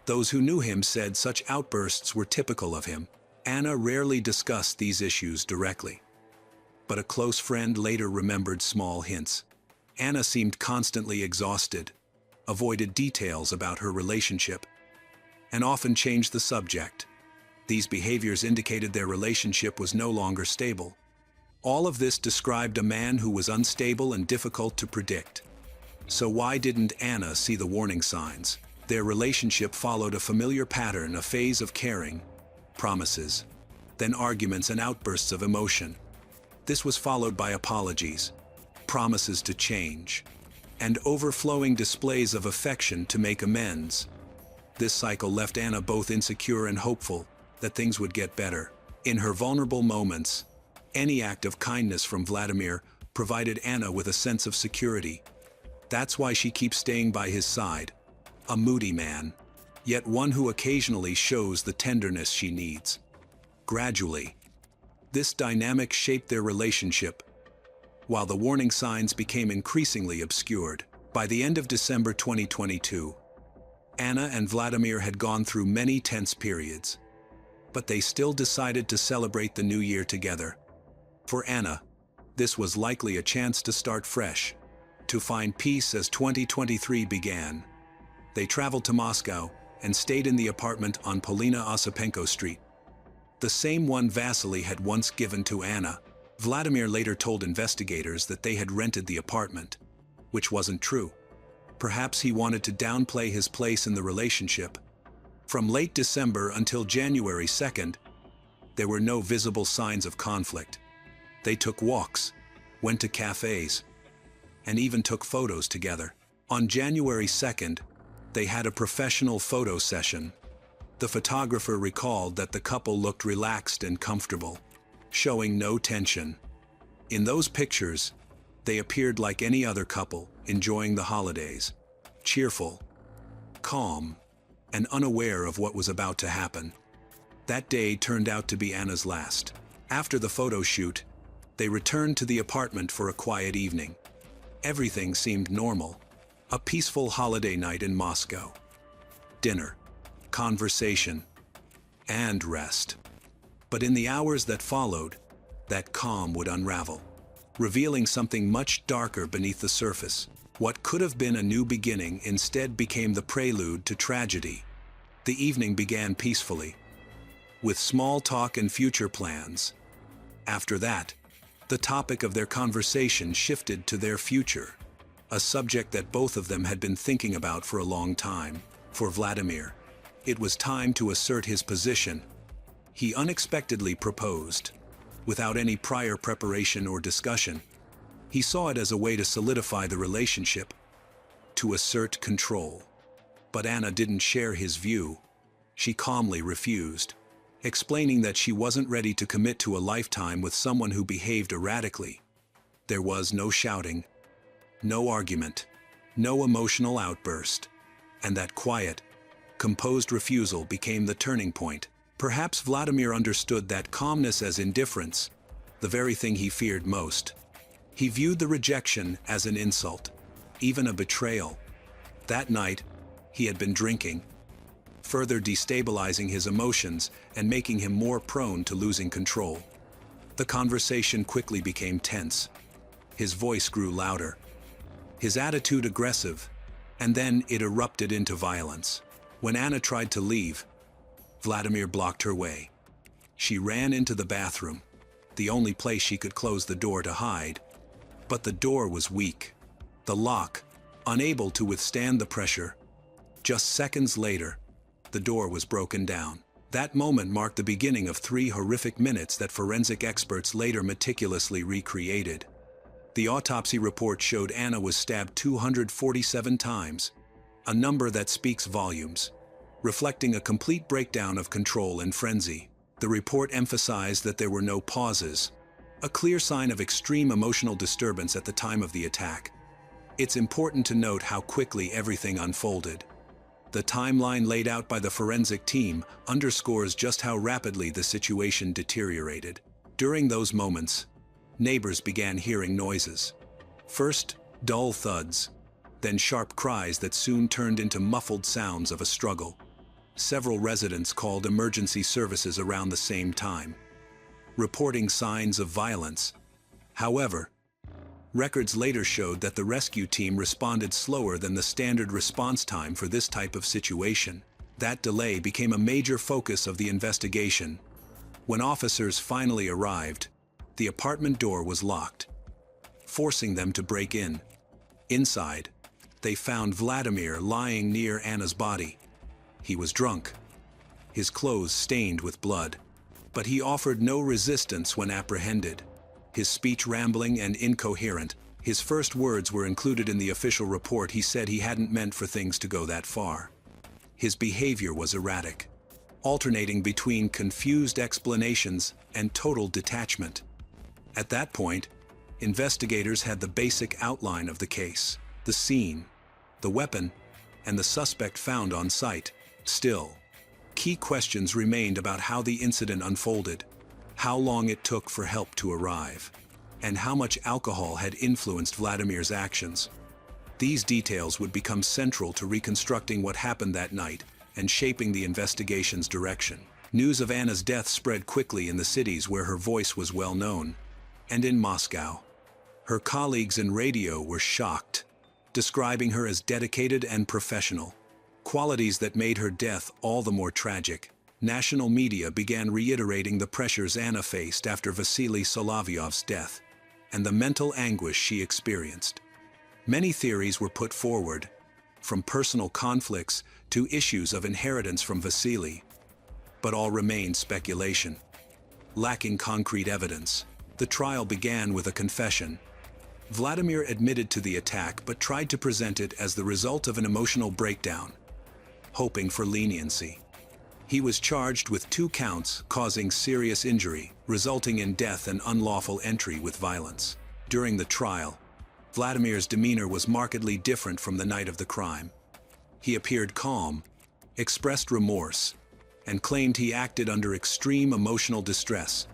Those who knew him said such outbursts were typical of him. Anna rarely discussed these issues directly, but a close friend later remembered small hints. Anna seemed constantly exhausted, avoided details about her relationship, and often changed the subject. These behaviors indicated their relationship was no longer stable. All of this described a man who was unstable and difficult to predict. So why didn't Anna see the warning signs? Their relationship followed a familiar pattern, a phase of caring, promises, then arguments and outbursts of emotion. This was followed by apologies, promises to change, and overflowing displays of affection to make amends. This cycle left Anna both insecure and hopeful that things would get better. In her vulnerable moments, any act of kindness from Vladimir provided Anna with a sense of security. That's why she keeps staying by his side. A moody man, yet one who occasionally shows the tenderness she needs. Gradually, this dynamic shaped their relationship, while the warning signs became increasingly obscured. By the end of December 2022, Anna and Vladimir had gone through many tense periods, but they still decided to celebrate the new year together. For Anna, this was likely a chance to start fresh, to find peace as 2023 began. They traveled to Moscow and stayed in the apartment on Polina Osipenko Street, the same one Vasily had once given to Anna. Vladimir later told investigators that they had rented the apartment, which wasn't true. Perhaps he wanted to downplay his place in the relationship. From late December until January 2nd, there were no visible signs of conflict. They took walks, went to cafes, and even took photos together. On January 2nd, they had a professional photo session. The photographer recalled that the couple looked relaxed and comfortable, showing no tension. In those pictures, they appeared like any other couple, enjoying the holidays. cheerful, calm, and unaware of what was about to happen. That day turned out to be Anna's last. After the photo shoot, they returned to the apartment for a quiet evening. Everything seemed normal, a peaceful holiday night in Moscow. Dinner, conversation, and rest. But in the hours that followed, that calm would unravel, revealing something much darker beneath the surface. What could have been a new beginning instead became the prelude to tragedy. The evening began peacefully, with small talk and future plans. After that, the topic of their conversation shifted to their future, a subject that both of them had been thinking about for a long time. For Vladimir, it was time to assert his position. He unexpectedly proposed, without any prior preparation or discussion. He saw it as a way to solidify the relationship, to assert control. But Anna didn't share his view. She calmly refused, explaining that she wasn't ready to commit to a lifetime with someone who behaved erratically. There was no shouting, no argument, no emotional outburst, and that quiet, composed refusal became the turning point. Perhaps Vladimir understood that calmness as indifference, the very thing he feared most. He viewed the rejection as an insult, even a betrayal. That night, he had been drinking, further destabilizing his emotions and making him more prone to losing control. The conversation quickly became tense. His voice grew louder, his attitude aggressive, and then it erupted into violence. When Anna tried to leave, Vladimir blocked her way. She ran into the bathroom, the only place she could close the door to hide. But the door was weak, the lock, unable to withstand the pressure. Just seconds later, the door was broken down. That moment marked the beginning of 3 horrific minutes that forensic experts later meticulously recreated. The autopsy report showed Anna was stabbed 247 times, a number that speaks volumes, reflecting a complete breakdown of control and frenzy. The report emphasized that there were no pauses, a clear sign of extreme emotional disturbance at the time of the attack. It's important to note how quickly everything unfolded. The timeline laid out by the forensic team underscores just how rapidly the situation deteriorated. During those moments, neighbors began hearing noises. First, dull thuds, then sharp cries that soon turned into muffled sounds of a struggle. Several residents called emergency services around the same time, reporting signs of violence. However, records later showed that the rescue team responded slower than the standard response time for this type of situation. That delay became a major focus of the investigation. When officers finally arrived, the apartment door was locked, forcing them to break in. Inside, they found Vladimir lying near Anna's body. He was drunk, his clothes stained with blood, but he offered no resistance when apprehended. His speech rambling and incoherent, his first words were included in the official report. He said he hadn't meant for things to go that far. His behavior was erratic, alternating between confused explanations and total detachment. At that point, investigators had the basic outline of the case, the scene, the weapon, and the suspect found on site. Still, key questions remained about how the incident unfolded, how long it took for help to arrive, and how much alcohol had influenced Vladimir's actions. These details would become central to reconstructing what happened that night and shaping the investigation's direction. News of Anna's death spread quickly in the cities where her voice was well known, and in Moscow. Her colleagues in radio were shocked, describing her as dedicated and professional, qualities that made her death all the more tragic. National media began reiterating the pressures Anna faced after Vasily Solovyov's death, and the mental anguish she experienced. Many theories were put forward, from personal conflicts to issues of inheritance from Vasily, but all remained speculation, lacking concrete evidence. The trial began with a confession. Vladimir admitted to the attack but tried to present it as the result of an emotional breakdown, hoping for leniency. He was charged with 2 counts causing serious injury, resulting in death and unlawful entry with violence. During the trial, Vladimir's demeanor was markedly different from the night of the crime. He appeared calm, expressed remorse, and claimed he acted under extreme emotional distress.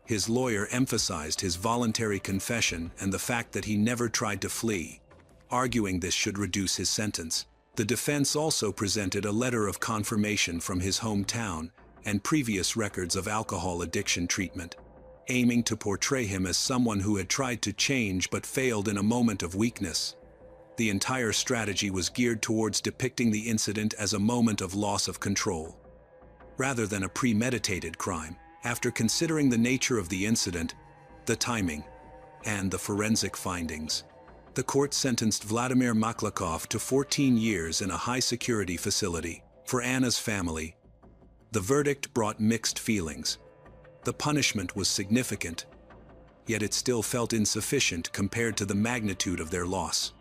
His lawyer emphasized his voluntary confession and the fact that he never tried to flee, arguing this should reduce his sentence. The defense also presented a letter of confirmation from his hometown and previous records of alcohol addiction treatment, aiming to portray him as someone who had tried to change but failed in a moment of weakness. The entire strategy was geared towards depicting the incident as a moment of loss of control, rather than a premeditated crime. After considering the nature of the incident, the timing, and the forensic findings, the court sentenced Vladimir Maklakov to 14 years in a high-security facility. For Anna's family, the verdict brought mixed feelings. The punishment was significant, yet it still felt insufficient compared to the magnitude of their loss.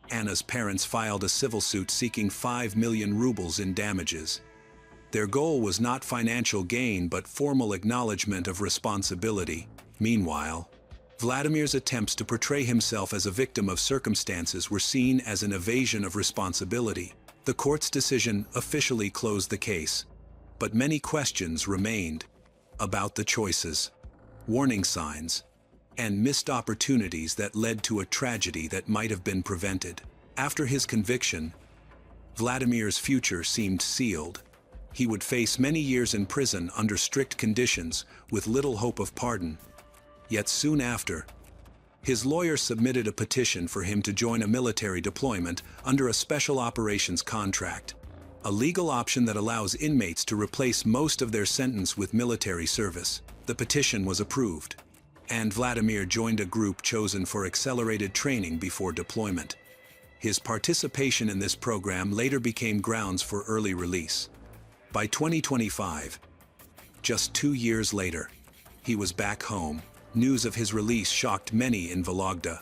Anna's parents filed a civil suit seeking 5 million rubles in damages. Their goal was not financial gain but formal acknowledgement of responsibility. Meanwhile, Vladimir's attempts to portray himself as a victim of circumstances were seen as an evasion of responsibility. The court's decision officially closed the case, but many questions remained about the choices, warning signs, and missed opportunities that led to a tragedy that might have been prevented. After his conviction, Vladimir's future seemed sealed. He would face many years in prison under strict conditions with little hope of pardon. Yet soon after, his lawyer submitted a petition for him to join a military deployment under a special operations contract, a legal option that allows inmates to replace most of their sentence with military service. The petition was approved, and Vladimir joined a group chosen for accelerated training before deployment. His participation in this program later became grounds for early release. By 2025, just 2 years later, he was back home. News of his release shocked many in Vologda.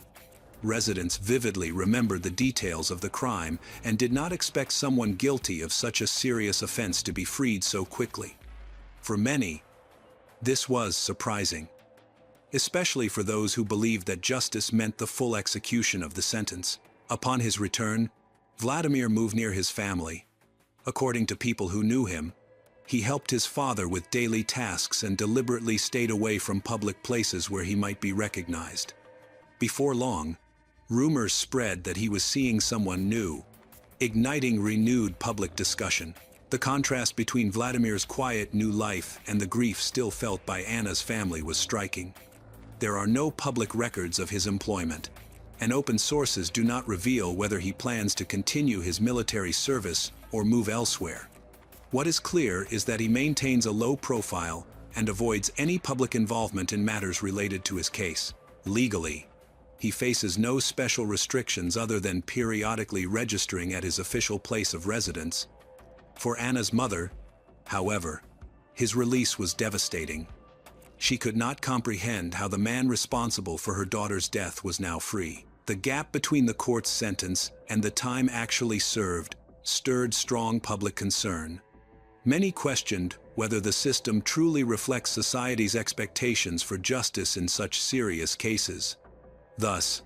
Residents vividly remembered the details of the crime and did not expect someone guilty of such a serious offense to be freed so quickly. For many, this was surprising, especially for those who believed that justice meant the full execution of the sentence. Upon his return, Vladimir moved near his family. According to people who knew him, he helped his father with daily tasks and deliberately stayed away from public places where he might be recognized. Before long, rumors spread that he was seeing someone new, igniting renewed public discussion. The contrast between Vladimir's quiet new life and the grief still felt by Anna's family was striking. There are no public records of his employment, and open sources do not reveal whether he plans to continue his military service or move elsewhere. What is clear is that he maintains a low profile and avoids any public involvement in matters related to his case. Legally, he faces no special restrictions other than periodically registering at his official place of residence. For Anna's mother, however, his release was devastating. She could not comprehend how the man responsible for her daughter's death was now free. The gap between the court's sentence and the time actually served stirred strong public concern. Many questioned whether the system truly reflects society's expectations for justice in such serious cases. Thus,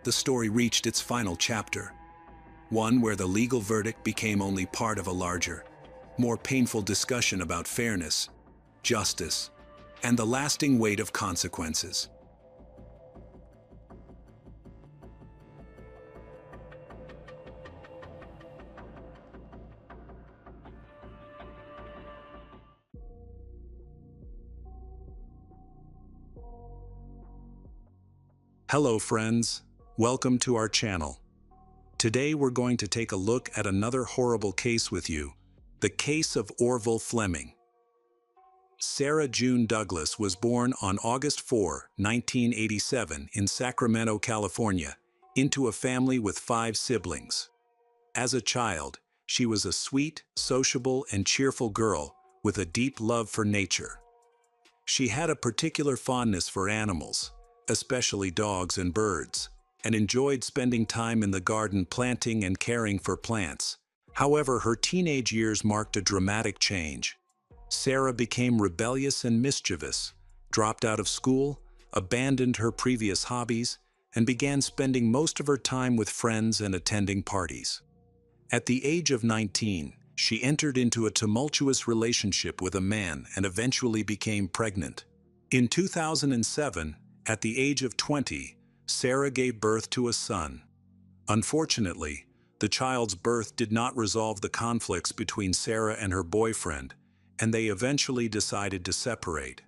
the story reached its final chapter, one where the legal verdict became only part of a larger, more painful discussion about fairness, justice, and the lasting weight of consequences. Hello friends, welcome to our channel. Today we're going to take a look at another horrible case with you, the case of Orville Fleming. Sarah June Douglas was born on August 4, 1987 in Sacramento, California, into a family with 5 siblings. As a child, she was a sweet, sociable, and cheerful girl with a deep love for nature. She had a particular fondness for animals, especially dogs and birds, and enjoyed spending time in the garden planting and caring for plants. However, her teenage years marked a dramatic change. Sarah became rebellious and mischievous, dropped out of school, abandoned her previous hobbies, and began spending most of her time with friends and attending parties. At the age of 19, she entered into a tumultuous relationship with a man and eventually became pregnant. In 2007, at the age of 20, Sarah gave birth to a son. Unfortunately, the child's birth did not resolve the conflicts between Sarah and her boyfriend, and they eventually decided to separate.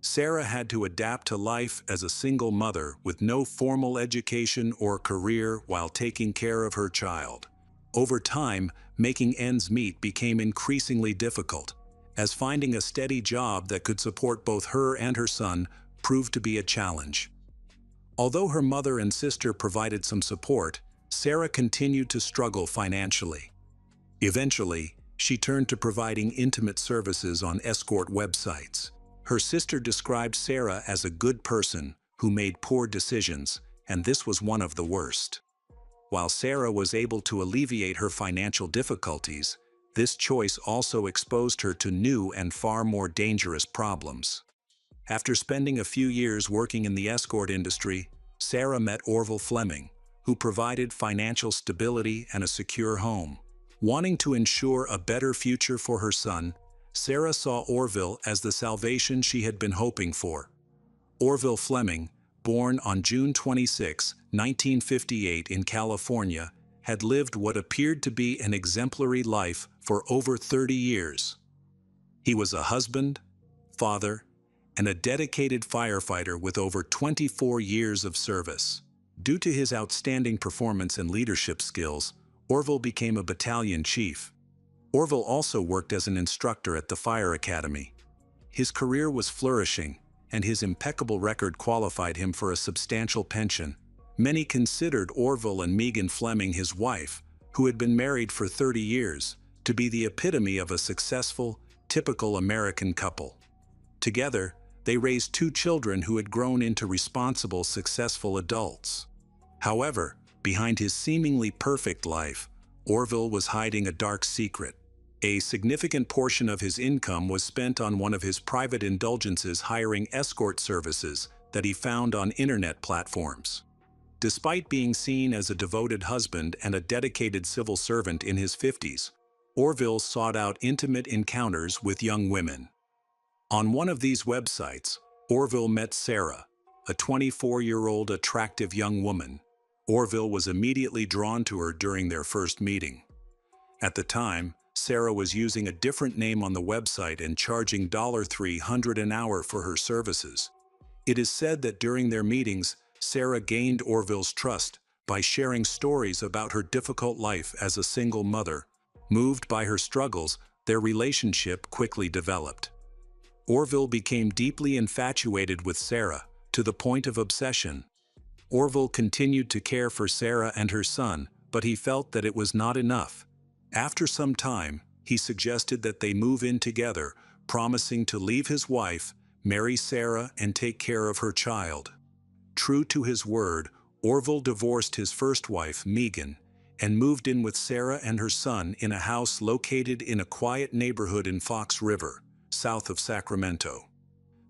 Sarah had to adapt to life as a single mother with no formal education or career while taking care of her child. Over time, making ends meet became increasingly difficult, as finding a steady job that could support both her and her son proved to be a challenge. Although her mother and sister provided some support, Sarah continued to struggle financially. Eventually, she turned to providing intimate services on escort websites. Her sister described Sarah as a good person who made poor decisions, and this was one of the worst. While Sarah was able to alleviate her financial difficulties, this choice also exposed her to new and far more dangerous problems. After spending a few years working in the escort industry, Sarah met Orville Fleming, who provided financial stability and a secure home. Wanting to ensure a better future for her son, Sarah saw Orville as the salvation she had been hoping for. Orville Fleming, born on June 26, 1958 in California, had lived what appeared to be an exemplary life for over 30 years. He was a husband, father, and a dedicated firefighter with over 24 years of service. Due to his outstanding performance and leadership skills, Orville became a battalion chief. Orville also worked as an instructor at the fire academy. His career was flourishing, and his impeccable record qualified him for a substantial pension. Many considered Orville and Megan Fleming, his wife, who had been married for 30 years, to be the epitome of a successful, typical American couple. Together, they raised 2 children who had grown into responsible, successful adults. However, behind his seemingly perfect life, Orville was hiding a dark secret. A significant portion of his income was spent on one of his private indulgences, hiring escort services that he found on internet platforms. Despite being seen as a devoted husband and a dedicated civil servant in his 50s, Orville sought out intimate encounters with young women. On one of these websites, Orville met Sarah, a 24-year-old attractive young woman. Orville was immediately drawn to her during their first meeting. At the time, Sarah was using a different name on the website and charging $300 an hour for her services. It is said that during their meetings, Sarah gained Orville's trust by sharing stories about her difficult life as a single mother. Moved by her struggles, their relationship quickly developed. Orville became deeply infatuated with Sarah, to the point of obsession. Orville continued to care for Sarah and her son, but he felt that it was not enough. After some time, he suggested that they move in together, promising to leave his wife, marry Sarah, and take care of her child. True to his word, Orville divorced his first wife, Megan, and moved in with Sarah and her son in a house located in a quiet neighborhood in Fox River, south of Sacramento.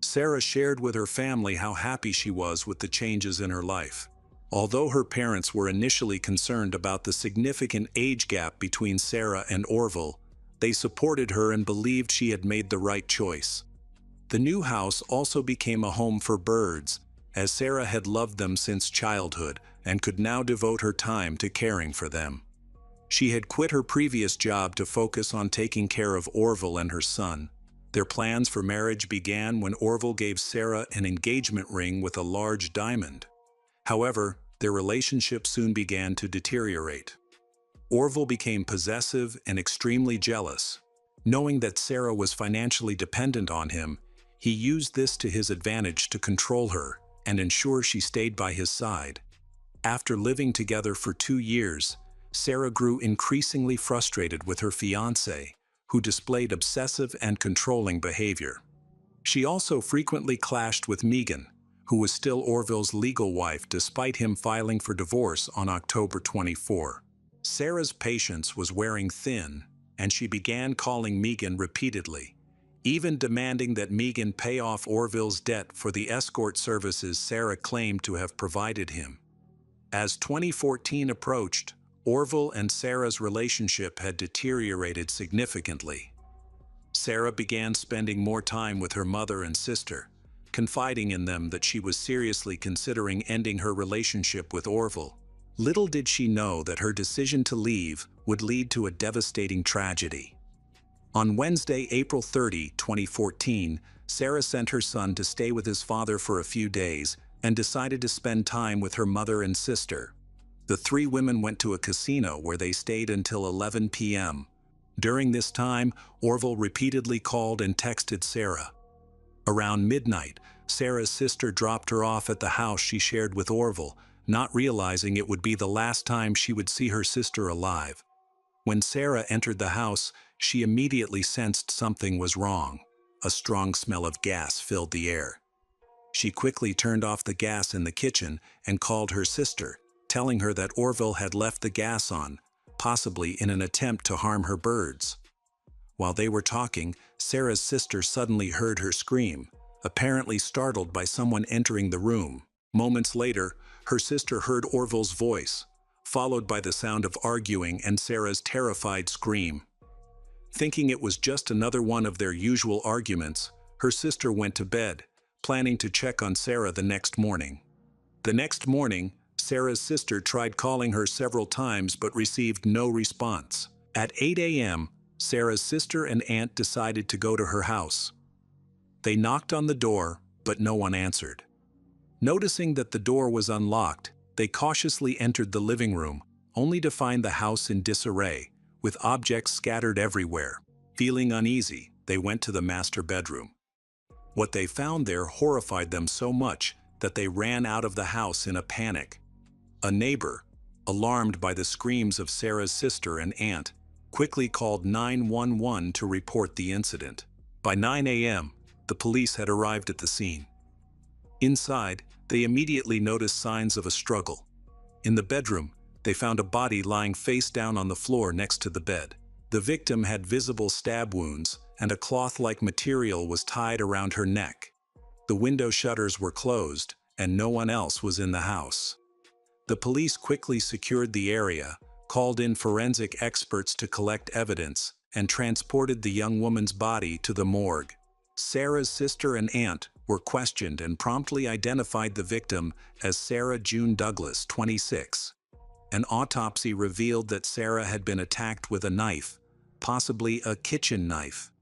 Sarah shared with her family how happy she was with the changes in her life. Although her parents were initially concerned about the significant age gap between Sarah and Orville, they supported her and believed she had made the right choice. The new house also became a home for birds, as Sarah had loved them since childhood and could now devote her time to caring for them. She had quit her previous job to focus on taking care of Orville and her son. Their plans for marriage began when Orville gave Sarah an engagement ring with a large diamond. However, their relationship soon began to deteriorate. Orville became possessive and extremely jealous. Knowing that Sarah was financially dependent on him, he used this to his advantage to control her and ensure she stayed by his side. After living together for 2 years, Sarah grew increasingly frustrated with her fiancé, who displayed obsessive and controlling behavior. She also frequently clashed with Megan, who was still Orville's legal wife despite him filing for divorce on October 24. Sarah's patience was wearing thin, and she began calling Megan repeatedly, even demanding that Megan pay off Orville's debt for the escort services Sarah claimed to have provided him. As 2014 approached, Orville and Sarah's relationship had deteriorated significantly. Sarah began spending more time with her mother and sister, confiding in them that she was seriously considering ending her relationship with Orville. Little did she know that her decision to leave would lead to a devastating tragedy. On Wednesday, April 30, 2014, Sarah sent her son to stay with his father for a few days and decided to spend time with her mother and sister. The three women went to a casino where they stayed until 11 p.m. During this time, Orville repeatedly called and texted Sarah. Around midnight, Sarah's sister dropped her off at the house she shared with Orville, not realizing it would be the last time she would see her sister alive. When Sarah entered the house, she immediately sensed something was wrong. A strong smell of gas filled the air. She quickly turned off the gas in the kitchen and called her sister, telling her that Orville had left the gas on, possibly in an attempt to harm her birds. While they were talking, Sarah's sister suddenly heard her scream, apparently startled by someone entering the room. Moments later, her sister heard Orville's voice, followed by the sound of arguing and Sarah's terrified scream. Thinking it was just another one of their usual arguments, her sister went to bed, planning to check on Sarah the next morning. The next morning, Sarah's sister tried calling her several times but received no response. At 8 a.m., Sarah's sister and aunt decided to go to her house. They knocked on the door, but no one answered. Noticing that the door was unlocked, they cautiously entered the living room, only to find the house in disarray, with objects scattered everywhere. Feeling uneasy, they went to the master bedroom. What they found there horrified them so much that they ran out of the house in a panic. A neighbor, alarmed by the screams of Sarah's sister and aunt, quickly called 911 to report the incident. By 9 a.m., the police had arrived at the scene. Inside, they immediately noticed signs of a struggle. In the bedroom, they found a body lying face down on the floor next to the bed. The victim had visible stab wounds, and a cloth-like material was tied around her neck. The window shutters were closed, and no one else was in the house. The police quickly secured the area, called in forensic experts to collect evidence, and transported the young woman's body to the morgue. Sarah's sister and aunt were questioned and promptly identified the victim as Sarah June Douglas, 26. An autopsy revealed that Sarah had been attacked with a knife, possibly a kitchen knife.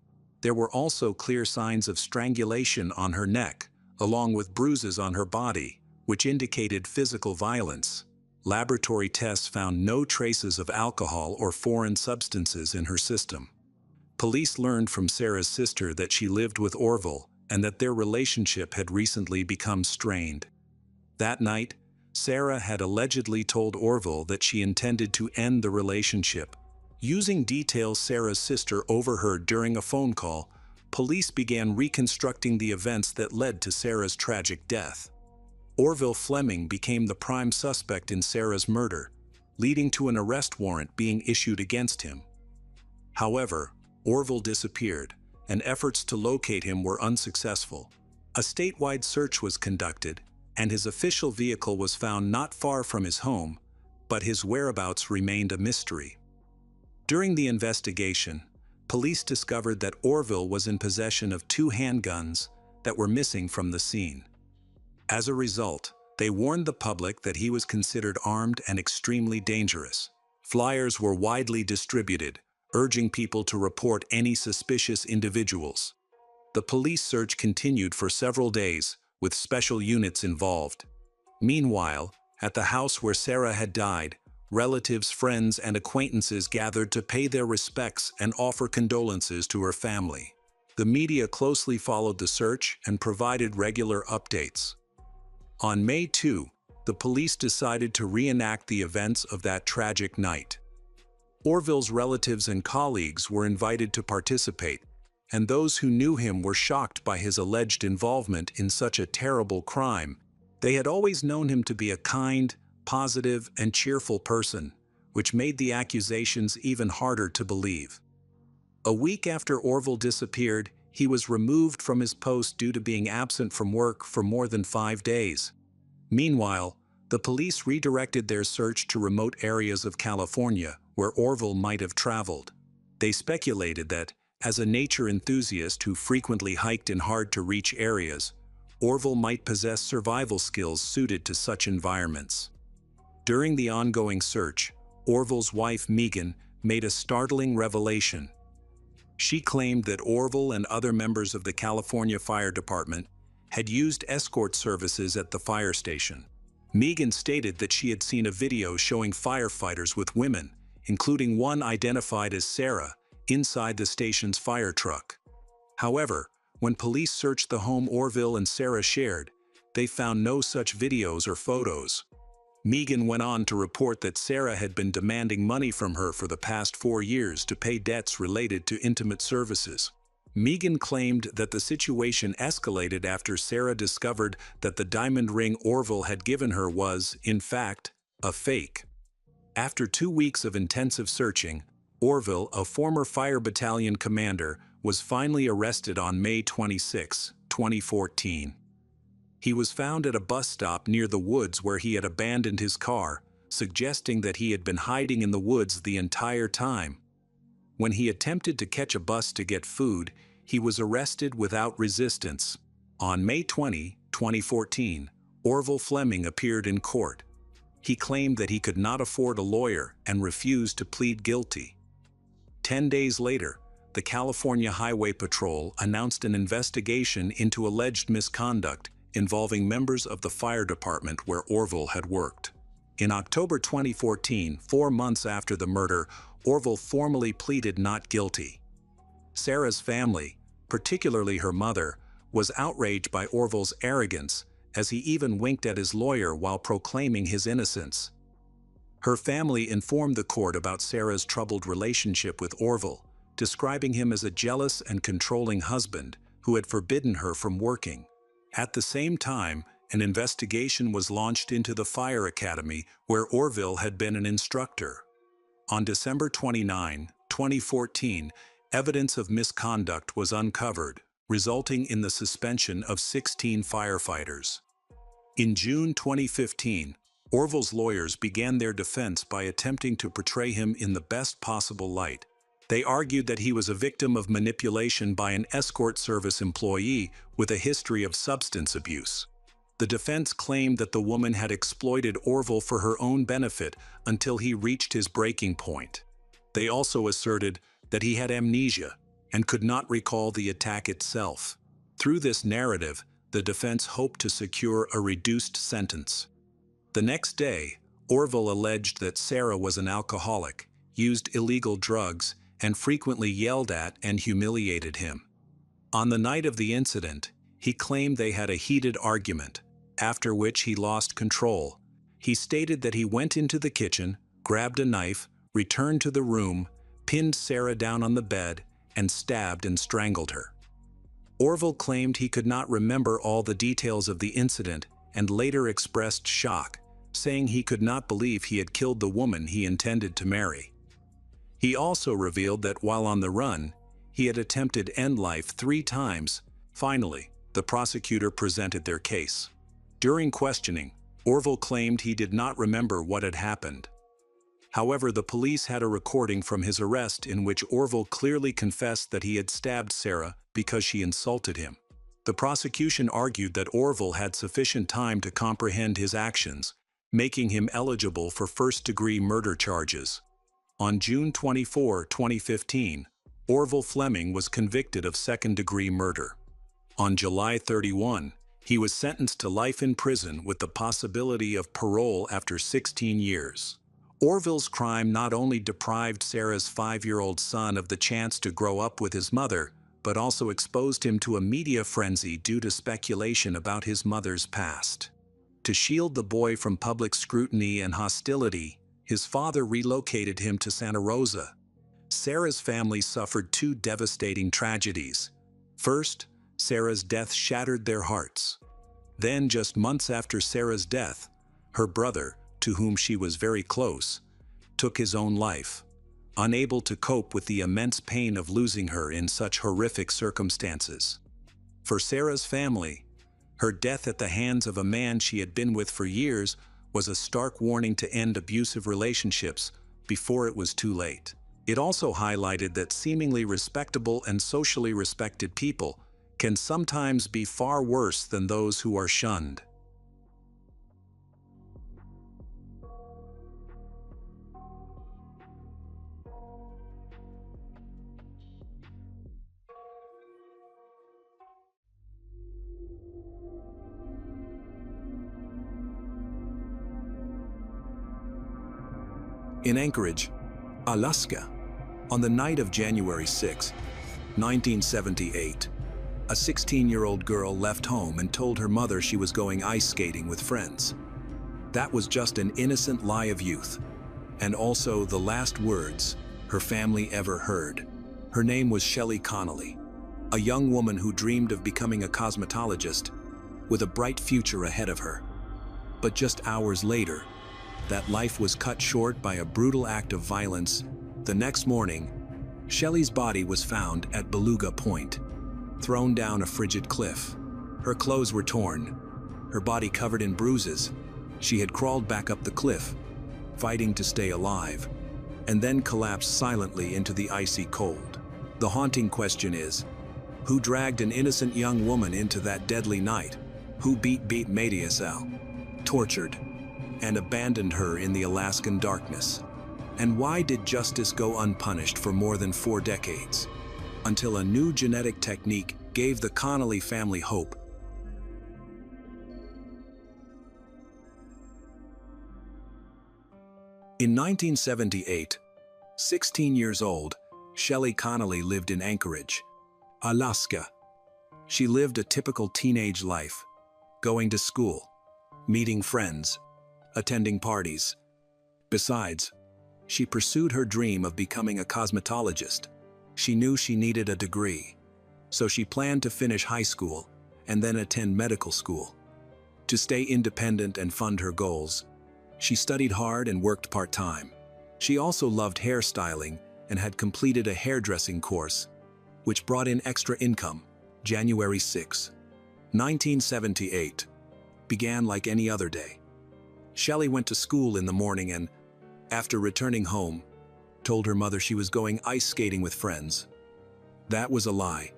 There were also clear signs of strangulation on her neck, along with bruises on her body, which indicated physical violence. Laboratory tests found no traces of alcohol or foreign substances in her system. Police learned from Sarah's sister that she lived with Orville and that their relationship had recently become strained. That night, Sarah had allegedly told Orville that she intended to end the relationship. Using details Sarah's sister overheard during a phone call, police began reconstructing the events that led to Sarah's tragic death. Orville Fleming became the prime suspect in Sarah's murder, leading to an arrest warrant being issued against him. However, Orville disappeared, and efforts to locate him were unsuccessful. A statewide search was conducted, and his official vehicle was found not far from his home, but his whereabouts remained a mystery. During the investigation, police discovered that Orville was in possession of 2 handguns that were missing from the scene. As a result, they warned the public that he was considered armed and extremely dangerous. Flyers were widely distributed, urging people to report any suspicious individuals. The police search continued for several days, with special units involved. Meanwhile, at the house where Sarah had died, relatives, friends, and acquaintances gathered to pay their respects and offer condolences to her family. The media closely followed the search and provided regular updates. On May 2, the police decided to reenact the events of that tragic night. Orville's relatives and colleagues were invited to participate, and those who knew him were shocked by his alleged involvement in such a terrible crime. They had always known him to be a kind, positive, and cheerful person, which made the accusations even harder to believe. A week after Orville disappeared, he was removed from his post due to being absent from work for more than 5 days. Meanwhile, The police redirected their search to remote areas of California where Orville might have traveled. They speculated that, as a nature enthusiast who frequently hiked in hard-to-reach areas, Orville might possess survival skills suited to such environments. During the ongoing search, Orville's wife Megan made a startling revelation. She claimed that Orville and other members of the California Fire Department had used escort services at the fire station. Megan stated that she had seen a video showing firefighters with women, including one identified as Sarah, inside the station's fire truck. However, when police searched the home Orville and Sarah shared, they found no such videos or photos. Megan went on to report that Sarah had been demanding money from her for the past 4 years to pay debts related to intimate services. Megan claimed that the situation escalated after Sarah discovered that the diamond ring Orville had given her was, in fact, a fake. After 2 weeks of intensive searching, Orville, a former fire battalion commander, was finally arrested on May 26, 2014. He was found at a bus stop near the woods where he had abandoned his car, suggesting that he had been hiding in the woods the entire time. When he attempted to catch a bus to get food, he was arrested without resistance. On May 20, 2014, Orville Fleming appeared in court. He claimed that he could not afford a lawyer and refused to plead guilty. 10 days later, the California Highway Patrol announced an investigation into alleged misconduct involving members of the fire department where Orville had worked. In October 2014, 4 months after the murder, Orville formally pleaded not guilty. Sarah's family, particularly her mother, was outraged by Orville's arrogance, as he even winked at his lawyer while proclaiming his innocence. Her family informed the court about Sarah's troubled relationship with Orville, describing him as a jealous and controlling husband who had forbidden her from working. At the same time, an investigation was launched into the fire academy where Orville had been an instructor. On December 29, 2014, evidence of misconduct was uncovered, resulting in the suspension of 16 firefighters. In June 2015, Orville's lawyers began their defense by attempting to portray him in the best possible light. They argued that he was a victim of manipulation by an escort service employee with a history of substance abuse. The defense claimed that the woman had exploited Orville for her own benefit until he reached his breaking point. They also asserted that he had amnesia and could not recall the attack itself. Through this narrative, the defense hoped to secure a reduced sentence. The next day, Orville alleged that Sarah was an alcoholic, used illegal drugs, and frequently yelled at and humiliated him. On the night of the incident, he claimed they had a heated argument, after which he lost control. He stated that he went into the kitchen, grabbed a knife, returned to the room, pinned Sarah down on the bed, and stabbed and strangled her. Orville claimed he could not remember all the details of the incident and later expressed shock, saying he could not believe he had killed the woman he intended to marry. He also revealed that while on the run, he had attempted end life 3 times. Finally, the prosecutor presented their case. During questioning, Orville claimed he did not remember what had happened. However, the police had a recording from his arrest in which Orville clearly confessed that he had stabbed Sarah because she insulted him. The prosecution argued that Orville had sufficient time to comprehend his actions, making him eligible for first-degree murder charges. On June 24, 2015, Orville Fleming was convicted of second-degree murder. On July 31, he was sentenced to life in prison with the possibility of parole after 16 years. Orville's crime not only deprived Sarah's 5-year-old son of the chance to grow up with his mother, but also exposed him to a media frenzy due to speculation about his mother's past. To shield the boy from public scrutiny and hostility, his father relocated him to Santa Rosa. Sarah's family suffered 2 devastating tragedies. First, Sarah's death shattered their hearts. Then, just months after Sarah's death, her brother, to whom she was very close, took his own life, unable to cope with the immense pain of losing her in such horrific circumstances. For Sarah's family, her death at the hands of a man she had been with for years was a stark warning to end abusive relationships before it was too late. It also highlighted that seemingly respectable and socially respected people can sometimes be far worse than those who are shunned. In Anchorage, Alaska, on the night of January 6, 1978, a 16-year-old girl left home and told her mother she was going ice skating with friends. That was just an innocent lie of youth, and also the last words her family ever heard. Her name was Shelley Connolly, a young woman who dreamed of becoming a cosmetologist with a bright future ahead of her. But just hours later, that life was cut short by a brutal act of violence. The next morning, Shelley's body was found at Beluga Point, thrown down a frigid cliff. Her clothes were torn, her body covered in bruises. She had crawled back up the cliff, fighting to stay alive, and then collapsed silently into the icy cold. The haunting question is, who dragged an innocent young woman into that deadly night? Who beat Madiasal, tortured, and abandoned her in the Alaskan darkness? And why did justice go unpunished for more than 4 decades? Until a new genetic technique gave the Connolly family hope. In 1978, 16 years old, Shelley Connolly lived in Anchorage, Alaska. She lived a typical teenage life, going to school, meeting friends, attending parties. Besides, she pursued her dream of becoming a cosmetologist. She knew she needed a degree, so she planned to finish high school and then attend medical school. To stay independent and fund her goals, she studied hard and worked part-time. She also loved hairstyling and had completed a hairdressing course, which brought in extra income. January 6, 1978, began like any other day. Shelley went to school in the morning and, after returning home, told her mother she was going ice skating with friends. That was a lie.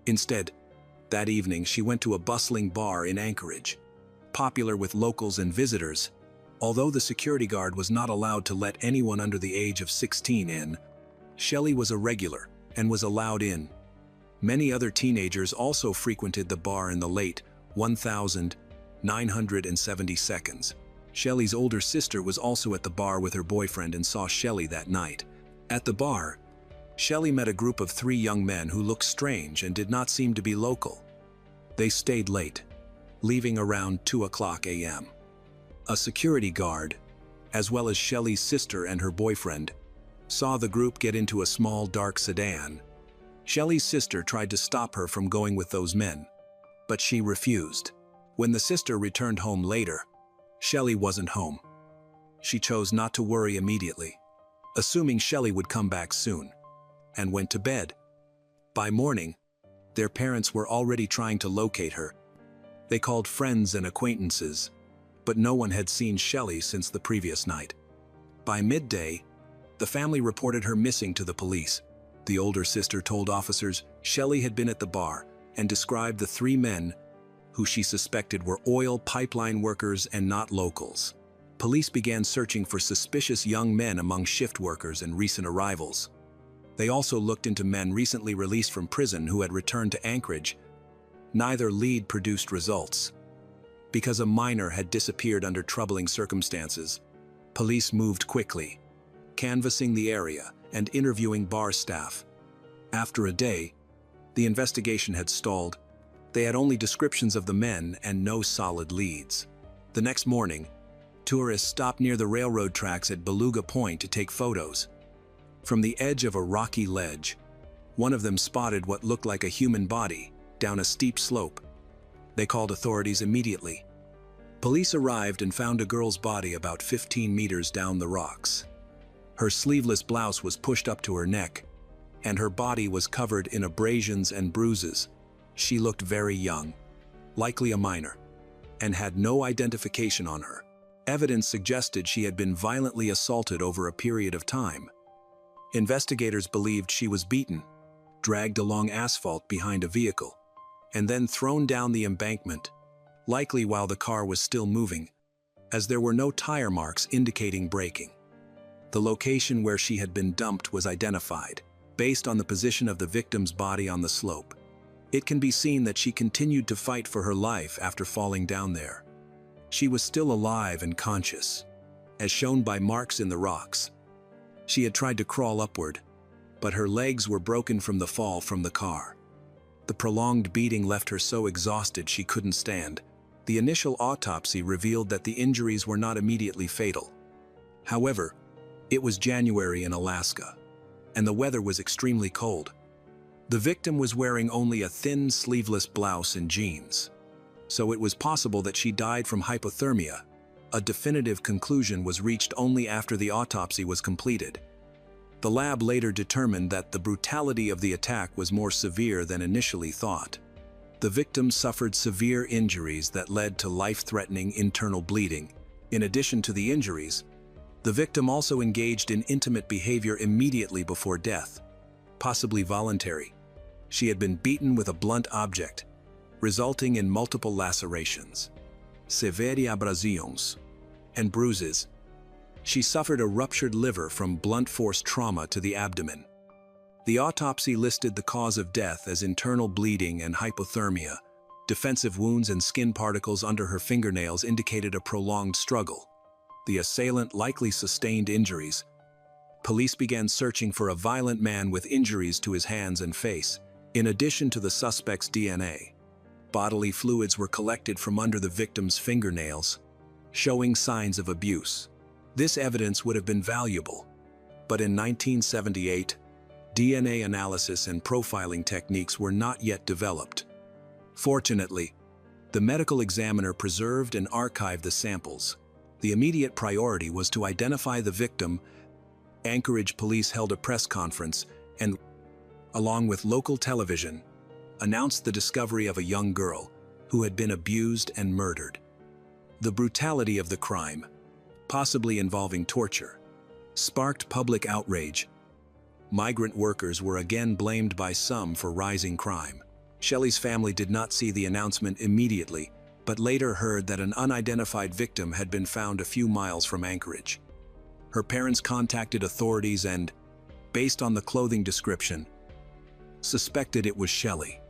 Instead, that evening she went to a bustling bar in Anchorage, popular with locals and visitors. Although the security guard was not allowed to let anyone under the age of 16 in, Shelley was a regular and was allowed in. Many other teenagers also frequented the bar in the late 1970 seconds. Shelley's older sister was also at the bar with her boyfriend and saw Shelley that night. At the bar, Shelley met a group of 3 young men who looked strange and did not seem to be local. They stayed late, leaving around 2:00 a.m. A security guard, as well as Shelley's sister and her boyfriend, saw the group get into a small dark sedan. Shelley's sister tried to stop her from going with those men, but she refused. When the sister returned home later, Shelley wasn't home. She chose not to worry immediately, assuming Shelley would come back soon, and went to bed. By morning, their parents were already trying to locate her. They called friends and acquaintances, but no one had seen Shelley since the previous night. By midday, the family reported her missing to the police. The older sister told officers Shelley had been at the bar and described the 3 men who she suspected were oil pipeline workers and not locals. Police began searching for suspicious young men among shift workers and recent arrivals. They also looked into men recently released from prison who had returned to Anchorage. Neither lead produced results. Because a minor had disappeared under troubling circumstances, police moved quickly, canvassing the area and interviewing bar staff. After a day, the investigation had stalled. They had only descriptions of the men and no solid leads. The next morning, tourists stopped near the railroad tracks at Beluga Point to take photos. From the edge of a rocky ledge, one of them spotted what looked like a human body down a steep slope. They called authorities immediately. Police arrived and found a girl's body about 15 meters down the rocks. Her sleeveless blouse was pushed up to her neck, and her body was covered in abrasions and bruises. She looked very young, likely a minor, and had no identification on her. Evidence suggested she had been violently assaulted over a period of time. Investigators believed she was beaten, dragged along asphalt behind a vehicle, and then thrown down the embankment, likely while the car was still moving, as there were no tire marks indicating braking. The location where she had been dumped was identified, based on the position of the victim's body on the slope. It can be seen that she continued to fight for her life after falling down there. She was still alive and conscious, as shown by marks in the rocks. She had tried to crawl upward, but her legs were broken from the fall from the car. The prolonged beating left her so exhausted she couldn't stand. The initial autopsy revealed that the injuries were not immediately fatal. However, it was January in Alaska, and the weather was extremely cold. The victim was wearing only a thin, sleeveless blouse and jeans, so it was possible that she died from hypothermia. A definitive conclusion was reached only after the autopsy was completed. The lab later determined that the brutality of the attack was more severe than initially thought. The victim suffered severe injuries that led to life-threatening internal bleeding. In addition to the injuries, the victim also engaged in intimate behavior immediately before death, possibly voluntary. She had been beaten with a blunt object, resulting in multiple lacerations, severe abrasions, and bruises. She suffered a ruptured liver from blunt force trauma to the abdomen. The autopsy listed the cause of death as internal bleeding and hypothermia. Defensive wounds and skin particles under her fingernails indicated a prolonged struggle. The assailant likely sustained injuries. Police began searching for a violent man with injuries to his hands and face. In addition to the suspect's DNA, bodily fluids were collected from under the victim's fingernails, showing signs of abuse. This evidence would have been valuable, but in 1978, DNA analysis and profiling techniques were not yet developed. Fortunately, the medical examiner preserved and archived the samples. The immediate priority was to identify the victim. Anchorage police held a press conference and, along with local television, announced the discovery of a young girl who had been abused and murdered. The brutality of the crime, possibly involving torture, sparked public outrage. Migrant workers were again blamed by some for rising crime. Shelley's family did not see the announcement immediately, but later heard that an unidentified victim had been found a few miles from Anchorage. Her parents contacted authorities and, based on the clothing description, suspected it was Shelley.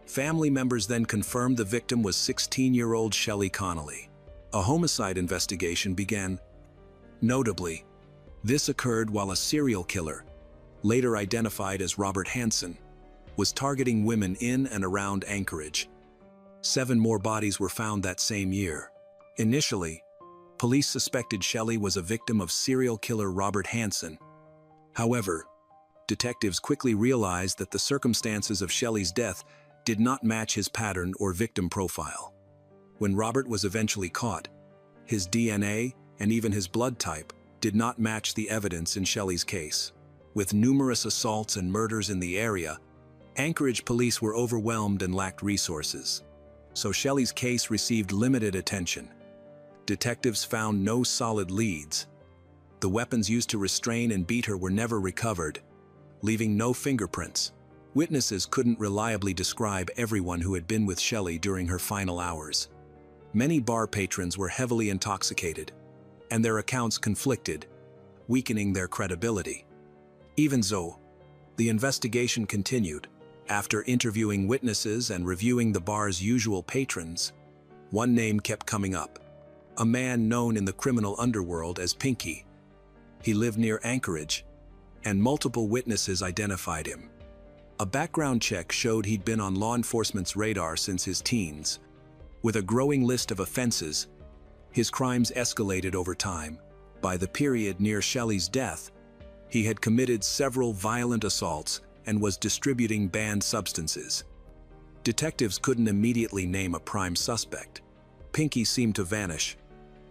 Family members then confirmed the victim was 16-year-old Shelley Connolly. A homicide investigation began. Notably, this occurred while a serial killer, later identified as Robert Hansen, was targeting women in and around Anchorage. 7 more bodies were found that same year. Initially, police suspected Shelley was a victim of serial killer Robert Hansen. However, detectives quickly realized that the circumstances of Shelley's death did not match his pattern or victim profile. When Robert was eventually caught, his DNA and even his blood type did not match the evidence in Shelley's case. With numerous assaults and murders in the area, Anchorage police were overwhelmed and lacked resources, so Shelley's case received limited attention. Detectives found no solid leads. The weapons used to restrain and beat her were never recovered, leaving no fingerprints. Witnesses couldn't reliably describe everyone who had been with Shelley during her final hours. Many bar patrons were heavily intoxicated, and their accounts conflicted, weakening their credibility. Even so, the investigation continued. After interviewing witnesses and reviewing the bar's usual patrons, one name kept coming up. A man known in the criminal underworld as Pinky. He lived near Anchorage, and multiple witnesses identified him. A background check showed he'd been on law enforcement's radar since his teens. With a growing list of offenses, his crimes escalated over time. By the period near Shelley's death, he had committed several violent assaults and was distributing banned substances. Detectives couldn't immediately name a prime suspect. Pinky seemed to vanish,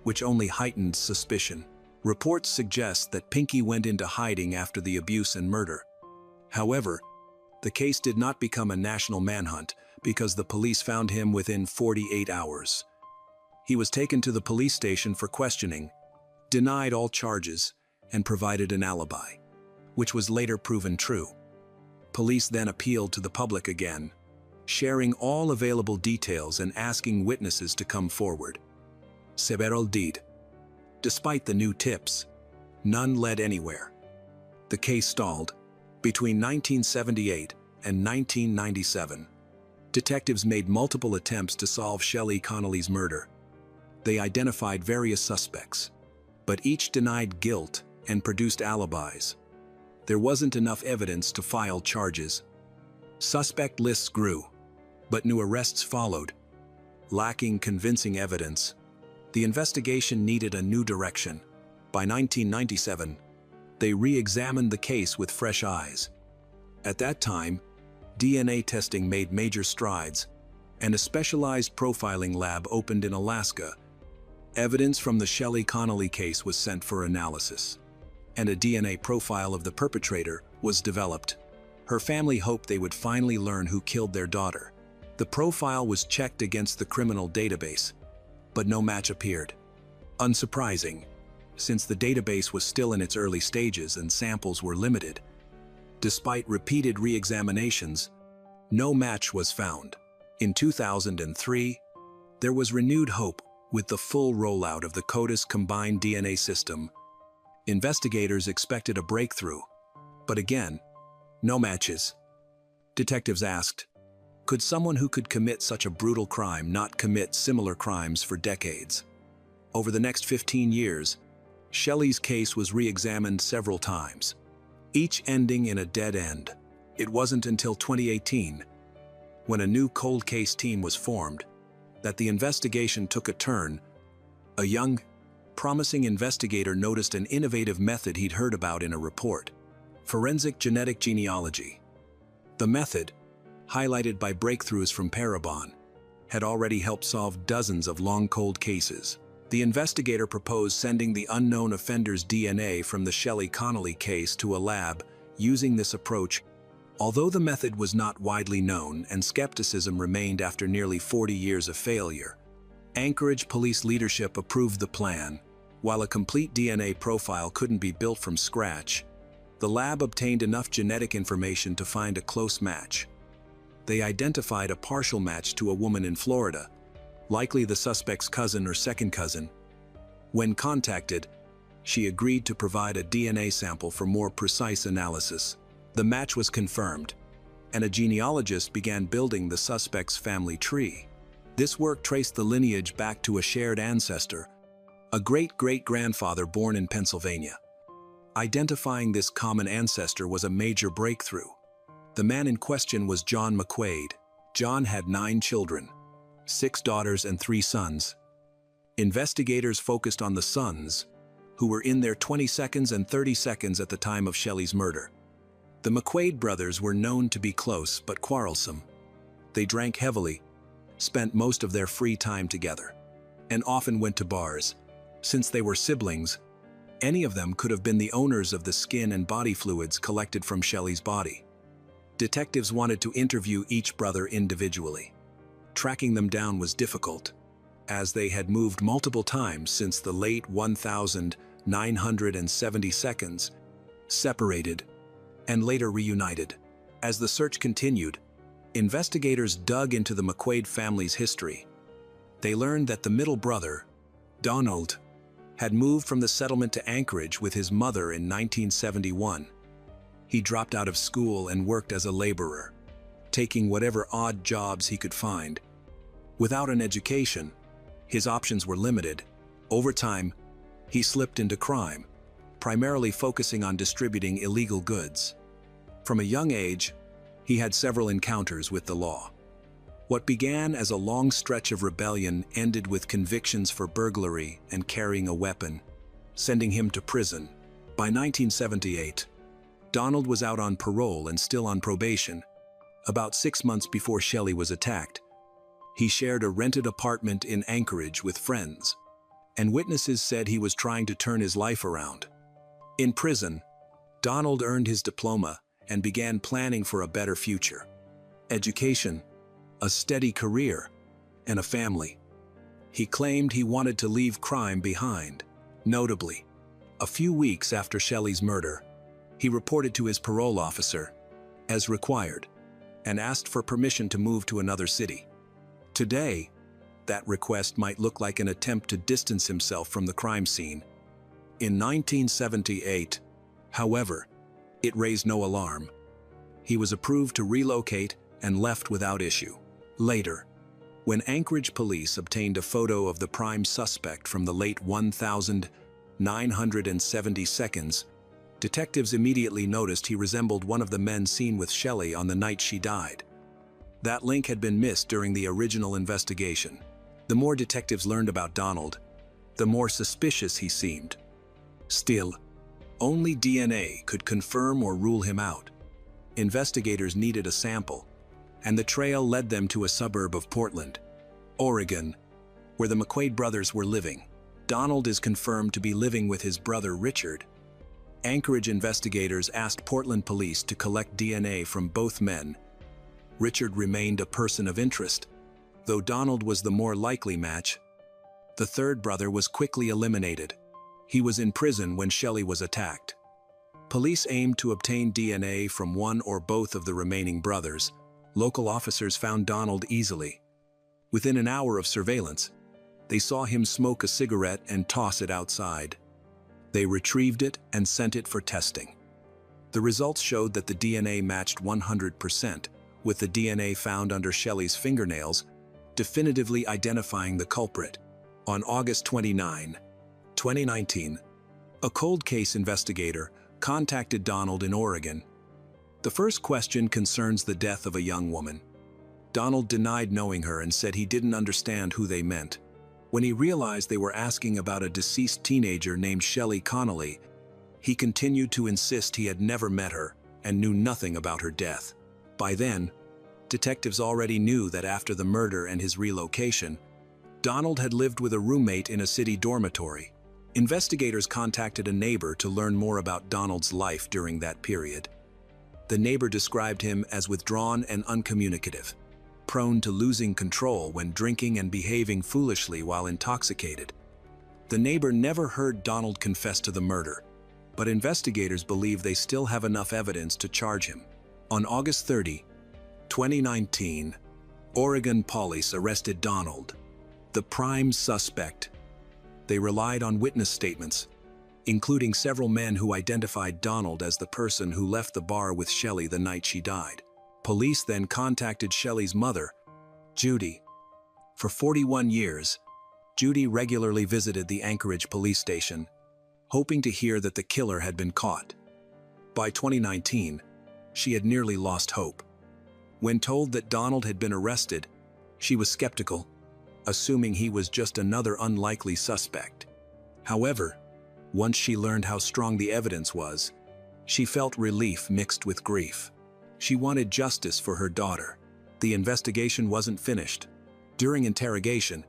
which only heightened suspicion. Reports suggest that Pinky went into hiding after the abuse and murder. However, the case did not become a national manhunt because the police found him within 48 hours. He was taken to the police station for questioning, denied all charges, and provided an alibi, which was later proven true. Police then appealed to the public again, sharing all available details and asking witnesses to come forward. Several did. Despite the new tips, none led anywhere. The case stalled. Between 1978 and 1997, detectives made multiple attempts to solve Shelley Connolly's murder. They identified various suspects, but each denied guilt and produced alibis. There wasn't enough evidence to file charges. Suspect lists grew, but new arrests followed. Lacking convincing evidence, the investigation needed a new direction. By 1997, they re-examined the case with fresh eyes. At that time, DNA testing made major strides, and a specialized profiling lab opened in Alaska. Evidence from the Shelley Connolly case was sent for analysis, and a DNA profile of the perpetrator was developed. Her family hoped they would finally learn who killed their daughter. The profile was checked against the criminal database, but no match appeared. Unsurprising, since the database was still in its early stages and samples were limited. Despite repeated re-examinations, no match was found. In 2003, there was renewed hope with the full rollout of the CODIS combined DNA system. Investigators expected a breakthrough, but again, no matches. Detectives asked, could someone who could commit such a brutal crime not commit similar crimes for decades? Over the next 15 years, Shelley's case was re-examined several times, each ending in a dead end. It wasn't until 2018, when a new cold case team was formed, that the investigation took a turn. A young, promising investigator noticed an innovative method he'd heard about in a report: forensic genetic genealogy. The method, highlighted by breakthroughs from Parabon, had already helped solve dozens of long cold cases. The investigator proposed sending the unknown offender's DNA from the Shelley Connolly case to a lab. Using this approach, although the method was not widely known and skepticism remained after nearly 40 years of failure, Anchorage police leadership approved the plan. While a complete DNA profile couldn't be built from scratch, the lab obtained enough genetic information to find a close match. They identified a partial match to a woman in Florida, likely the suspect's cousin or second cousin. When contacted, she agreed to provide a DNA sample for more precise analysis. The match was confirmed, and a genealogist began building the suspect's family tree. This work traced the lineage back to a shared ancestor, a great-great-grandfather born in Pennsylvania. Identifying this common ancestor was a major breakthrough. The man in question was John McQuaid. John had 9 children, 6 daughters and 3 sons. Investigators focused on the sons, who were in their 22nd and 32nd at the time of Shelley's murder. The McQuaid brothers were known to be close but quarrelsome. They drank heavily, spent most of their free time together, and often went to bars. Since they were siblings, any of them could have been the owners of the skin and body fluids collected from Shelley's body. Detectives wanted to interview each brother individually. Tracking them down was difficult, as they had moved multiple times since the late 1972, separated, and later reunited. As the search continued, investigators dug into the McQuaid family's history. They learned that the middle brother, Donald, had moved from the settlement to Anchorage with his mother in 1971. He dropped out of school and worked as a laborer, taking whatever odd jobs he could find. Without an education, his options were limited. Over time, he slipped into crime, primarily focusing on distributing illegal goods. From a young age, he had several encounters with the law. What began as a long stretch of rebellion ended with convictions for burglary and carrying a weapon, sending him to prison. By 1978, Donald was out on parole and still on probation. About 6 months before Shelley was attacked, he shared a rented apartment in Anchorage with friends, and witnesses said he was trying to turn his life around. In prison, Donald earned his diploma and began planning for a better future: education, a steady career, and a family. He claimed he wanted to leave crime behind. Notably, a few weeks after Shelley's murder, he reported to his parole officer, as required, and asked for permission to move to another city. Today, that request might look like an attempt to distance himself from the crime scene. In 1978, however, it raised no alarm. He was approved to relocate and left without issue. Later, when Anchorage police obtained a photo of the prime suspect from the late 1970 seconds, detectives immediately noticed he resembled one of the men seen with Shelley on the night she died. That link had been missed during the original investigation. The more detectives learned about Donald, the more suspicious he seemed. Still, only DNA could confirm or rule him out. Investigators needed a sample, and the trail led them to a suburb of Portland, Oregon, where the McQuaid brothers were living. Donald is confirmed to be living with his brother Richard. Anchorage investigators asked Portland police to collect DNA from both men. Richard remained a person of interest, though Donald was the more likely match. The third brother was quickly eliminated. He was in prison when Shelley was attacked. Police aimed to obtain DNA from one or both of the remaining brothers. Local officers found Donald easily. Within an hour of surveillance, they saw him smoke a cigarette and toss it outside. They retrieved it and sent it for testing. The results showed that the DNA matched 100%, with the DNA found under Shelley's fingernails, definitively identifying the culprit. On August 29, 2019, a cold case investigator contacted Donald in Oregon. The first question concerns the death of a young woman. Donald denied knowing her and said he didn't understand who they meant. When he realized they were asking about a deceased teenager named Shelley Connolly, he continued to insist he had never met her and knew nothing about her death. By then, detectives already knew that after the murder and his relocation, Donald had lived with a roommate in a city dormitory. Investigators contacted a neighbor to learn more about Donald's life during that period. The neighbor described him as withdrawn and uncommunicative, prone to losing control when drinking and behaving foolishly while intoxicated. The neighbor never heard Donald confess to the murder, but investigators believe they still have enough evidence to charge him. On August 30, 2019, Oregon police arrested Donald, the prime suspect. They relied on witness statements, including several men who identified Donald as the person who left the bar with Shelley the night she died. Police then contacted Shelley's mother, Judy. For 41 years, Judy regularly visited the Anchorage police station, hoping to hear that the killer had been caught. By 2019, she had nearly lost hope. When told that Donald had been arrested, she was skeptical, assuming he was just another unlikely suspect. However, once she learned how strong the evidence was, she felt relief mixed with grief. She wanted justice for her daughter. The investigation wasn't finished. During interrogation,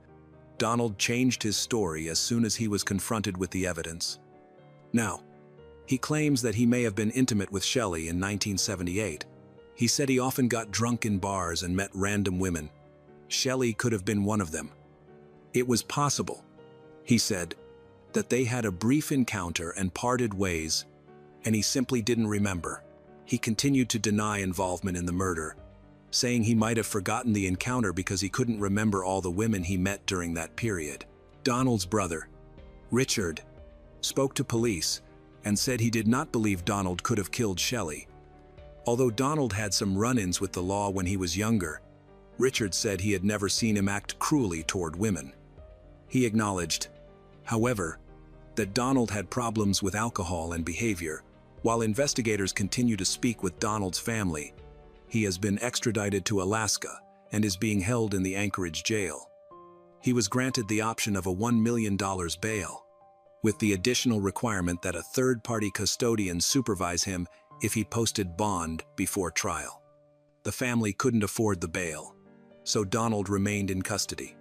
Donald changed his story as soon as he was confronted with the evidence. Now, he claims that he may have been intimate with Shelley in 1978. He said he often got drunk in bars and met random women. Shelley could have been one of them. It was possible, he said, that they had a brief encounter and parted ways, and he simply didn't remember. He continued to deny involvement in the murder, saying he might have forgotten the encounter because he couldn't remember all the women he met during that period. Donald's brother, Richard, spoke to police and said he did not believe Donald could have killed Shelley. Although Donald had some run-ins with the law when he was younger, Richard said he had never seen him act cruelly toward women. He acknowledged, however, that Donald had problems with alcohol and behavior. While investigators continue to speak with Donald's family, he has been extradited to Alaska and is being held in the Anchorage jail. He was granted the option of a $1 million bail, with the additional requirement that a third-party custodian supervise him if he posted bond before trial. The family couldn't afford the bail, so Donald remained in custody.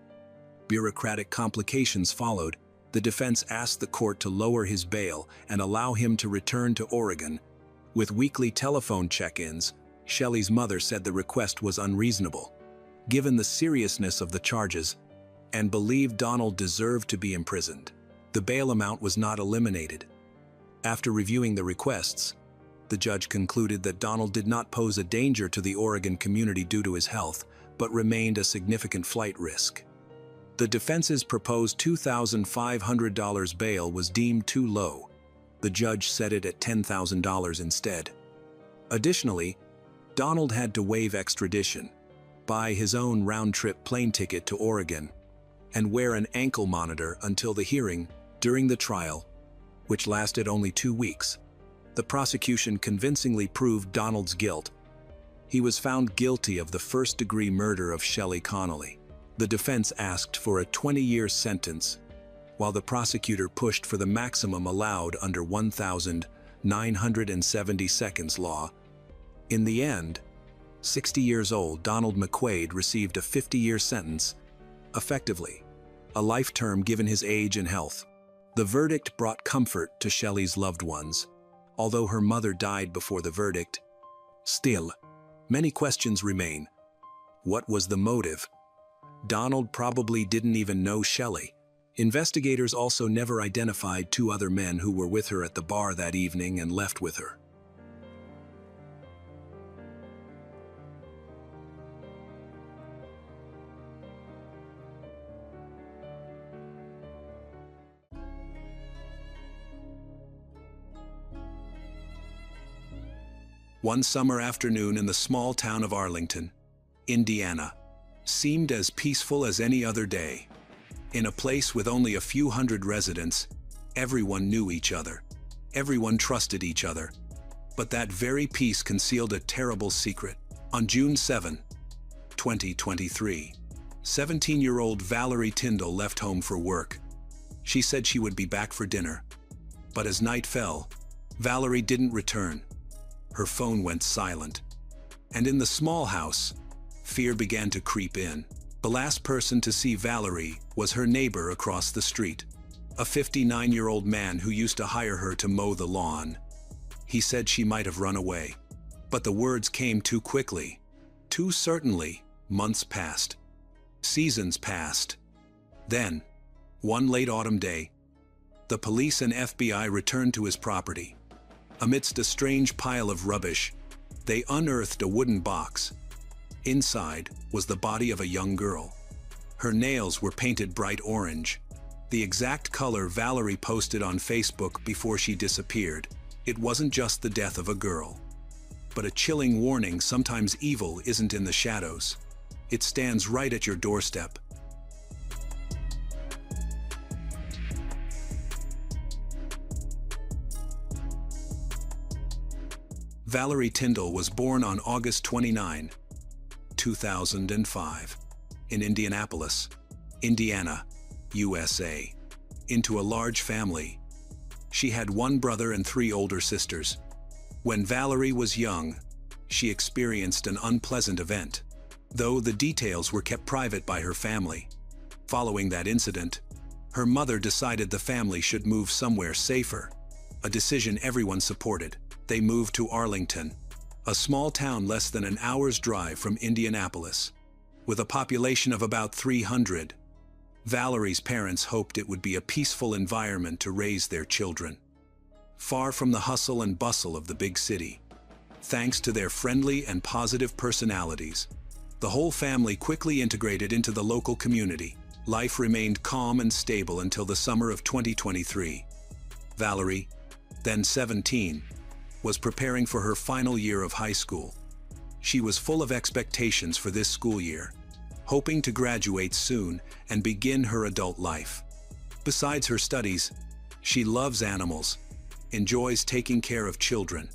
Bureaucratic complications followed. The defense asked the court to lower his bail and allow him to return to Oregon. With weekly telephone check-ins, Shelley's mother said the request was unreasonable. Given the seriousness of the charges and believed Donald deserved to be imprisoned. The bail amount was not eliminated. After reviewing the requests, the judge concluded that Donald did not pose a danger to the Oregon community due to his health, but remained a significant flight risk. The defense's proposed $2,500 bail was deemed too low. The judge set it at $10,000 instead. Additionally, Donald had to waive extradition, buy his own round-trip plane ticket to Oregon, and wear an ankle monitor until the hearing. During the trial, which lasted only 2 weeks, the prosecution convincingly proved Donald's guilt. He was found guilty of the first-degree murder of Shelley Connolly. The defense asked for a 20-year sentence, while the prosecutor pushed for the maximum allowed under 1,970 seconds law. In the end, 60 years old Donald McQuaid received a 50-year sentence, effectively a life term given his age and health. The verdict brought comfort to Shelley's loved ones, although her mother died before the verdict. Still, many questions remain. What was the motive? Donald probably didn't even know Shelley. Investigators also never identified 2 other men who were with her at the bar that evening and left with her. One summer afternoon in the small town of Arlington, Indiana, seemed as peaceful as any other day. In a place with only a few hundred residents, everyone knew each other. Everyone trusted each other. But that very peace concealed a terrible secret. On June 7, 2023, 17-year-old Valerie Tyndall left home for work. She said she would be back for dinner. But as night fell, Valerie didn't return. Her phone went silent. And in the small house, fear began to creep in. The last person to see Valerie was her neighbor across the street, a 59-year-old man who used to hire her to mow the lawn. He said she might have run away. But the words came too quickly. Too certainly. Months passed. Seasons passed. Then, one late autumn day, the police and FBI returned to his property. Amidst a strange pile of rubbish, they unearthed a wooden box. Inside was the body of a young girl. Her nails were painted bright orange, the exact color Valerie posted on Facebook before she disappeared. It wasn't just the death of a girl, but a chilling warning: sometimes evil isn't in the shadows. It stands right at your doorstep. Valerie Tyndall was born on August 29, 2005, in Indianapolis, Indiana, USA, into a large family. She had 1 brother and 3 older sisters. When Valerie was young, she experienced an unpleasant event, though the details were kept private by her family. Following that incident, her mother decided the family should move somewhere safer, a decision everyone supported. They moved to Arlington, a small town less than an hour's drive from Indianapolis. With a population of about 300, Valerie's parents hoped it would be a peaceful environment to raise their children, far from the hustle and bustle of the big city. Thanks to their friendly and positive personalities, the whole family quickly integrated into the local community. Life remained calm and stable until the summer of 2023. Valerie, then 17, was preparing for her final year of high school. She was full of expectations for this school year, hoping to graduate soon and begin her adult life. Besides her studies, she loves animals, enjoys taking care of children,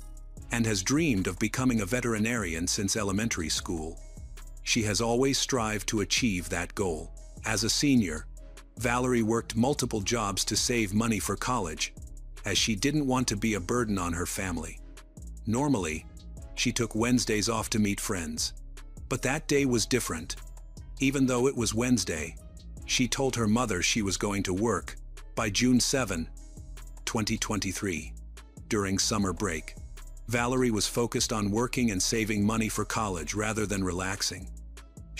and has dreamed of becoming a veterinarian since elementary school. She has always strived to achieve that goal. As a senior, Valerie worked multiple jobs to save money for college, as she didn't want to be a burden on her family. Normally, she took Wednesdays off to meet friends. But that day was different. Even though it was Wednesday, she told her mother she was going to work. By June 7, 2023, during summer break, Valerie was focused on working and saving money for college rather than relaxing.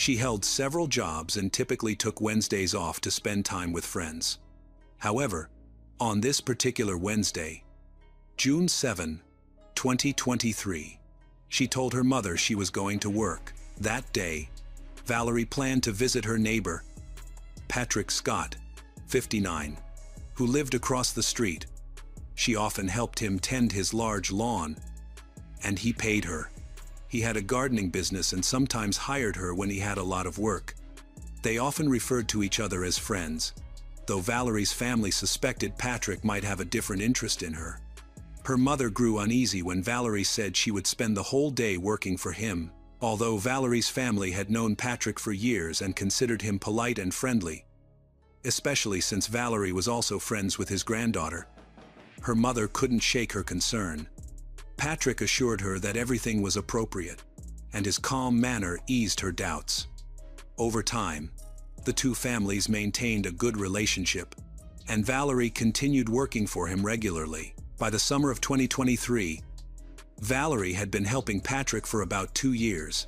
She held several jobs and typically took Wednesdays off to spend time with friends. However, on this particular Wednesday, June 7, 2023, she told her mother she was going to work. That day, Valerie planned to visit her neighbor, Patrick Scott, 59, who lived across the street. She often helped him tend his large lawn, and he paid her. He had a gardening business and sometimes hired her when he had a lot of work. They often referred to each other as friends, though Valerie's family suspected Patrick might have a different interest in her. Her mother grew uneasy when Valerie said she would spend the whole day working for him. Although Valerie's family had known Patrick for years and considered him polite and friendly, especially since Valerie was also friends with his granddaughter, her mother couldn't shake her concern. Patrick assured her that everything was appropriate, and his calm manner eased her doubts. Over time, the two families maintained a good relationship, and Valerie continued working for him regularly. By the summer of 2023, Valerie had been helping Patrick for about 2 years.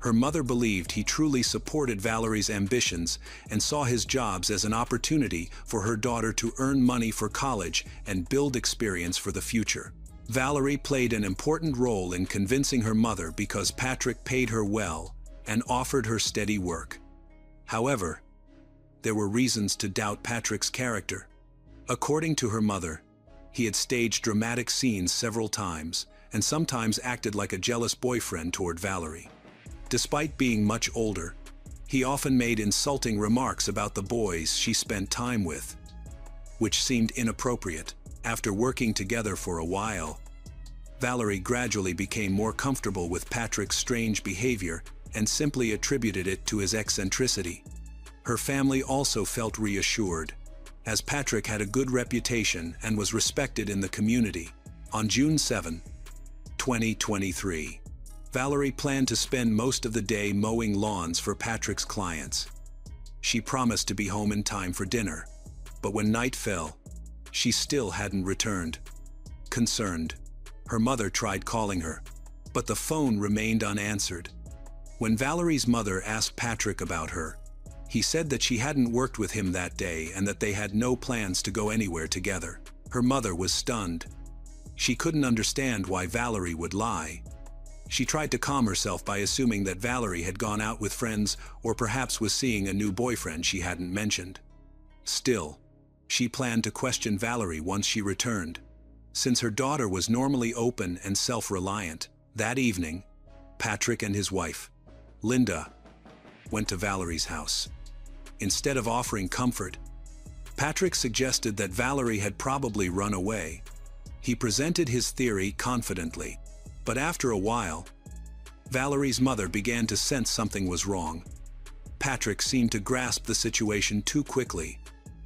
Her mother believed he truly supported Valerie's ambitions and saw his jobs as an opportunity for her daughter to earn money for college and build experience for the future. Valerie played an important role in convincing her mother because Patrick paid her well and offered her steady work. However, there were reasons to doubt Patrick's character. According to her mother, he had staged dramatic scenes several times and sometimes acted like a jealous boyfriend toward Valerie. Despite being much older, he often made insulting remarks about the boys she spent time with, which seemed inappropriate. After working together for a while, Valerie gradually became more comfortable with Patrick's strange behavior and simply attributed it to his eccentricity. Her family also felt reassured, as Patrick had a good reputation and was respected in the community. On June 7, 2023, Valerie planned to spend most of the day mowing lawns for Patrick's clients. She promised to be home in time for dinner, but when night fell, she still hadn't returned. Concerned, her mother tried calling her, but the phone remained unanswered. When Valerie's mother asked Patrick about her, he said that she hadn't worked with him that day and that they had no plans to go anywhere together. Her mother was stunned. She couldn't understand why Valerie would lie. She tried to calm herself by assuming that Valerie had gone out with friends or perhaps was seeing a new boyfriend she hadn't mentioned. Still, she planned to question Valerie once she returned. Since her daughter was normally open and self-reliant, that evening, Patrick and his wife, Linda, went to Valerie's house. Instead of offering comfort, Patrick suggested that Valerie had probably run away. He presented his theory confidently, but after a while, Valerie's mother began to sense something was wrong. Patrick seemed to grasp the situation too quickly.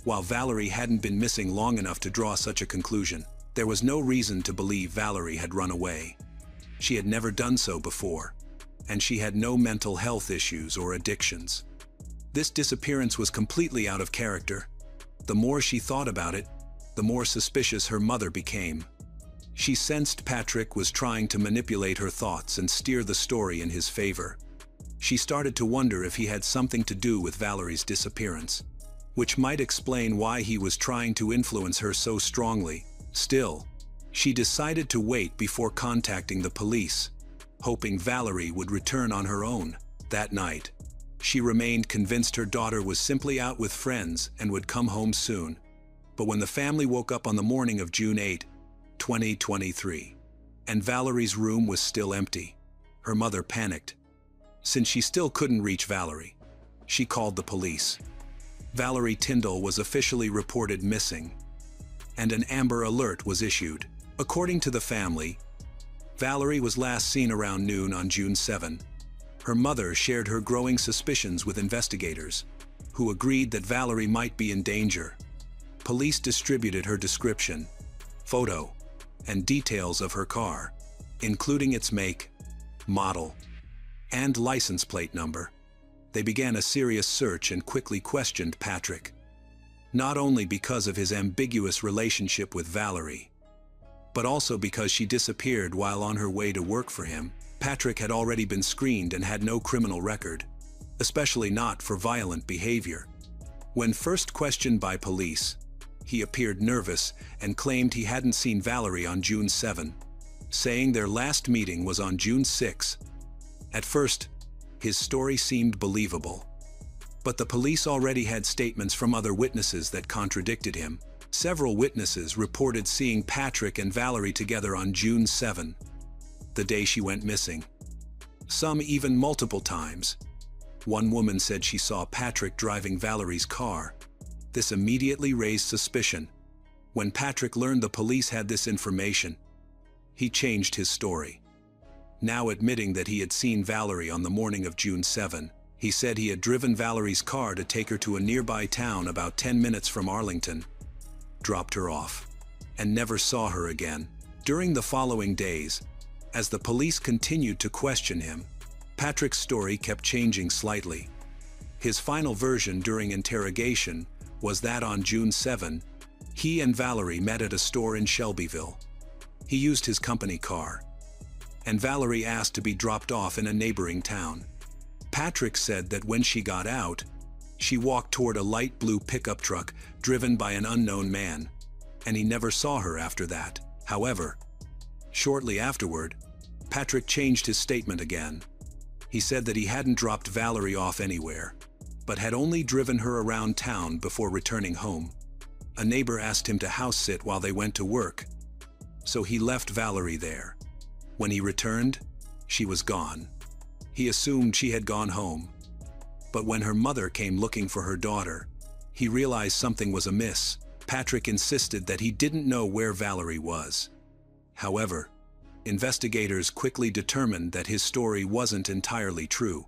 While Valerie hadn't been missing long enough to draw such a conclusion, there was no reason to believe Valerie had run away. She had never done so before, and she had no mental health issues or addictions. This disappearance was completely out of character. The more she thought about it, the more suspicious her mother became. She sensed Patrick was trying to manipulate her thoughts and steer the story in his favor. She started to wonder if he had something to do with Valerie's disappearance, which might explain why he was trying to influence her so strongly. Still, she decided to wait before contacting the police, hoping Valerie would return on her own. That night, she remained convinced her daughter was simply out with friends and would come home soon. But when the family woke up on the morning of June 8, 2023, and Valerie's room was still empty, her mother panicked. Since she still couldn't reach Valerie, she called the police. Valerie Tyndall was officially reported missing, and an Amber Alert was issued. According to the family, Valerie was last seen around noon on June 7. Her mother shared her growing suspicions with investigators, who agreed that Valerie might be in danger. Police distributed her description, photo, and details of her car, including its make, model, and license plate number. They began a serious search and quickly questioned Patrick, not only because of his ambiguous relationship with Valerie, but also because she disappeared while on her way to work for him. Patrick had already been screened and had no criminal record. especially not for violent behavior. When first questioned by police, he appeared nervous and claimed he hadn't seen Valerie on June 7, saying their last meeting was on June 6. At first, his story seemed believable. But the police already had statements from other witnesses that contradicted him. Several witnesses reported seeing Patrick and Valerie together on June 7, the day she went missing. Some even multiple times. One woman said she saw Patrick driving Valerie's car. This immediately raised suspicion. When Patrick learned the police had this information, he changed his story. Now admitting that he had seen Valerie on the morning of June 7, he said he had driven Valerie's car to take her to a nearby town about 10 minutes from Arlington, dropped her off, and never saw her again. During the following days, as the police continued to question him, Patrick's story kept changing slightly. His final version during interrogation was that on June 7, he and Valerie met at a store in Shelbyville. He used his company car, and Valerie asked to be dropped off in a neighboring town. Patrick said that when she got out, she walked toward a light blue pickup truck driven by an unknown man, and he never saw her after that. However, shortly afterward, Patrick changed his statement again. He said that he hadn't dropped Valerie off anywhere, but had only driven her around town before returning home. A neighbor asked him to house sit while they went to work, so he left Valerie there. When he returned, she was gone. He assumed she had gone home. But when her mother came looking for her daughter, he realized something was amiss. Patrick insisted that he didn't know where Valerie was. However, investigators quickly determined that his story wasn't entirely true.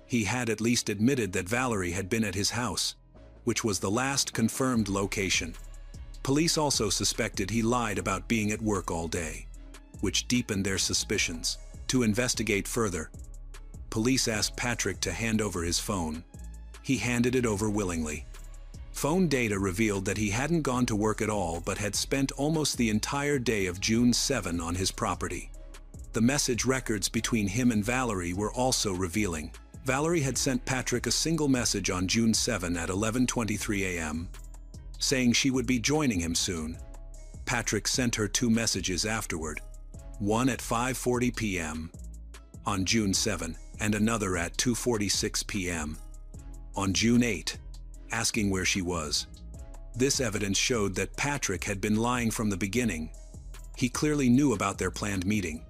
He had at least admitted that Valerie had been at his house, which was the last confirmed location. Police also suspected he lied about being at work all day, which deepened their suspicions. To investigate further, police asked Patrick to hand over his phone. He handed it over willingly. Phone data revealed that he hadn't gone to work at all but had spent almost the entire day of June 7 on his property. The message records between him and Valerie were also revealing. Valerie had sent Patrick a single message on June 7 at 11:23 a.m., saying she would be joining him soon. Patrick sent her two messages afterward, one at 5:40 p.m. on June 7 and another at 2:46 p.m. on June 8, asking where she was. This evidence showed that Patrick had been lying from the beginning. He clearly knew about their planned meeting,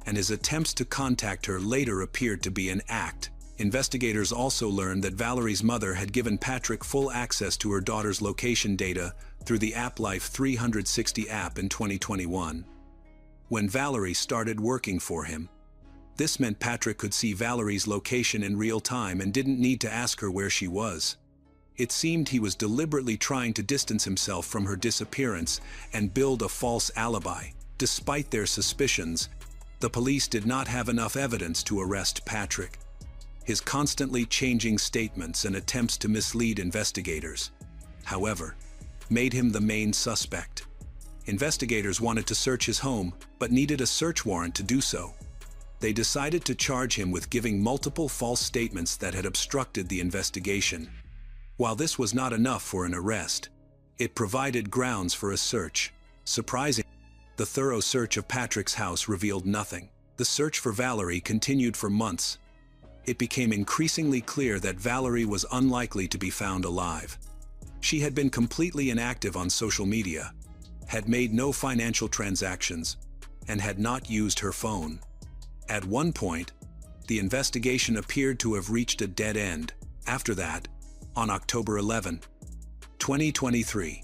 and his attempts to contact her later appeared to be an act. Investigators also learned that Valerie's mother had given Patrick full access to her daughter's location data through the AppLife 360 app in 2021. When Valerie started working for him, this meant Patrick could see Valerie's location in real time and didn't need to ask her where she was. It seemed he was deliberately trying to distance himself from her disappearance and build a false alibi. Despite their suspicions, the police did not have enough evidence to arrest Patrick. His constantly changing statements and attempts to mislead investigators, however, made him the main suspect. Investigators wanted to search his home, but needed a search warrant to do so. They decided to charge him with giving multiple false statements that had obstructed the investigation. While this was not enough for an arrest, it provided grounds for a search. Surprisingly, the thorough search of Patrick's house revealed nothing. The search for Valerie continued for months. It became increasingly clear that Valerie was unlikely to be found alive. She had been completely inactive on social media, had made no financial transactions, and had not used her phone. At one point, the investigation appeared to have reached a dead end. After that, on October 11, 2023,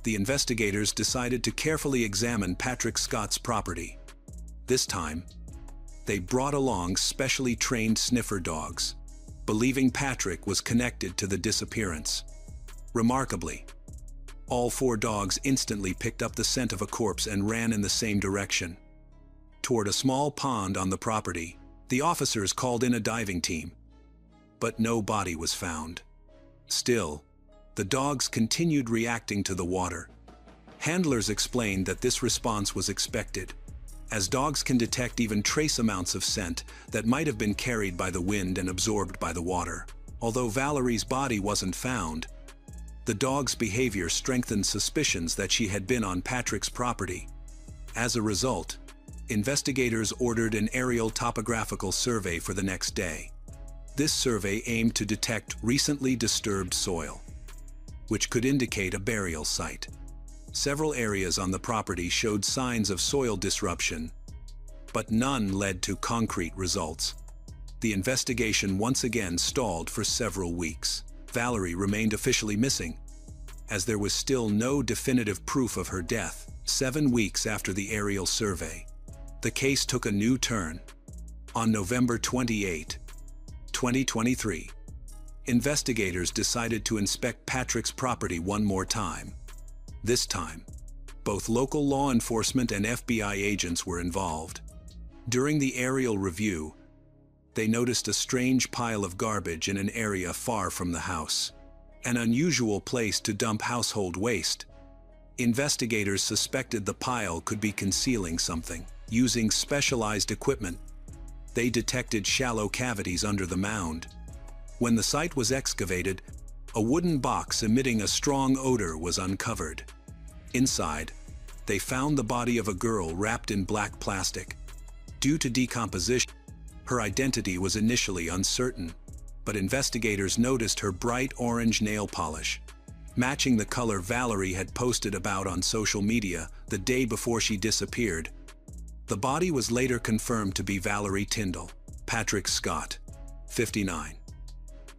the investigators decided to carefully examine Patrick Scott's property. This time, they brought along specially trained sniffer dogs, believing Patrick was connected to the disappearance. Remarkably, all four dogs instantly picked up the scent of a corpse and ran in the same direction, toward a small pond on the property. The officers called in a diving team, but no body was found. Still, the dogs continued reacting to the water. Handlers explained that this response was expected. as dogs can detect even trace amounts of scent that might have been carried by the wind and absorbed by the water. Although Valerie's body wasn't found, the dog's behavior strengthened suspicions that she had been on Patrick's property. As a result, investigators ordered an aerial topographical survey for the next day. This survey aimed to detect recently disturbed soil, which could indicate a burial site. Several areas on the property showed signs of soil disruption, but none led to concrete results. The investigation once again stalled for several weeks. Valerie remained officially missing, as there was still no definitive proof of her death. 7 weeks after the aerial survey, the case took a new turn. On November 28, 2023, investigators decided to inspect Patrick's property one more time. This time, both local law enforcement and FBI agents were involved. During the aerial review, they noticed a strange pile of garbage in an area far from the house, an unusual place to dump household waste. Investigators suspected the pile could be concealing something. Using specialized equipment, they detected shallow cavities under the mound. When the site was excavated, a wooden box emitting a strong odor was uncovered. Inside, they found the body of a girl wrapped in black plastic. Due to decomposition, her identity was initially uncertain, but investigators noticed her bright orange nail polish, matching the color Valerie had posted about on social media the day before she disappeared. The body was later confirmed to be Valerie Tyndall. Patrick Scott, 59,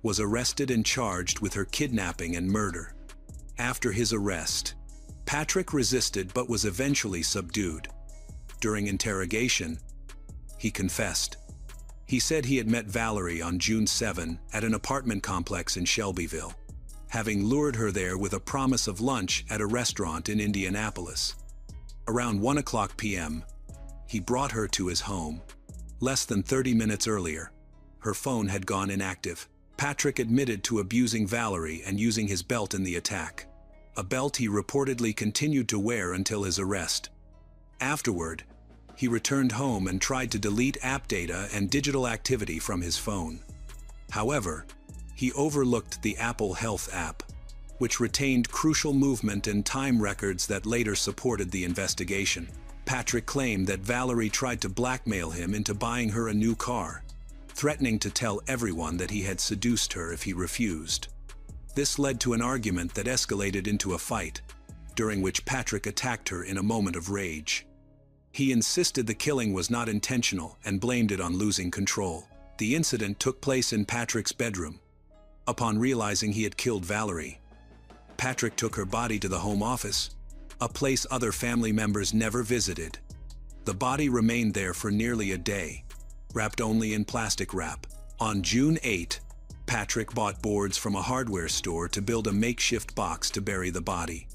was arrested and charged with her kidnapping and murder. After his arrest, Patrick resisted but was eventually subdued. During interrogation, he confessed. He said he had met Valerie on June 7 at an apartment complex in Shelbyville, having lured her there with a promise of lunch at a restaurant in Indianapolis. Around 1:00 p.m., he brought her to his home. Less than 30 minutes earlier, her phone had gone inactive. Patrick admitted to abusing Valerie and using his belt in the attack, a belt he reportedly continued to wear until his arrest. Afterward, he returned home and tried to delete app data and digital activity from his phone. However, he overlooked the Apple Health app, which retained crucial movement and time records that later supported the investigation. Patrick claimed that Valerie tried to blackmail him into buying her a new car, threatening to tell everyone that he had seduced her if he refused. This led to an argument that escalated into a fight, during which Patrick attacked her in a moment of rage. He insisted the killing was not intentional and blamed it on losing control. The incident took place in Patrick's bedroom. Upon realizing he had killed Valerie, Patrick took her body to the home office, a place other family members never visited. The body remained there for nearly a day, wrapped only in plastic wrap. On June 8, Patrick bought boards from a hardware store to build a makeshift box to bury the body.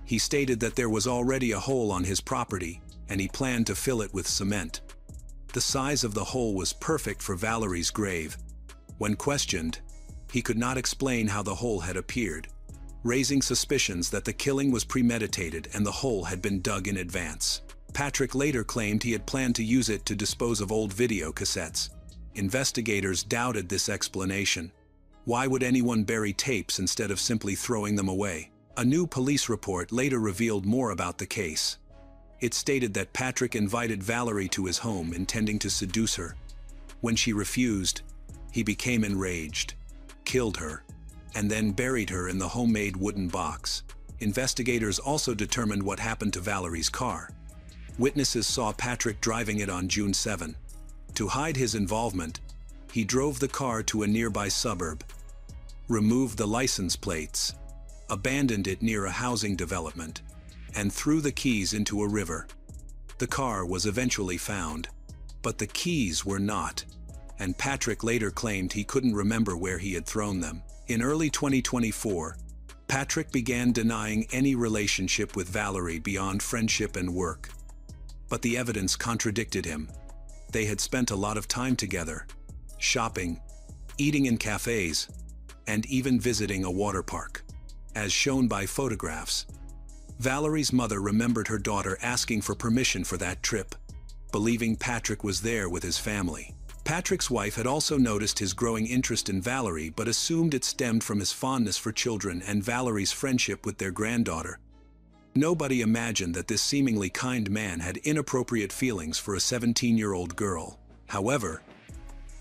He stated that there was already a hole on his property, and he planned to fill it with cement. The size of the hole was perfect for Valerie's grave. When questioned, he could not explain how the hole had appeared, raising suspicions that the killing was premeditated and the hole had been dug in advance. Patrick later claimed he had planned to use it to dispose of old video cassettes. Investigators doubted this explanation. Why would anyone bury tapes instead of simply throwing them away? A new police report later revealed more about the case. It stated that Patrick invited Valerie to his home intending to seduce her. When she refused, he became enraged, killed her, and then buried her in the homemade wooden box. Investigators also determined what happened to Valerie's car. Witnesses saw Patrick driving it on June 7. To hide his involvement, he drove the car to a nearby suburb, removed the license plates, abandoned it near a housing development, and threw the keys into a river. The car was eventually found, but the keys were not, and Patrick later claimed he couldn't remember where he had thrown them. In early 2024, Patrick began denying any relationship with Valerie beyond friendship and work. But the evidence contradicted him. They had spent a lot of time together, shopping, eating in cafes, and even visiting a water park. As shown by photographs, Valerie's mother remembered her daughter asking for permission for that trip. believing Patrick was there with his family. Patrick's wife had also noticed his growing interest in Valerie but assumed it stemmed from his fondness for children and Valerie's friendship with their granddaughter. Nobody imagined that this seemingly kind man had inappropriate feelings for a 17-year-old girl. However,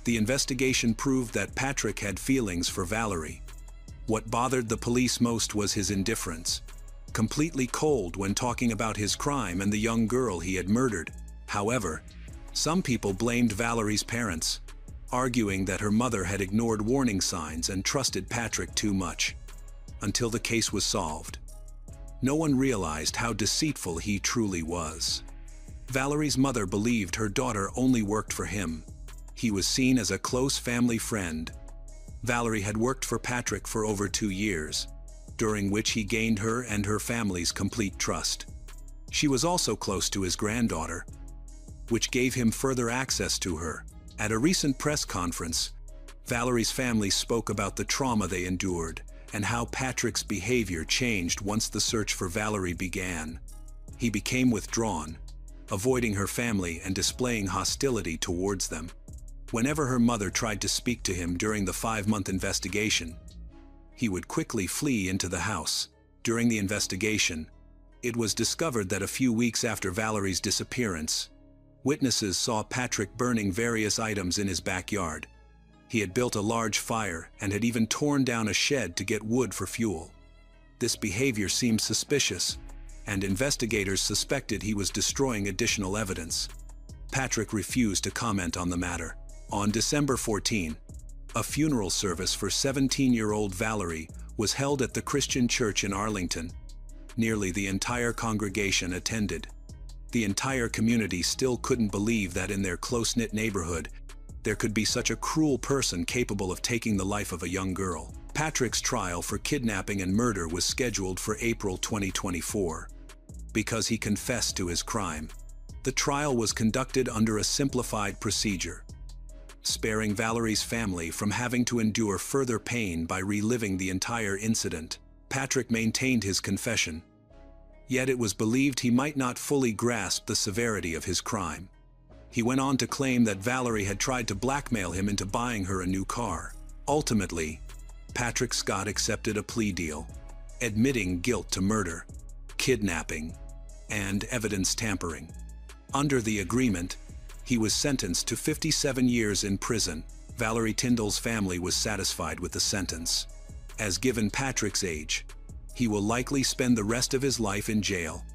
the investigation proved that Patrick had feelings for Valerie. What bothered the police most was his indifference, completely cold when talking about his crime and the young girl he had murdered. However, some people blamed Valerie's parents, arguing that her mother had ignored warning signs and trusted Patrick too much. Until the case was solved, no one realized how deceitful he truly was. Valerie's mother believed her daughter only worked for him. He was seen as a close family friend. Valerie had worked for Patrick for over 2 years, during which he gained her and her family's complete trust. She was also close to his granddaughter, which gave him further access to her. At a recent press conference, Valerie's family spoke about the trauma they endured and how Patrick's behavior changed once the search for Valerie began. He became withdrawn, avoiding her family and displaying hostility towards them. Whenever her mother tried to speak to him during the 5-month investigation, he would quickly flee into the house. During the investigation, it was discovered that a few weeks after Valerie's disappearance, witnesses saw Patrick burning various items in his backyard. He had built a large fire and had even torn down a shed to get wood for fuel. This behavior seemed suspicious, and investigators suspected he was destroying additional evidence. Patrick refused to comment on the matter. On December 14, a funeral service for 17-year-old Valerie was held at the Christian church in Arlington. Nearly the entire congregation attended. The entire community still couldn't believe that in their close-knit neighborhood, there could be such a cruel person capable of taking the life of a young girl. Patrick's trial for kidnapping and murder was scheduled for April 2024. Because he confessed to his crime, the trial was conducted under a simplified procedure, sparing Valerie's family from having to endure further pain by reliving the entire incident. Patrick maintained his confession, yet it was believed he might not fully grasp the severity of his crime. He went on to claim that Valerie had tried to blackmail him into buying her a new car. Ultimately, Patrick Scott accepted a plea deal, admitting guilt to murder, kidnapping, and evidence tampering. Under the agreement, he was sentenced to 57 years in prison. Valerie Tyndall's family was satisfied with the sentence, as given Patrick's age, he will likely spend the rest of his life in jail.